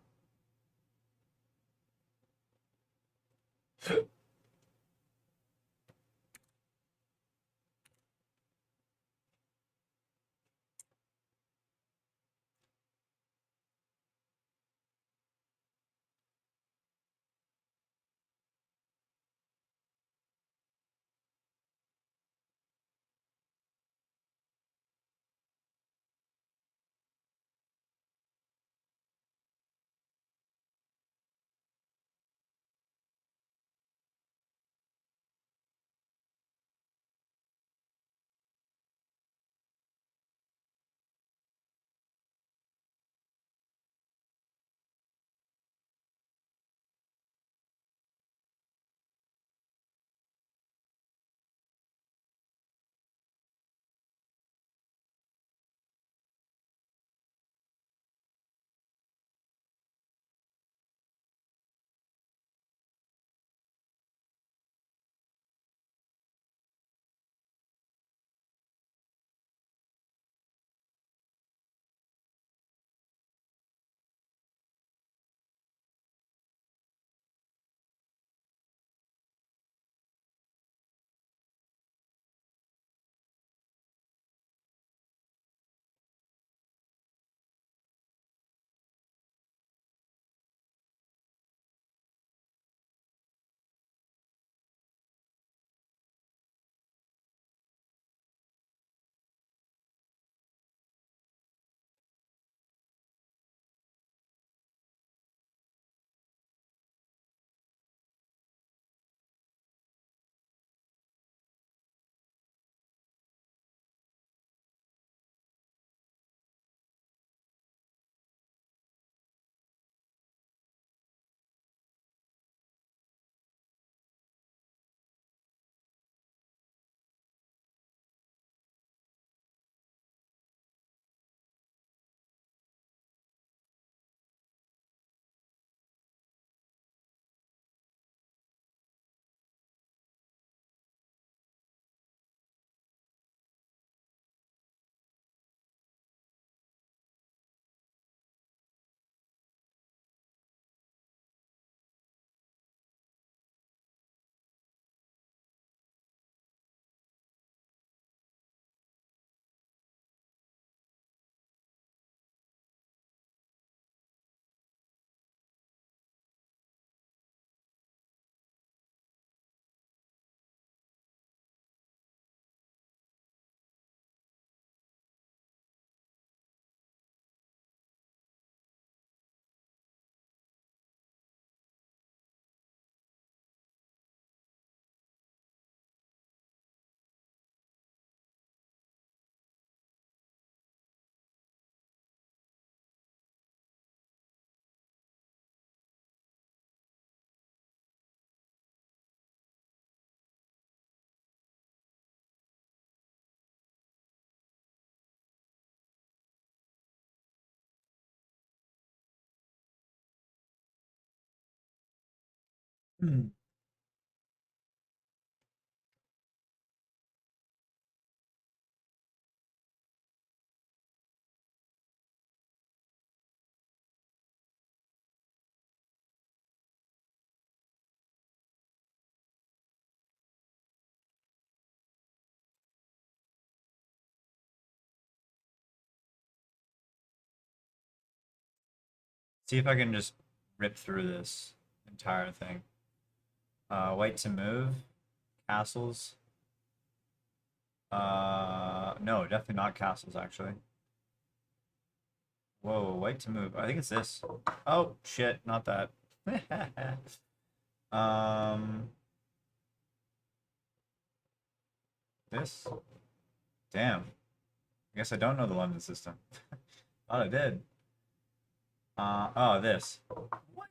Hmm. See if I can just rip through this entire thing. White to move. Castles. No, definitely not castles, actually. Whoa, white to move. I think it's this. Oh, shit, not that. Um, this. Damn. I guess I don't know the London system. Thought I did. Oh, this. What?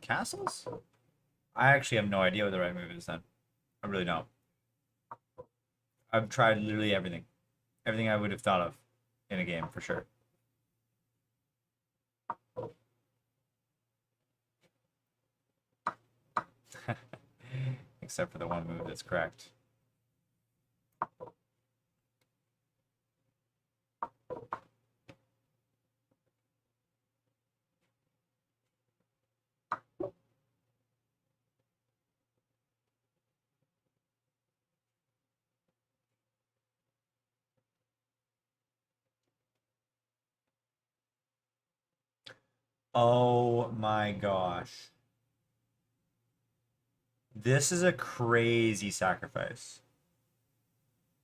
Castles? I actually have no idea what the right move is then. I really don't. I've tried literally everything. Everything I would have thought of in a game, for sure. Except for the one move that's correct. Oh my gosh. This is a crazy sacrifice.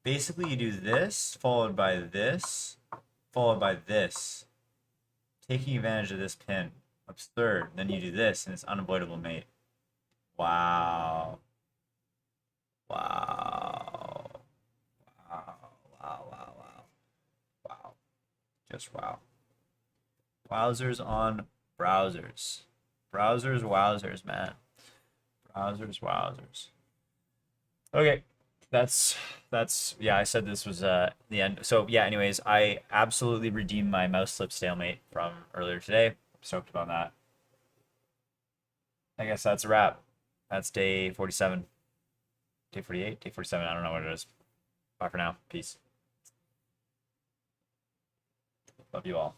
Basically, you do this, followed by this, followed by this, taking advantage of this pin. Absurd. Then you do this, and it's unavoidable mate. Wow. Wow. Wow. Wow. Wow. Wow. Wow. Just wow. Wowzers on browsers. Browsers, wowzers, man. Browsers, wowzers. Okay. That's yeah, I said this was the end. So yeah, anyways, I absolutely redeemed my mouse slip stalemate from earlier today. Stoked about that. I guess that's a wrap. That's day 47. Day 48, day 47, I don't know what it is. Bye for now. Peace. Love you all.